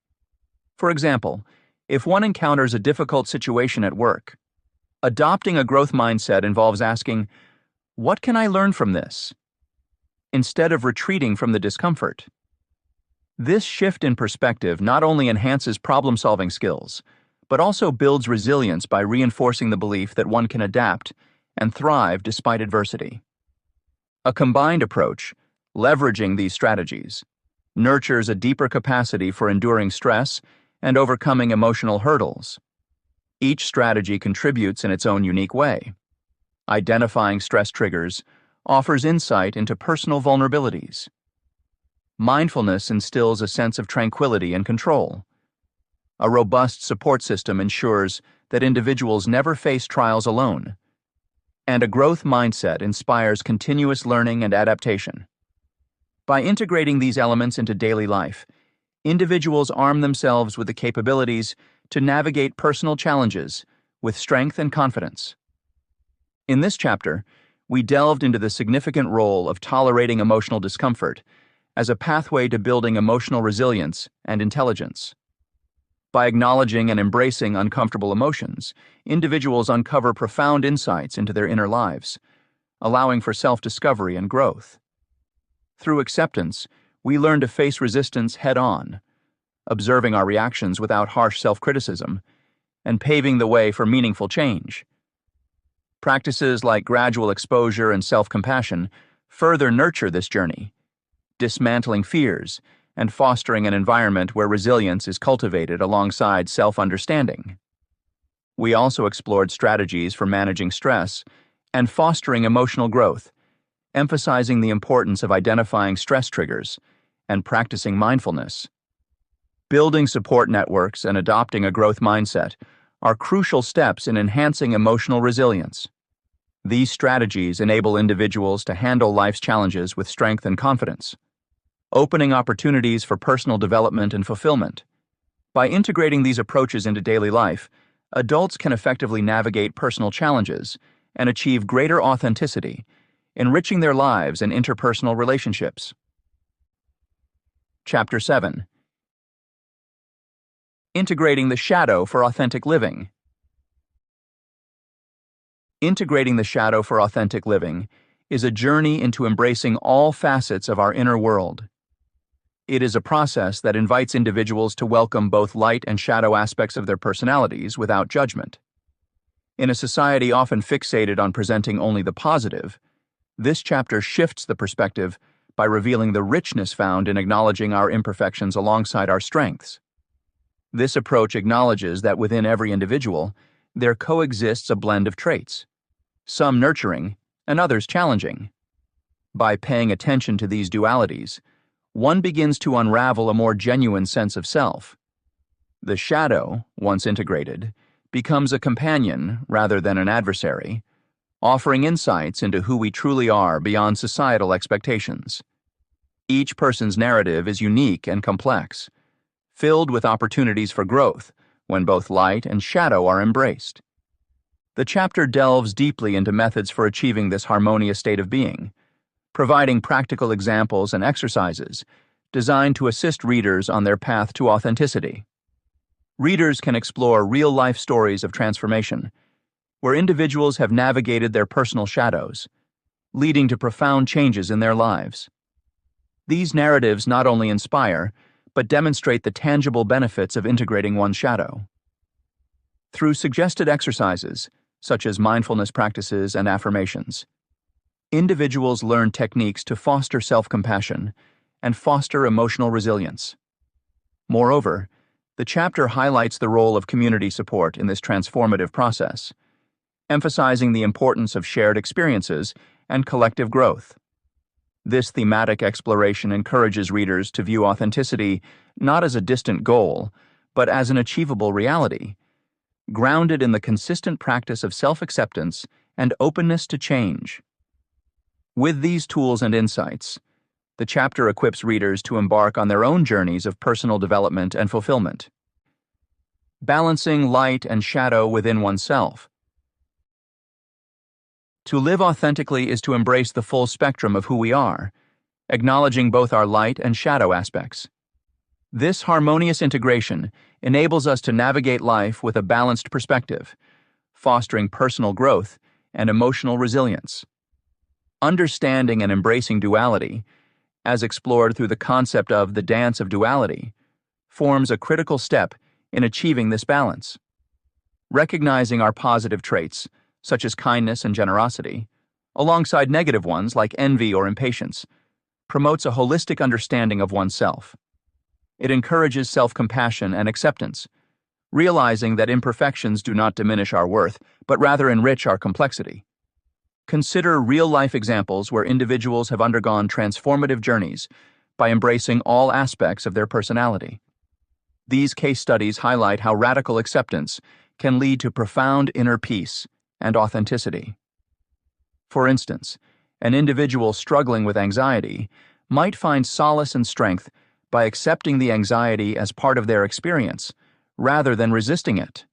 For example, if one encounters a difficult situation at work, adopting a growth mindset involves asking, "What can I learn from this?" instead of retreating from the discomfort. This shift in perspective not only enhances problem-solving skills, but also builds resilience by reinforcing the belief that one can adapt and thrive despite adversity. A combined approach, leveraging these strategies, nurtures a deeper capacity for enduring stress and overcoming emotional hurdles. Each strategy contributes in its own unique way. Identifying stress triggers offers insight into personal vulnerabilities. Mindfulness instills a sense of tranquility and control. A robust support system ensures that individuals never face trials alone. And a growth mindset inspires continuous learning and adaptation. By integrating these elements into daily life, individuals arm themselves with the capabilities to navigate personal challenges with strength and confidence. In this chapter, we delved into the significant role of tolerating emotional discomfort as a pathway to building emotional resilience and intelligence. By acknowledging and embracing uncomfortable emotions, individuals uncover profound insights into their inner lives, allowing for self-discovery and growth. Through acceptance, we learn to face resistance head-on, observing our reactions without harsh self-criticism, and paving the way for meaningful change. Practices like gradual exposure and self-compassion further nurture this journey, dismantling fears and fostering an environment where resilience is cultivated alongside self-understanding. We also explored strategies for managing stress and fostering emotional growth, emphasizing the importance of identifying stress triggers and practicing mindfulness. Building support networks and adopting a growth mindset are crucial steps in enhancing emotional resilience. These strategies enable individuals to handle life's challenges with strength and confidence, opening opportunities for personal development and fulfillment. By integrating these approaches into daily life, adults can effectively navigate personal challenges and achieve greater authenticity, enriching their lives and interpersonal relationships. Chapter 7. Integrating the shadow for authentic living. Integrating the shadow for authentic living is a journey into embracing all facets of our inner world. It is a process that invites individuals to welcome both light and shadow aspects of their personalities without judgment. In a society often fixated on presenting only the positive, this chapter shifts the perspective by revealing the richness found in acknowledging our imperfections alongside our strengths. This approach acknowledges that within every individual, there coexists a blend of traits, some nurturing and others challenging. By paying attention to these dualities, one begins to unravel a more genuine sense of self. The shadow, once integrated, becomes a companion rather than an adversary, offering insights into who we truly are beyond societal expectations. Each person's narrative is unique and complex, filled with opportunities for growth when both light and shadow are embraced. The chapter delves deeply into methods for achieving this harmonious state of being, providing practical examples and exercises designed to assist readers on their path to authenticity. Readers can explore real-life stories of transformation, where individuals have navigated their personal shadows, leading to profound changes in their lives. These narratives not only inspire, but demonstrate the tangible benefits of integrating one's shadow. Through suggested exercises, such as mindfulness practices and affirmations, individuals learn techniques to foster self-compassion and foster emotional resilience. Moreover, the chapter highlights the role of community support in this transformative process, emphasizing the importance of shared experiences and collective growth. This thematic exploration encourages readers to view authenticity not as a distant goal, but as an achievable reality, grounded in the consistent practice of self-acceptance and openness to change. With these tools and insights, the chapter equips readers to embark on their own journeys of personal development and fulfillment. Balancing light and shadow within oneself. To live authentically is to embrace the full spectrum of who we are, acknowledging both our light and shadow aspects. This harmonious integration enables us to navigate life with a balanced perspective, fostering personal growth and emotional resilience. Understanding and embracing duality, as explored through the concept of the dance of duality, forms a critical step in achieving this balance. Recognizing our positive traits, such as kindness and generosity, alongside negative ones like envy or impatience, promotes a holistic understanding of oneself. It encourages self-compassion and acceptance, realizing that imperfections do not diminish our worth, but rather enrich our complexity. Consider real-life examples where individuals have undergone transformative journeys by embracing all aspects of their personality. These case studies highlight how radical acceptance can lead to profound inner peace and authenticity. For instance, an individual struggling with anxiety might find solace and strength by accepting the anxiety as part of their experience, rather than resisting it.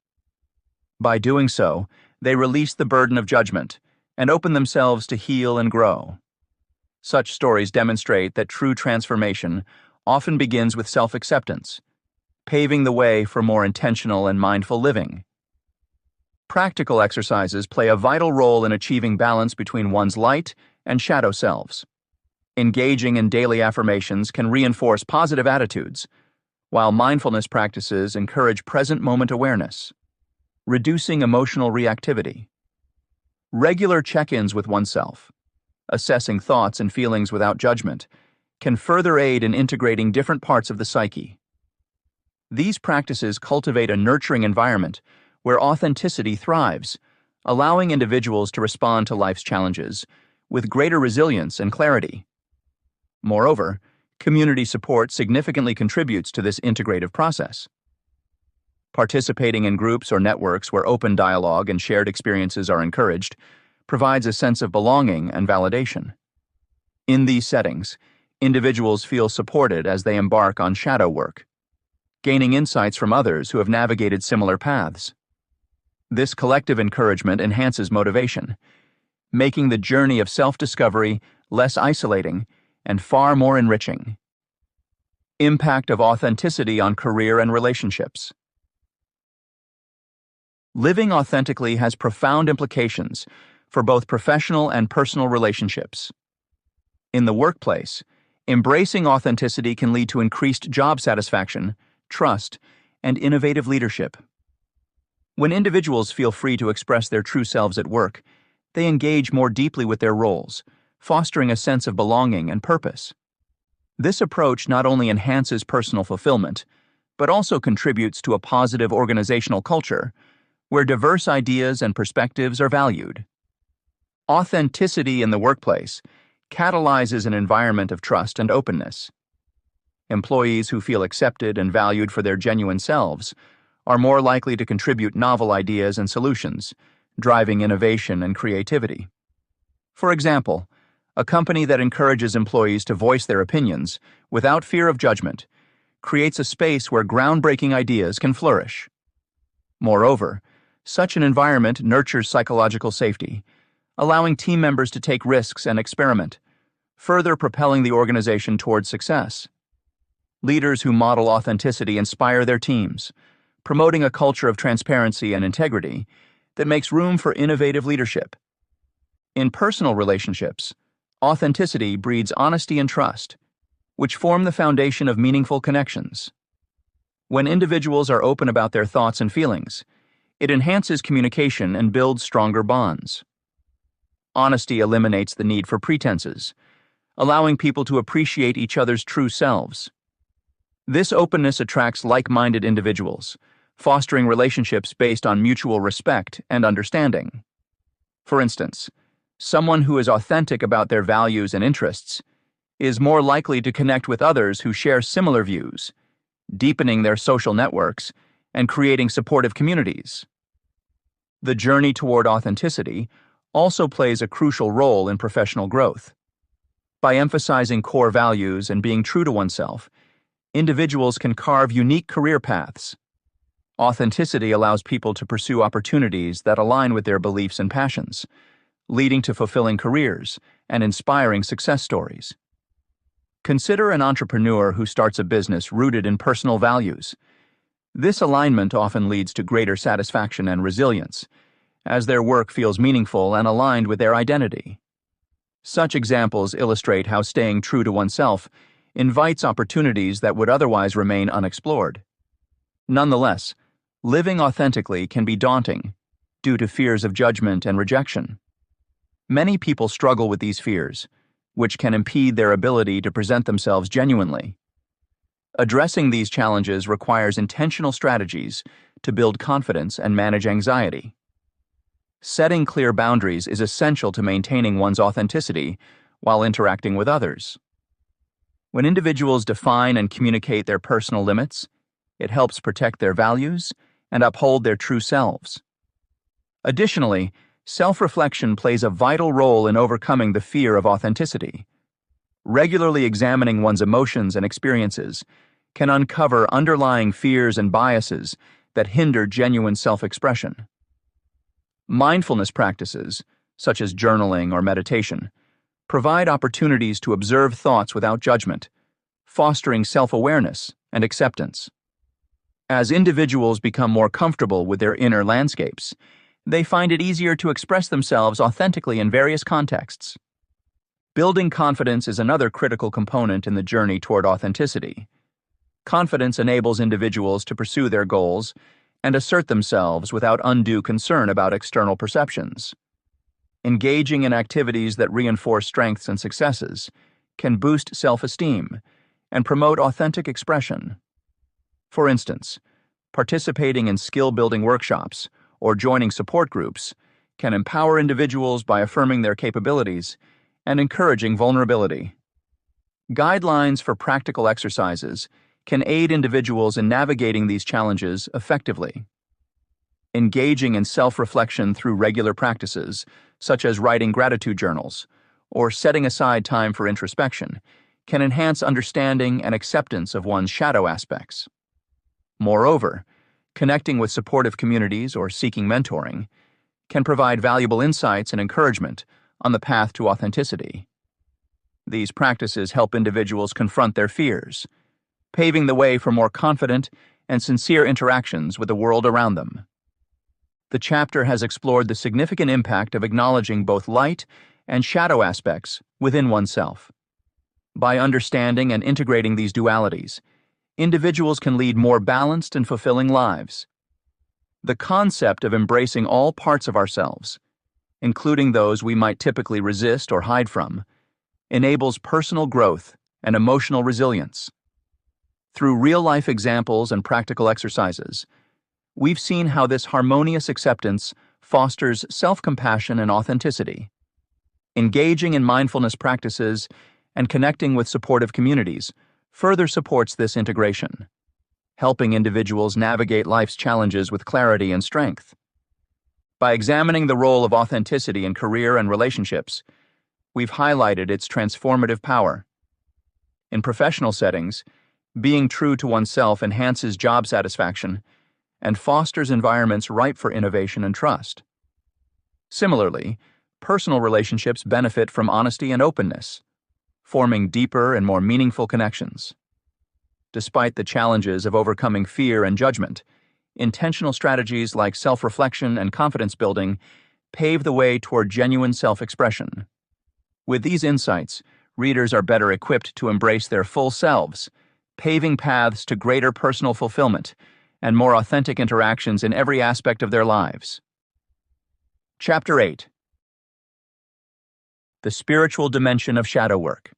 By doing so, they release the burden of judgment and open themselves to heal and grow. Such stories demonstrate that true transformation often begins with self-acceptance, paving the way for more intentional and mindful living. Practical exercises play a vital role in achieving balance between one's light and shadow selves. Engaging in daily affirmations can reinforce positive attitudes, while mindfulness practices encourage present-moment awareness, reducing emotional reactivity. Regular check-ins with oneself, assessing thoughts and feelings without judgment, can further aid in integrating different parts of the psyche. These practices cultivate a nurturing environment where authenticity thrives, allowing individuals to respond to life's challenges with greater resilience and clarity. Moreover, community support significantly contributes to this integrative process. Participating in groups or networks where open dialogue and shared experiences are encouraged provides a sense of belonging and validation. In these settings, individuals feel supported as they embark on shadow work, gaining insights from others who have navigated similar paths. This collective encouragement enhances motivation, making the journey of self-discovery less isolating and far more enriching. Impact of authenticity on career and relationships. Living authentically has profound implications for both professional and personal relationships. In the workplace, embracing authenticity can lead to increased job satisfaction, trust, and innovative leadership. When individuals feel free to express their true selves at work, they engage more deeply with their roles, fostering a sense of belonging and purpose. This approach not only enhances personal fulfillment, but also contributes to a positive organizational culture where diverse ideas and perspectives are valued. Authenticity in the workplace catalyzes an environment of trust and openness. Employees who feel accepted and valued for their genuine selves are more likely to contribute novel ideas and solutions, driving innovation and creativity. For example, a company that encourages employees to voice their opinions without fear of judgment creates a space where groundbreaking ideas can flourish. Moreover, such an environment nurtures psychological safety, allowing team members to take risks and experiment, further propelling the organization towards success. Leaders who model authenticity inspire their teams, promoting a culture of transparency and integrity that makes room for innovative leadership. In personal relationships, authenticity breeds honesty and trust, which form the foundation of meaningful connections. When individuals are open about their thoughts and feelings, it enhances communication and builds stronger bonds. Honesty eliminates the need for pretenses, allowing people to appreciate each other's true selves. This openness attracts like-minded individuals, fostering relationships based on mutual respect and understanding. For instance, someone who is authentic about their values and interests is more likely to connect with others who share similar views, deepening their social networks and creating supportive communities. The journey toward authenticity also plays a crucial role in professional growth. By emphasizing core values and being true to oneself, individuals can carve unique career paths. Authenticity allows people to pursue opportunities that align with their beliefs and passions, leading to fulfilling careers and inspiring success stories. Consider an entrepreneur who starts a business rooted in personal values. This alignment often leads to greater satisfaction and resilience, as their work feels meaningful and aligned with their identity. Such examples illustrate how staying true to oneself invites opportunities that would otherwise remain unexplored. Nonetheless, living authentically can be daunting due to fears of judgment and rejection. Many people struggle with these fears, which can impede their ability to present themselves genuinely. Addressing these challenges requires intentional strategies to build confidence and manage anxiety. Setting clear boundaries is essential to maintaining one's authenticity while interacting with others. When individuals define and communicate their personal limits, it helps protect their values and uphold their true selves. Additionally, self-reflection plays a vital role in overcoming the fear of authenticity. Regularly examining one's emotions and experiences can uncover underlying fears and biases that hinder genuine self-expression. Mindfulness practices, such as journaling or meditation, provide opportunities to observe thoughts without judgment, fostering self-awareness and acceptance. As individuals become more comfortable with their inner landscapes, they find it easier to express themselves authentically in various contexts. Building confidence is another critical component in the journey toward authenticity. Confidence enables individuals to pursue their goals and assert themselves without undue concern about external perceptions. Engaging in activities that reinforce strengths and successes can boost self-esteem and promote authentic expression. For instance, participating in skill-building workshops or joining support groups can empower individuals by affirming their capabilities and encouraging vulnerability. Guidelines for practical exercises can aid individuals in navigating these challenges effectively. Engaging in self-reflection through regular practices, such as writing gratitude journals or setting aside time for introspection, can enhance understanding and acceptance of one's shadow aspects. Moreover, connecting with supportive communities or seeking mentoring can provide valuable insights and encouragement on the path to authenticity. These practices help individuals confront their fears, paving the way for more confident and sincere interactions with the world around them. The chapter has explored the significant impact of acknowledging both light and shadow aspects within oneself. By understanding and integrating these dualities, individuals can lead more balanced and fulfilling lives. The concept of embracing all parts of ourselves, including those we might typically resist or hide from, enables personal growth and emotional resilience. Through real-life examples and practical exercises, we've seen how this harmonious acceptance fosters self-compassion and authenticity. Engaging in mindfulness practices and connecting with supportive communities further supports this integration, helping individuals navigate life's challenges with clarity and strength. By examining the role of authenticity in career and relationships, we've highlighted its transformative power. In professional settings, being true to oneself enhances job satisfaction and fosters environments ripe for innovation and trust. Similarly, personal relationships benefit from honesty and openness, forming deeper and more meaningful connections. Despite the challenges of overcoming fear and judgment, intentional strategies like self-reflection and confidence building pave the way toward genuine self-expression. With these insights, readers are better equipped to embrace their full selves, paving paths to greater personal fulfillment and more authentic interactions in every aspect of their lives. Chapter 8. The Spiritual Dimension of Shadow Work.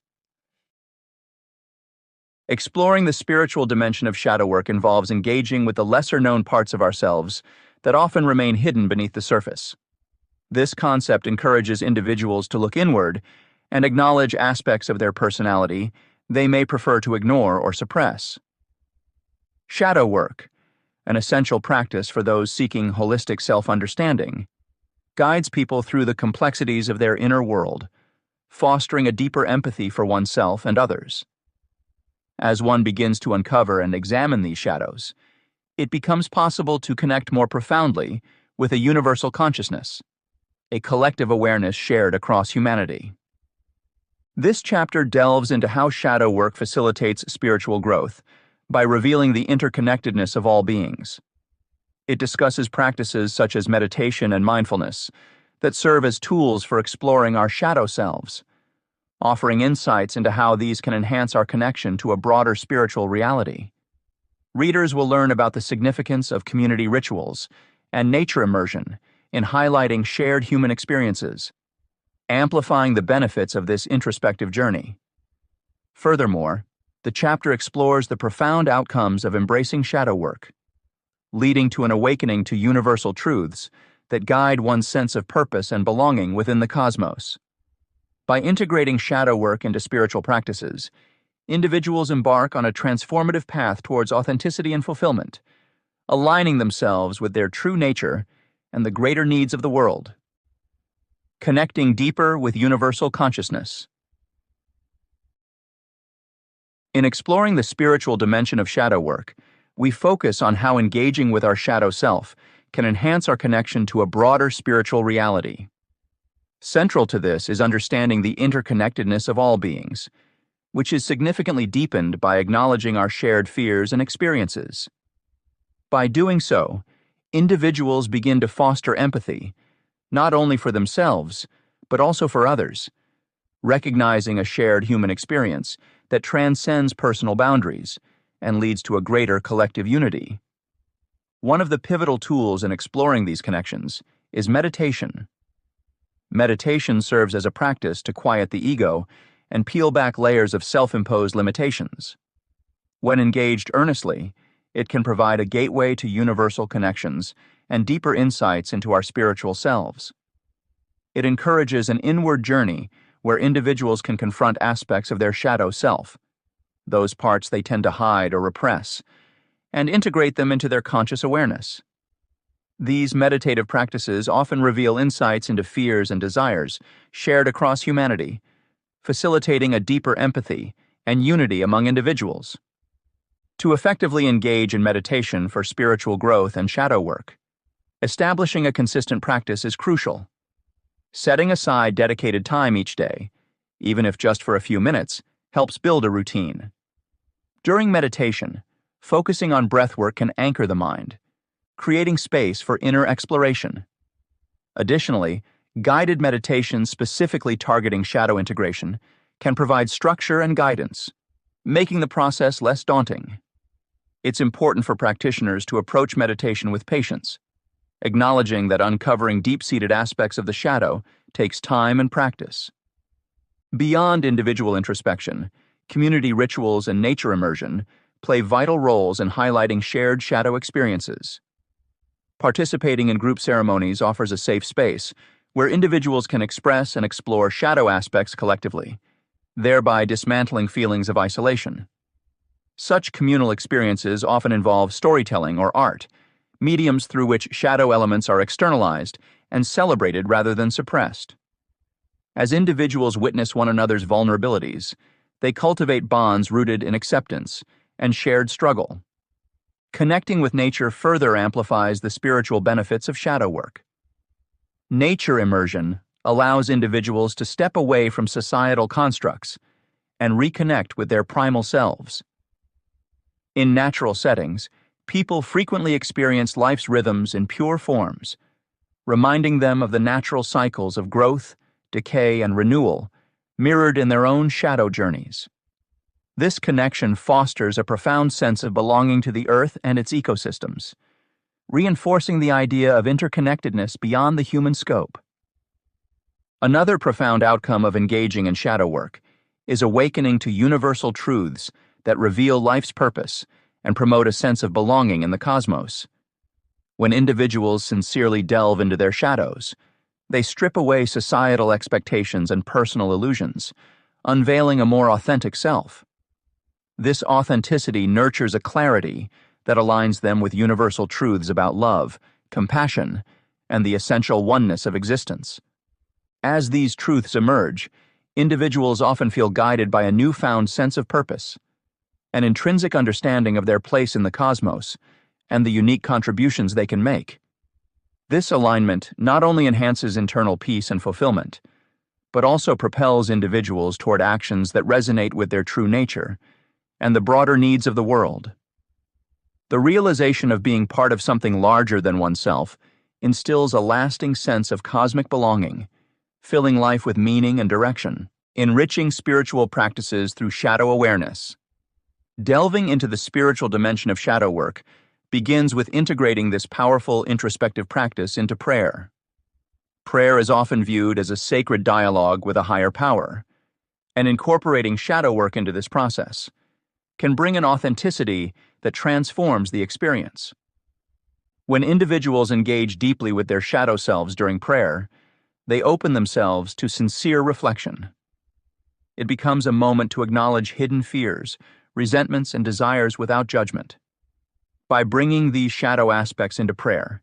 Exploring the spiritual dimension of shadow work involves engaging with the lesser-known parts of ourselves that often remain hidden beneath the surface. This concept encourages individuals to look inward and acknowledge aspects of their personality they may prefer to ignore or suppress. Shadow work, an essential practice for those seeking holistic self-understanding, guides people through the complexities of their inner world, fostering a deeper empathy for oneself and others. As one begins to uncover and examine these shadows, it becomes possible to connect more profoundly with a universal consciousness. a collective awareness shared across humanity. This chapter delves into how shadow work facilitates spiritual growth by revealing the interconnectedness of all beings. It discusses practices such as meditation and mindfulness that serve as tools for exploring our shadow selves, offering insights into how these can enhance our connection to a broader spiritual reality. Readers will learn about the significance of community rituals and nature immersion in highlighting shared human experiences, amplifying the benefits of this introspective journey. Furthermore, the chapter explores the profound outcomes of embracing shadow work, leading to an awakening to universal truths that guide one's sense of purpose and belonging within the cosmos. By integrating shadow work into spiritual practices, individuals embark on a transformative path towards authenticity and fulfillment, aligning themselves with their true nature and the greater needs of the world. Connecting deeper with universal consciousness. In exploring the spiritual dimension of shadow work, we focus on how engaging with our shadow self can enhance our connection to a broader spiritual reality. Central to this is understanding the interconnectedness of all beings, which is significantly deepened by acknowledging our shared fears and experiences. By doing so, individuals begin to foster empathy, not only for themselves, but also for others, recognizing a shared human experience that transcends personal boundaries and leads to a greater collective unity. One of the pivotal tools in exploring these connections is meditation. Meditation serves as a practice to quiet the ego and peel back layers of self-imposed limitations. When engaged earnestly, it can provide a gateway to universal connections and deeper insights into our spiritual selves. It encourages an inward journey where individuals can confront aspects of their shadow self, those parts they tend to hide or repress, and integrate them into their conscious awareness. These meditative practices often reveal insights into fears and desires shared across humanity, facilitating a deeper empathy and unity among individuals. To effectively engage in meditation for spiritual growth and shadow work, establishing a consistent practice is crucial. Setting aside dedicated time each day, even if just for a few minutes, helps build a routine. During meditation, focusing on breathwork can anchor the mind, creating space for inner exploration. Additionally, guided meditation specifically targeting shadow integration can provide structure and guidance, making the process less daunting. It's important for practitioners to approach meditation with patience, acknowledging that uncovering deep-seated aspects of the shadow takes time and practice. Beyond individual introspection, community rituals and nature immersion play vital roles in highlighting shared shadow experiences. Participating in group ceremonies offers a safe space where individuals can express and explore shadow aspects collectively, thereby dismantling feelings of isolation. Such communal experiences often involve storytelling or art, mediums through which shadow elements are externalized and celebrated rather than suppressed. As individuals witness one another's vulnerabilities, they cultivate bonds rooted in acceptance and shared struggle. Connecting with nature further amplifies the spiritual benefits of shadow work. Nature immersion allows individuals to step away from societal constructs and reconnect with their primal selves. In natural settings, people frequently experience life's rhythms in pure forms, reminding them of the natural cycles of growth, decay, and renewal, mirrored in their own shadow journeys. This connection fosters a profound sense of belonging to the earth and its ecosystems, reinforcing the idea of interconnectedness beyond the human scope. Another profound outcome of engaging in shadow work is awakening to universal truths that reveal life's purpose and promote a sense of belonging in the cosmos. When individuals sincerely delve into their shadows, they strip away societal expectations and personal illusions, unveiling a more authentic self. This authenticity nurtures a clarity that aligns them with universal truths about love, compassion, and the essential oneness of existence. As these truths emerge, individuals often feel guided by a newfound sense of purpose, an intrinsic understanding of their place in the cosmos, and the unique contributions they can make. This alignment not only enhances internal peace and fulfillment, but also propels individuals toward actions that resonate with their true nature and the broader needs of the world. The realization of being part of something larger than oneself instills a lasting sense of cosmic belonging, filling life with meaning and direction. Enriching spiritual practices through shadow awareness. Delving into the spiritual dimension of shadow work begins with integrating this powerful introspective practice into prayer. Prayer is often viewed as a sacred dialogue with a higher power, and incorporating shadow work into this process can bring an authenticity that transforms the experience. When individuals engage deeply with their shadow selves during prayer, they open themselves to sincere reflection. It becomes a moment to acknowledge hidden fears, resentments, and desires without judgment. By bringing these shadow aspects into prayer,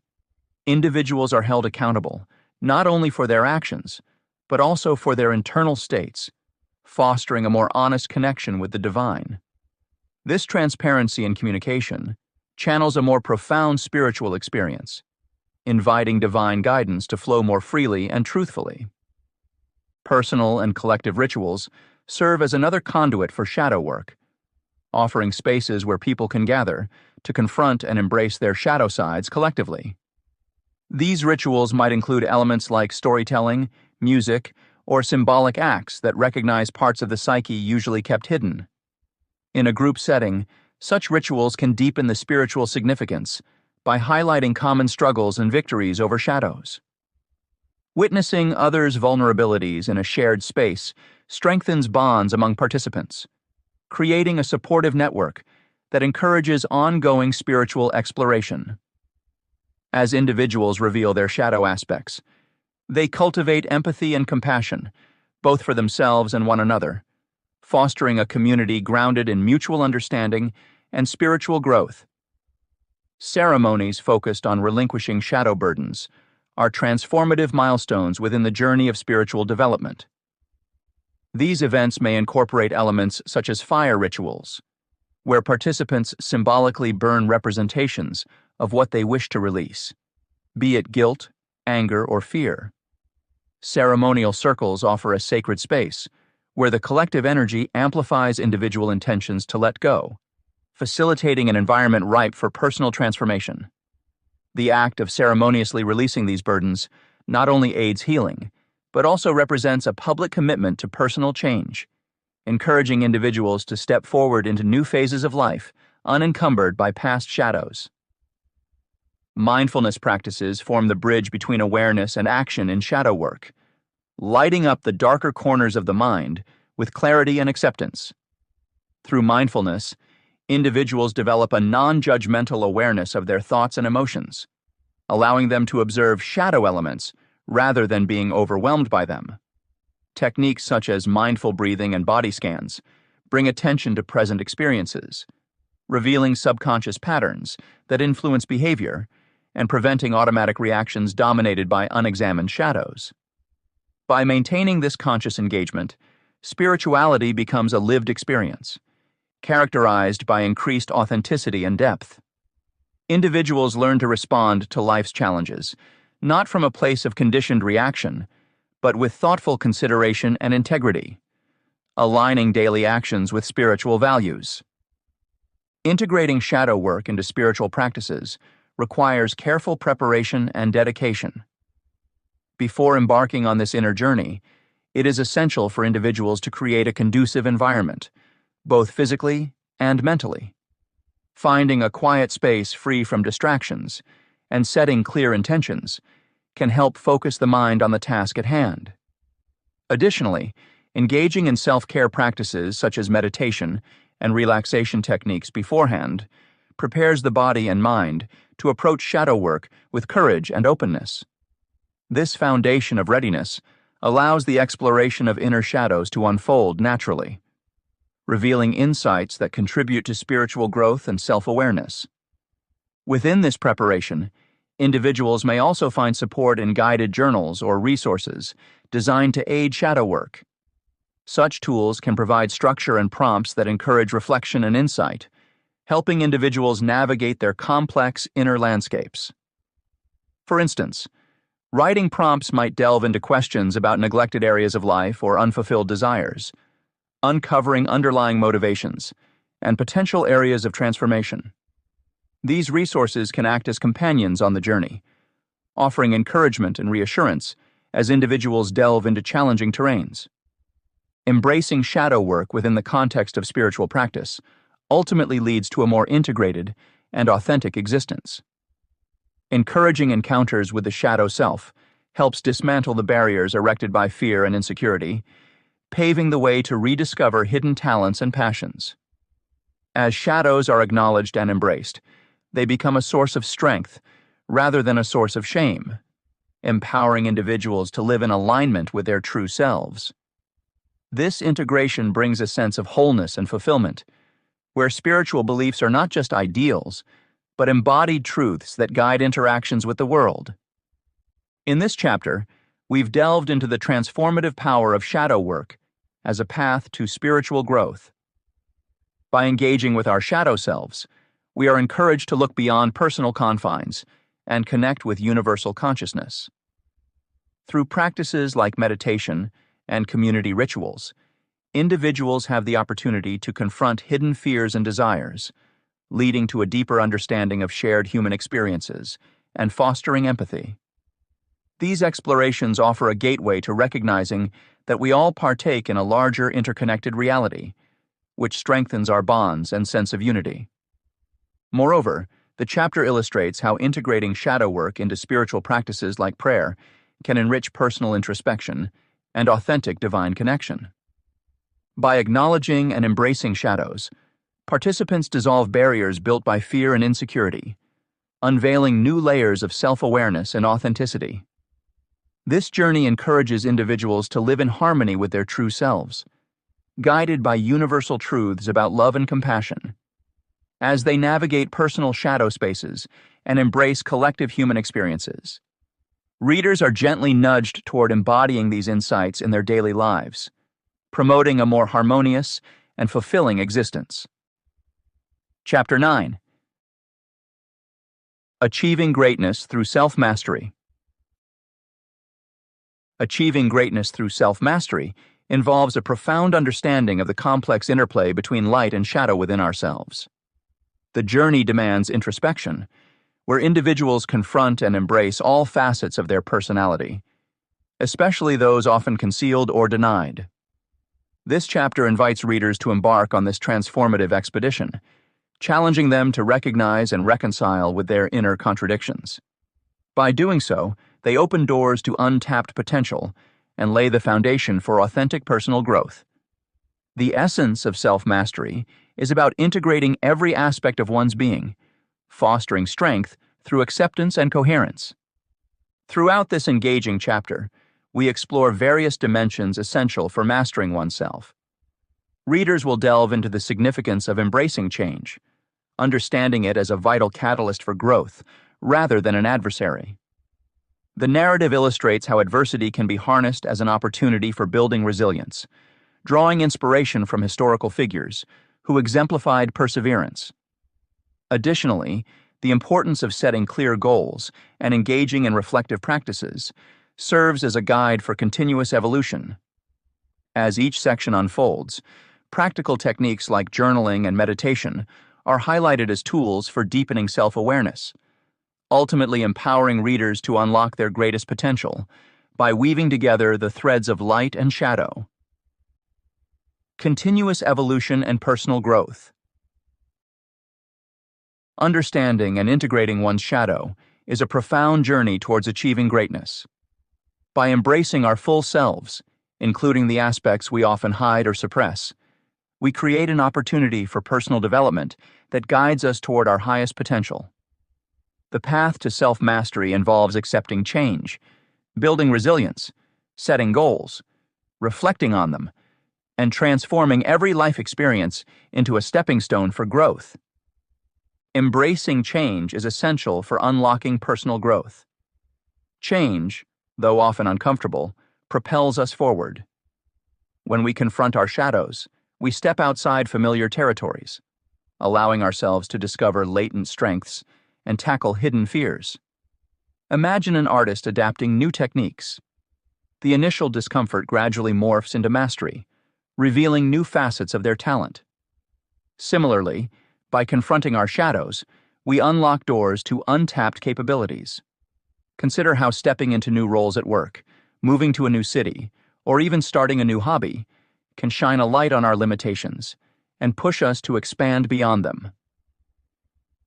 individuals are held accountable not only for their actions, but also for their internal states, fostering a more honest connection with the divine. This transparency in communication channels a more profound spiritual experience, inviting divine guidance to flow more freely and truthfully. Personal and collective rituals serve as another conduit for shadow work, offering spaces where people can gather to confront and embrace their shadow sides collectively. These rituals might include elements like storytelling, music, or symbolic acts that recognize parts of the psyche usually kept hidden. In a group setting, such rituals can deepen the spiritual significance by highlighting common struggles and victories over shadows. Witnessing others' vulnerabilities in a shared space strengthens bonds among participants, creating a supportive network that encourages ongoing spiritual exploration. As individuals reveal their shadow aspects, they cultivate empathy and compassion, both for themselves and one another, fostering a community grounded in mutual understanding and spiritual growth. Ceremonies focused on relinquishing shadow burdens are transformative milestones within the journey of spiritual development. These events may incorporate elements such as fire rituals, where participants symbolically burn representations of what they wish to release, be it guilt, anger, or fear. Ceremonial circles offer a sacred space where the collective energy amplifies individual intentions to let go, facilitating an environment ripe for personal transformation. The act of ceremoniously releasing these burdens not only aids healing, but also represents a public commitment to personal change, encouraging individuals to step forward into new phases of life, unencumbered by past shadows. Mindfulness practices form the bridge between awareness and action in shadow work, lighting up the darker corners of the mind with clarity and acceptance. Through mindfulness, individuals develop a non-judgmental awareness of their thoughts and emotions, allowing them to observe shadow elements rather than being overwhelmed by them. Techniques such as mindful breathing and body scans bring attention to present experiences, revealing subconscious patterns that influence behavior and preventing automatic reactions dominated by unexamined shadows. By maintaining this conscious engagement, spirituality becomes a lived experience, characterized by increased authenticity and depth. Individuals learn to respond to life's challenges, not from a place of conditioned reaction, but with thoughtful consideration and integrity, aligning daily actions with spiritual values. Integrating shadow work into spiritual practices requires careful preparation and dedication. Before embarking on this inner journey, it is essential for individuals to create a conducive environment, both physically and mentally. Finding a quiet space free from distractions and setting clear intentions can help focus the mind on the task at hand. Additionally, engaging in self-care practices such as meditation and relaxation techniques beforehand prepares the body and mind to approach shadow work with courage and openness. This foundation of readiness allows the exploration of inner shadows to unfold naturally, revealing insights that contribute to spiritual growth and self-awareness. Within this preparation, individuals may also find support in guided journals or resources designed to aid shadow work. Such tools can provide structure and prompts that encourage reflection and insight, helping individuals navigate their complex inner landscapes. For instance, writing prompts might delve into questions about neglected areas of life or unfulfilled desires, uncovering underlying motivations and potential areas of transformation. These resources can act as companions on the journey, offering encouragement and reassurance as individuals delve into challenging terrains. Embracing shadow work within the context of spiritual practice ultimately leads to a more integrated and authentic existence. Encouraging encounters with the shadow self helps dismantle the barriers erected by fear and insecurity, paving the way to rediscover hidden talents and passions. As shadows are acknowledged and embraced, they become a source of strength rather than a source of shame, empowering individuals to live in alignment with their true selves. This integration brings a sense of wholeness and fulfillment, where spiritual beliefs are not just ideals, but embodied truths that guide interactions with the world. In this chapter, we've delved into the transformative power of shadow work as a path to spiritual growth. By engaging with our shadow selves, we are encouraged to look beyond personal confines and connect with universal consciousness. Through practices like meditation and community rituals, individuals have the opportunity to confront hidden fears and desires, leading to a deeper understanding of shared human experiences and fostering empathy. These explorations offer a gateway to recognizing that we all partake in a larger interconnected reality, which strengthens our bonds and sense of unity. Moreover, the chapter illustrates how integrating shadow work into spiritual practices like prayer can enrich personal introspection and authentic divine connection. By acknowledging and embracing shadows, participants dissolve barriers built by fear and insecurity, unveiling new layers of self-awareness and authenticity. This journey encourages individuals to live in harmony with their true selves, guided by universal truths about love and compassion. As they navigate personal shadow spaces and embrace collective human experiences, readers are gently nudged toward embodying these insights in their daily lives, promoting a more harmonious and fulfilling existence. Chapter 9. Achieving Greatness Through Self-Mastery. Achieving greatness through self-mastery involves a profound understanding of the complex interplay between light and shadow within ourselves. The journey demands introspection, where individuals confront and embrace all facets of their personality, especially those often concealed or denied. This chapter invites readers to embark on this transformative expedition, challenging them to recognize and reconcile with their inner contradictions. By doing so, they open doors to untapped potential and lay the foundation for authentic personal growth. The essence of self-mastery is about integrating every aspect of one's being, fostering strength through acceptance and coherence. Throughout this engaging chapter, we explore various dimensions essential for mastering oneself. Readers will delve into the significance of embracing change, understanding it as a vital catalyst for growth rather than an adversary. The narrative illustrates how adversity can be harnessed as an opportunity for building resilience, drawing inspiration from historical figures who exemplified perseverance. Additionally, the importance of setting clear goals and engaging in reflective practices serves as a guide for continuous evolution. As each section unfolds, practical techniques like journaling and meditation are highlighted as tools for deepening self-awareness, ultimately empowering readers to unlock their greatest potential by weaving together the threads of light and shadow. Continuous evolution and personal growth. Understanding and integrating one's shadow is a profound journey towards achieving greatness. By embracing our full selves, including the aspects we often hide or suppress, we create an opportunity for personal development that guides us toward our highest potential. The path to self-mastery involves accepting change, building resilience, setting goals, reflecting on them, and transforming every life experience into a stepping stone for growth. Embracing change is essential for unlocking personal growth. Change, though often uncomfortable, propels us forward. When we confront our shadows, we step outside familiar territories, allowing ourselves to discover latent strengths and tackle hidden fears. Imagine an artist adapting new techniques. The initial discomfort gradually morphs into mastery, revealing new facets of their talent. Similarly, by confronting our shadows, we unlock doors to untapped capabilities. Consider how stepping into new roles at work, moving to a new city, or even starting a new hobby can shine a light on our limitations and push us to expand beyond them.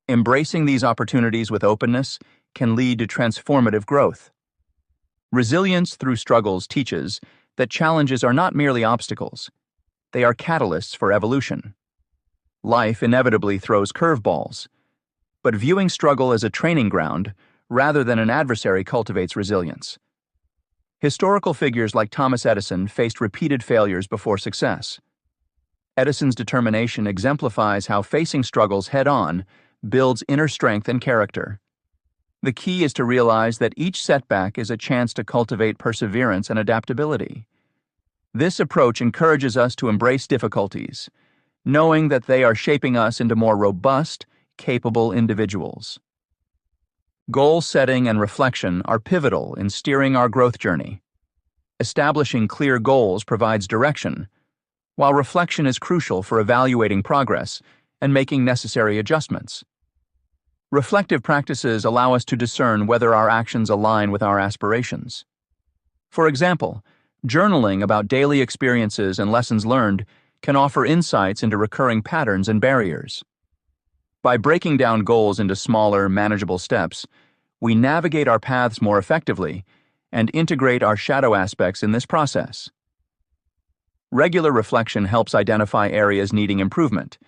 Embracing these opportunities with openness can lead to transformative growth. Resilience through struggles teaches that challenges are not merely obstacles, they are catalysts for evolution. Life inevitably throws curveballs, but viewing struggle as a training ground rather than an adversary cultivates resilience. Historical figures like Thomas Edison faced repeated failures before success. Edison's determination exemplifies how facing struggles head-on builds inner strength and character. The key is to realize that each setback is a chance to cultivate perseverance and adaptability. This approach encourages us to embrace difficulties, knowing that they are shaping us into more robust, capable individuals. Goal setting and reflection are pivotal in steering our growth journey. Establishing clear goals provides direction, while reflection is crucial for evaluating progress and making necessary adjustments. Reflective practices allow us to discern whether our actions align with our aspirations. For example, journaling about daily experiences and lessons learned can offer insights into recurring patterns and barriers. By breaking down goals into smaller, manageable steps, we navigate our paths more effectively and integrate our shadow aspects in this process. Regular reflection helps identify areas needing improvement,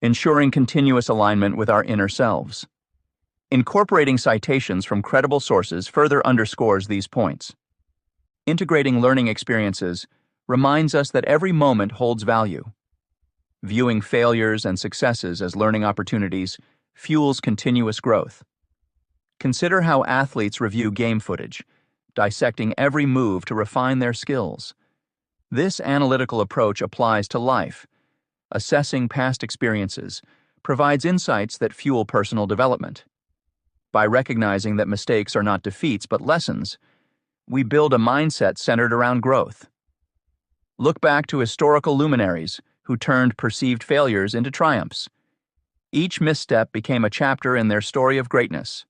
ensuring continuous alignment with our inner selves. Incorporating citations from credible sources further underscores these points. Integrating learning experiences reminds us that every moment holds value. Viewing failures and successes as learning opportunities fuels continuous growth. Consider how athletes review game footage, dissecting every move to refine their skills. This analytical approach applies to life. Assessing past experiences provides insights that fuel personal development. By recognizing that mistakes are not defeats but lessons, we build a mindset centered around growth. Look back to historical luminaries who turned perceived failures into triumphs. Each misstep became a chapter in their story of greatness.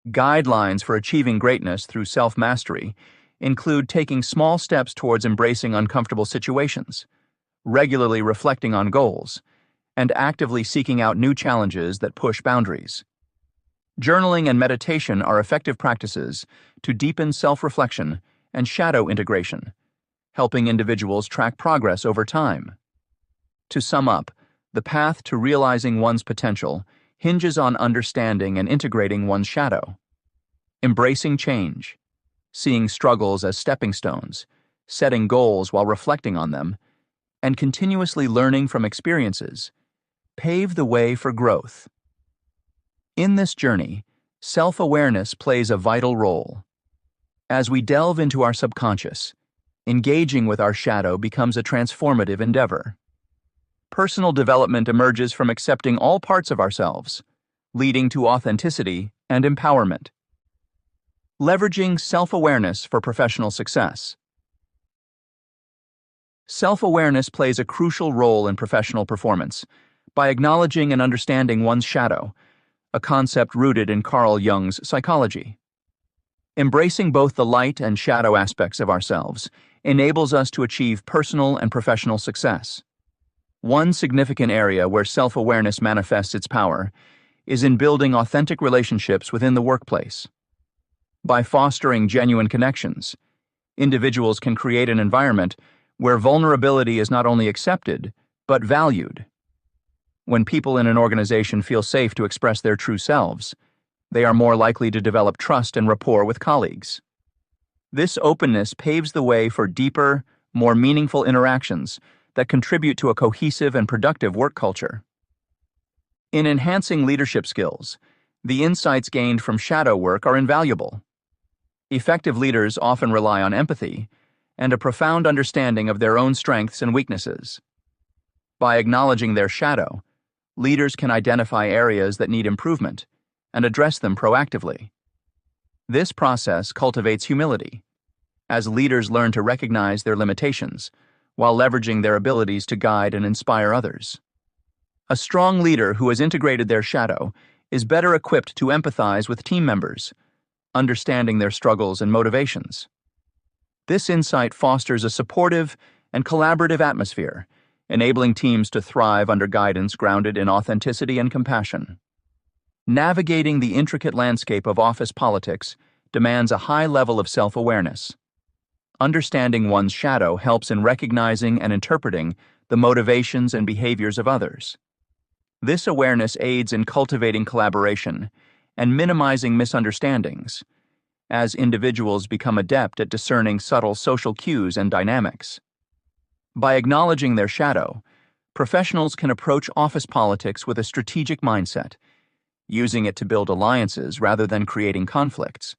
Guidelines for achieving greatness through self-mastery include taking small steps towards embracing uncomfortable situations, regularly reflecting on goals, and actively seeking out new challenges that push boundaries. Journaling and meditation are effective practices to deepen self-reflection and shadow integration, helping individuals track progress over time. To sum up, the path to realizing one's potential hinges on understanding and integrating one's shadow. Embracing change, seeing struggles as stepping stones, setting goals while reflecting on them, and continuously learning from experiences pave the way for growth. In this journey, self-awareness plays a vital role. As we delve into our subconscious, engaging with our shadow becomes a transformative endeavor. Personal development emerges from accepting all parts of ourselves, leading to authenticity and empowerment. Leveraging self-awareness for professional success. Self-awareness plays a crucial role in professional performance by acknowledging and understanding one's shadow, a concept rooted in Carl Jung's psychology. Embracing both the light and shadow aspects of ourselves enables us to achieve personal and professional success. One significant area where self-awareness manifests its power is in building authentic relationships within the workplace. By fostering genuine connections, individuals can create an environment where vulnerability is not only accepted, but valued. When people in an organization feel safe to express their true selves, they are more likely to develop trust and rapport with colleagues. This openness paves the way for deeper, more meaningful interactions that contribute to a cohesive and productive work culture. In enhancing leadership skills, the insights gained from shadow work are invaluable. Effective leaders often rely on empathy and a profound understanding of their own strengths and weaknesses. By acknowledging their shadow, leaders can identify areas that need improvement and address them proactively. This process cultivates humility, as leaders learn to recognize their limitations while leveraging their abilities to guide and inspire others. A strong leader who has integrated their shadow is better equipped to empathize with team members, understanding their struggles and motivations. This insight fosters a supportive and collaborative atmosphere, enabling teams to thrive under guidance grounded in authenticity and compassion. Navigating the intricate landscape of office politics demands a high level of self-awareness. Understanding one's shadow helps in recognizing and interpreting the motivations and behaviors of others. This awareness aids in cultivating collaboration and minimizing misunderstandings, as individuals become adept at discerning subtle social cues and dynamics. By acknowledging their shadow, professionals can approach office politics with a strategic mindset, using it to build alliances rather than creating conflicts.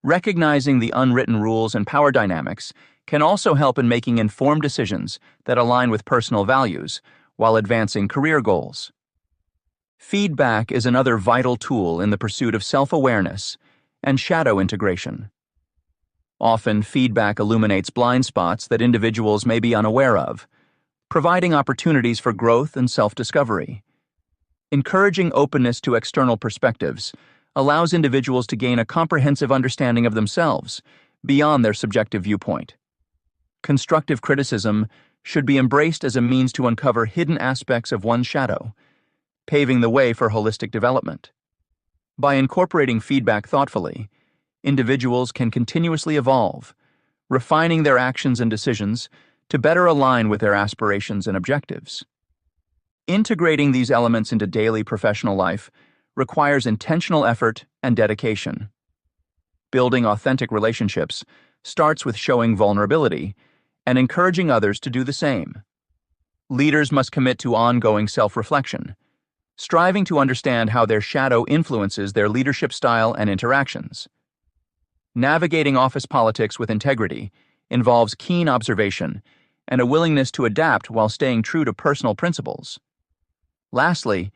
Recognizing the unwritten rules and power dynamics can also help in making informed decisions that align with personal values while advancing career goals. Feedback is another vital tool in the pursuit of self-awareness and shadow integration. Often, feedback illuminates blind spots that individuals may be unaware of, providing opportunities for growth and self-discovery. Encouraging openness to external perspectives allows individuals to gain a comprehensive understanding of themselves beyond their subjective viewpoint. Constructive criticism should be embraced as a means to uncover hidden aspects of one's shadow, paving the way for holistic development. By incorporating feedback thoughtfully, individuals can continuously evolve, refining their actions and decisions to better align with their aspirations and objectives. Integrating these elements into daily professional life requires intentional effort and dedication. Building authentic relationships starts with showing vulnerability and encouraging others to do the same. Leaders must commit to ongoing self-reflection, striving to understand how their shadow influences their leadership style and interactions. Navigating office politics with integrity involves keen observation and a willingness to adapt while staying true to personal principles. Lastly,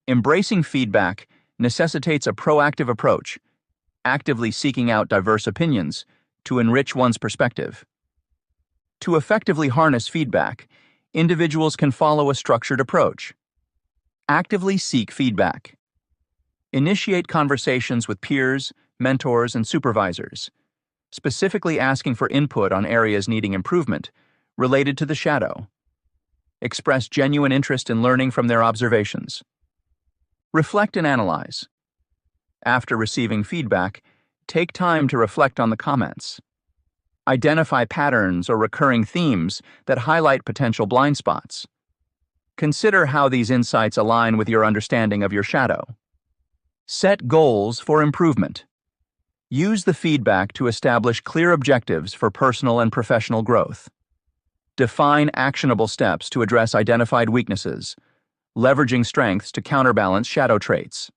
embracing feedback necessitates a proactive approach, actively seeking out diverse opinions to enrich one's perspective. To effectively harness feedback, individuals can follow a structured approach. Actively seek feedback. Initiate conversations with peers, mentors, and supervisors, specifically asking for input on areas needing improvement related to the shadow. Express genuine interest in learning from their observations. Reflect and analyze. After receiving feedback, take time to reflect on the comments. Identify patterns or recurring themes that highlight potential blind spots. Consider how these insights align with your understanding of your shadow. Set goals for improvement. Use the feedback to establish clear objectives for personal and professional growth. Define actionable steps to address identified weaknesses, leveraging strengths to counterbalance shadow traits.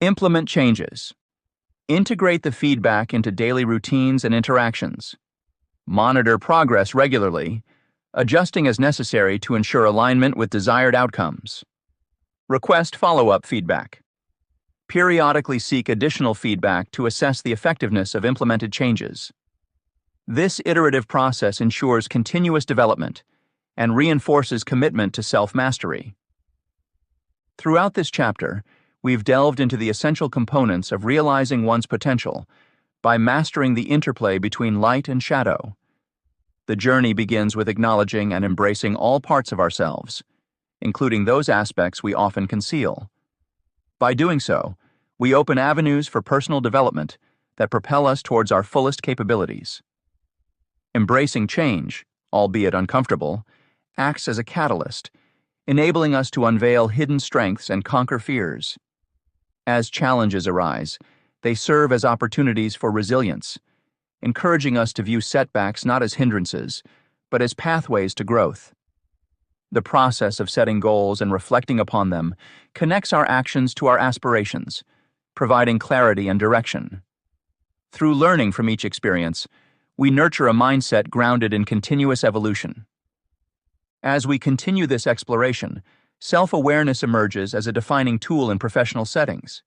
Implement changes. Integrate the feedback into daily routines and interactions. Monitor progress regularly, adjusting as necessary to ensure alignment with desired outcomes. Request follow-up feedback. Periodically seek additional feedback to assess the effectiveness of implemented changes. This iterative process ensures continuous development and reinforces commitment to self-mastery. Throughout this chapter, we've delved into the essential components of realizing one's potential by mastering the interplay between light and shadow. The journey begins with acknowledging and embracing all parts of ourselves, including those aspects we often conceal. By doing so, we open avenues for personal development that propel us towards our fullest capabilities. Embracing change, albeit uncomfortable, acts as a catalyst, enabling us to unveil hidden strengths and conquer fears. As challenges arise, they serve as opportunities for resilience, encouraging us to view setbacks not as hindrances, but as pathways to growth. The process of setting goals and reflecting upon them connects our actions to our aspirations, providing clarity and direction. Through learning from each experience, we nurture a mindset grounded in continuous evolution. As we continue this exploration, self-awareness emerges as a defining tool in professional settings.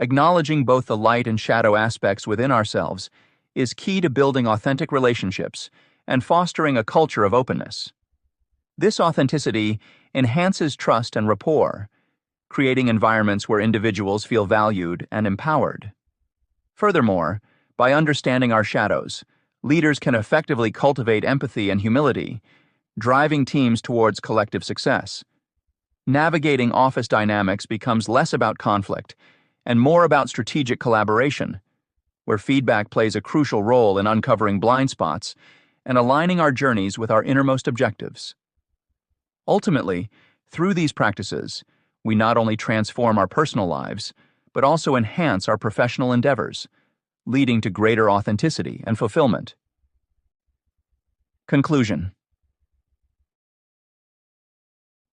Acknowledging both the light and shadow aspects within ourselves is key to building authentic relationships and fostering a culture of openness. This authenticity enhances trust and rapport, creating environments where individuals feel valued and empowered. Furthermore, by understanding our shadows, leaders can effectively cultivate empathy and humility, driving teams towards collective success. Navigating office dynamics becomes less about conflict and more about strategic collaboration, where feedback plays a crucial role in uncovering blind spots and aligning our journeys with our innermost objectives. Ultimately, through these practices, we not only transform our personal lives, but also enhance our professional endeavors, leading to greater authenticity and fulfillment. Conclusion.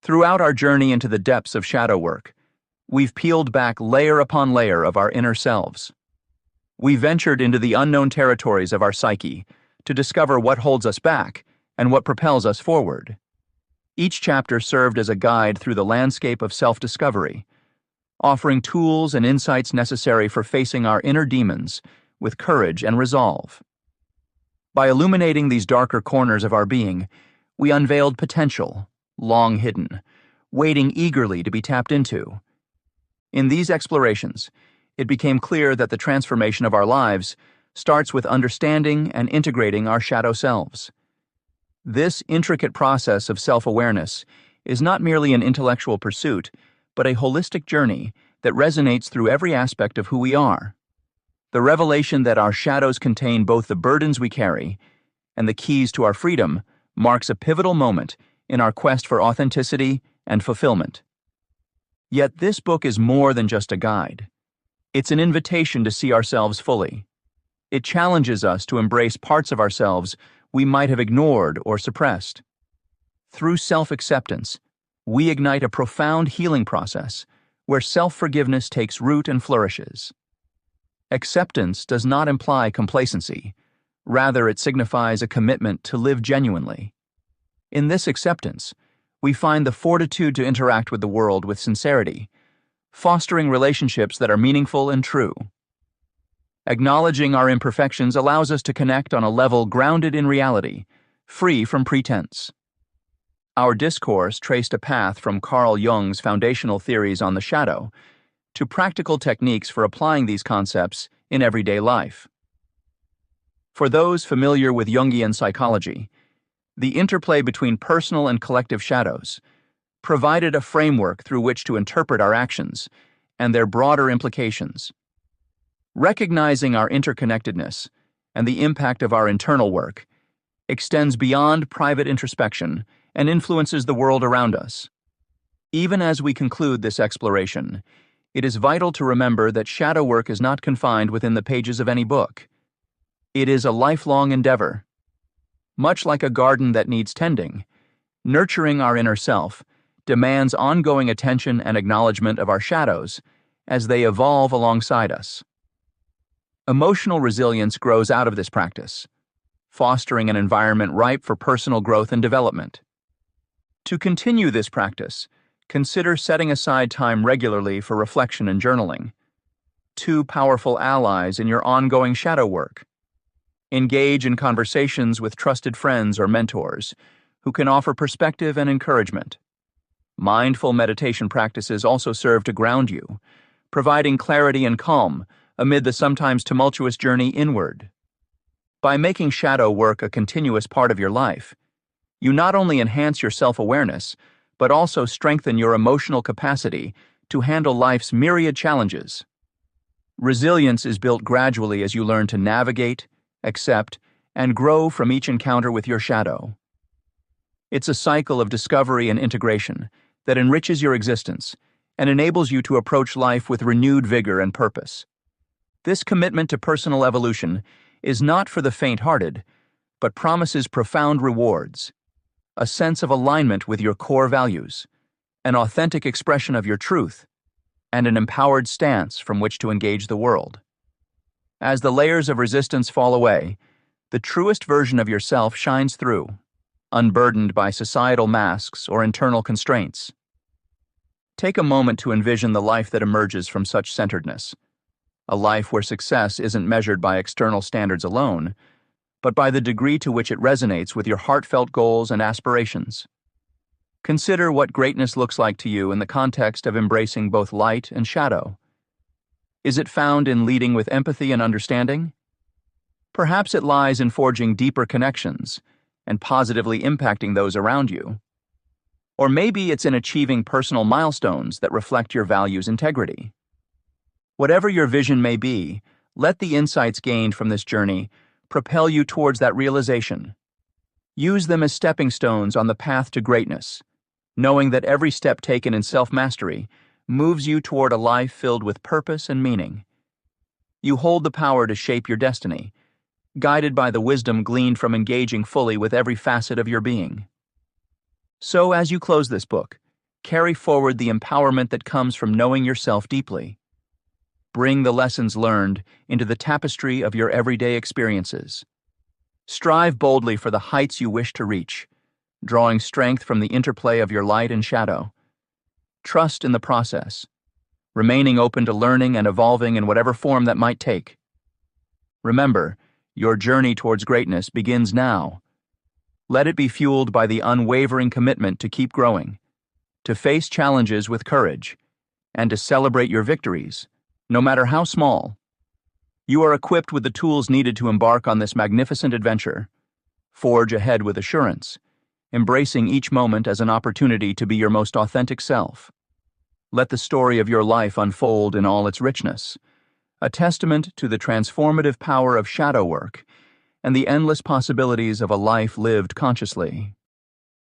Throughout our journey into the depths of shadow work, we've peeled back layer upon layer of our inner selves. We ventured into the unknown territories of our psyche to discover what holds us back and what propels us forward. Each chapter served as a guide through the landscape of self-discovery, offering tools and insights necessary for facing our inner demons with courage and resolve. By illuminating these darker corners of our being, we unveiled potential, long hidden, waiting eagerly to be tapped into. In these explorations, it became clear that the transformation of our lives starts with understanding and integrating our shadow selves. This intricate process of self-awareness is not merely an intellectual pursuit, but a holistic journey that resonates through every aspect of who we are. The revelation that our shadows contain both the burdens we carry and the keys to our freedom marks a pivotal moment in our quest for authenticity and fulfillment. Yet this book is more than just a guide. It's an invitation to see ourselves fully. It challenges us to embrace parts of ourselves we might have ignored or suppressed. Through self-acceptance, we ignite a profound healing process where self-forgiveness takes root and flourishes. Acceptance does not imply complacency. Rather, it signifies a commitment to live genuinely. In this acceptance, we find the fortitude to interact with the world with sincerity, fostering relationships that are meaningful and true. Acknowledging our imperfections allows us to connect on a level grounded in reality, free from pretense. Our discourse traced a path from Carl Jung's foundational theories on the shadow to practical techniques for applying these concepts in everyday life. For those familiar with Jungian psychology, the interplay between personal and collective shadows provided a framework through which to interpret our actions and their broader implications. Recognizing our interconnectedness and the impact of our internal work extends beyond private introspection and influences the world around us. Even as we conclude this exploration, it is vital to remember that shadow work is not confined within the pages of any book. It is a lifelong endeavor. Much like a garden that needs tending, nurturing our inner self demands ongoing attention and acknowledgement of our shadows as they evolve alongside us. Emotional resilience grows out of this practice, fostering an environment ripe for personal growth and development. To continue this practice, consider setting aside time regularly for reflection and journaling, two powerful allies in your ongoing shadow work. Engage in conversations with trusted friends or mentors who can offer perspective and encouragement. Mindful meditation practices also serve to ground you, providing clarity and calm amid the sometimes tumultuous journey inward. By making shadow work a continuous part of your life, you not only enhance your self-awareness, but also strengthen your emotional capacity to handle life's myriad challenges. Resilience is built gradually as you learn to navigate, accept, and grow from each encounter with your shadow. It's a cycle of discovery and integration that enriches your existence and enables you to approach life with renewed vigor and purpose. This commitment to personal evolution is not for the faint-hearted, but promises profound rewards, a sense of alignment with your core values, an authentic expression of your truth, and an empowered stance from which to engage the world. As the layers of resistance fall away, the truest version of yourself shines through, unburdened by societal masks or internal constraints. Take a moment to envision the life that emerges from such centeredness, a life where success isn't measured by external standards alone, but by the degree to which it resonates with your heartfelt goals and aspirations. Consider what greatness looks like to you in the context of embracing both light and shadow. Is it found in leading with empathy and understanding? Perhaps it lies in forging deeper connections and positively impacting those around you. Or maybe it's in achieving personal milestones that reflect your values' integrity. Whatever your vision may be, let the insights gained from this journey propel you towards that realization. Use them as stepping stones on the path to greatness, knowing that every step taken in self-mastery moves you toward a life filled with purpose and meaning. You hold the power to shape your destiny, guided by the wisdom gleaned from engaging fully with every facet of your being. So, as you close this book, carry forward the empowerment that comes from knowing yourself deeply. Bring the lessons learned into the tapestry of your everyday experiences. Strive boldly for the heights you wish to reach, drawing strength from the interplay of your light and shadow. Trust in the process, remaining open to learning and evolving in whatever form that might take. Remember, your journey towards greatness begins now. Let it be fueled by the unwavering commitment to keep growing, to face challenges with courage, and to celebrate your victories, no matter how small. You are equipped with the tools needed to embark on this magnificent adventure. Forge ahead with assurance, embracing each moment as an opportunity to be your most authentic self. Let the story of your life unfold in all its richness, a testament to the transformative power of shadow work and the endless possibilities of a life lived consciously.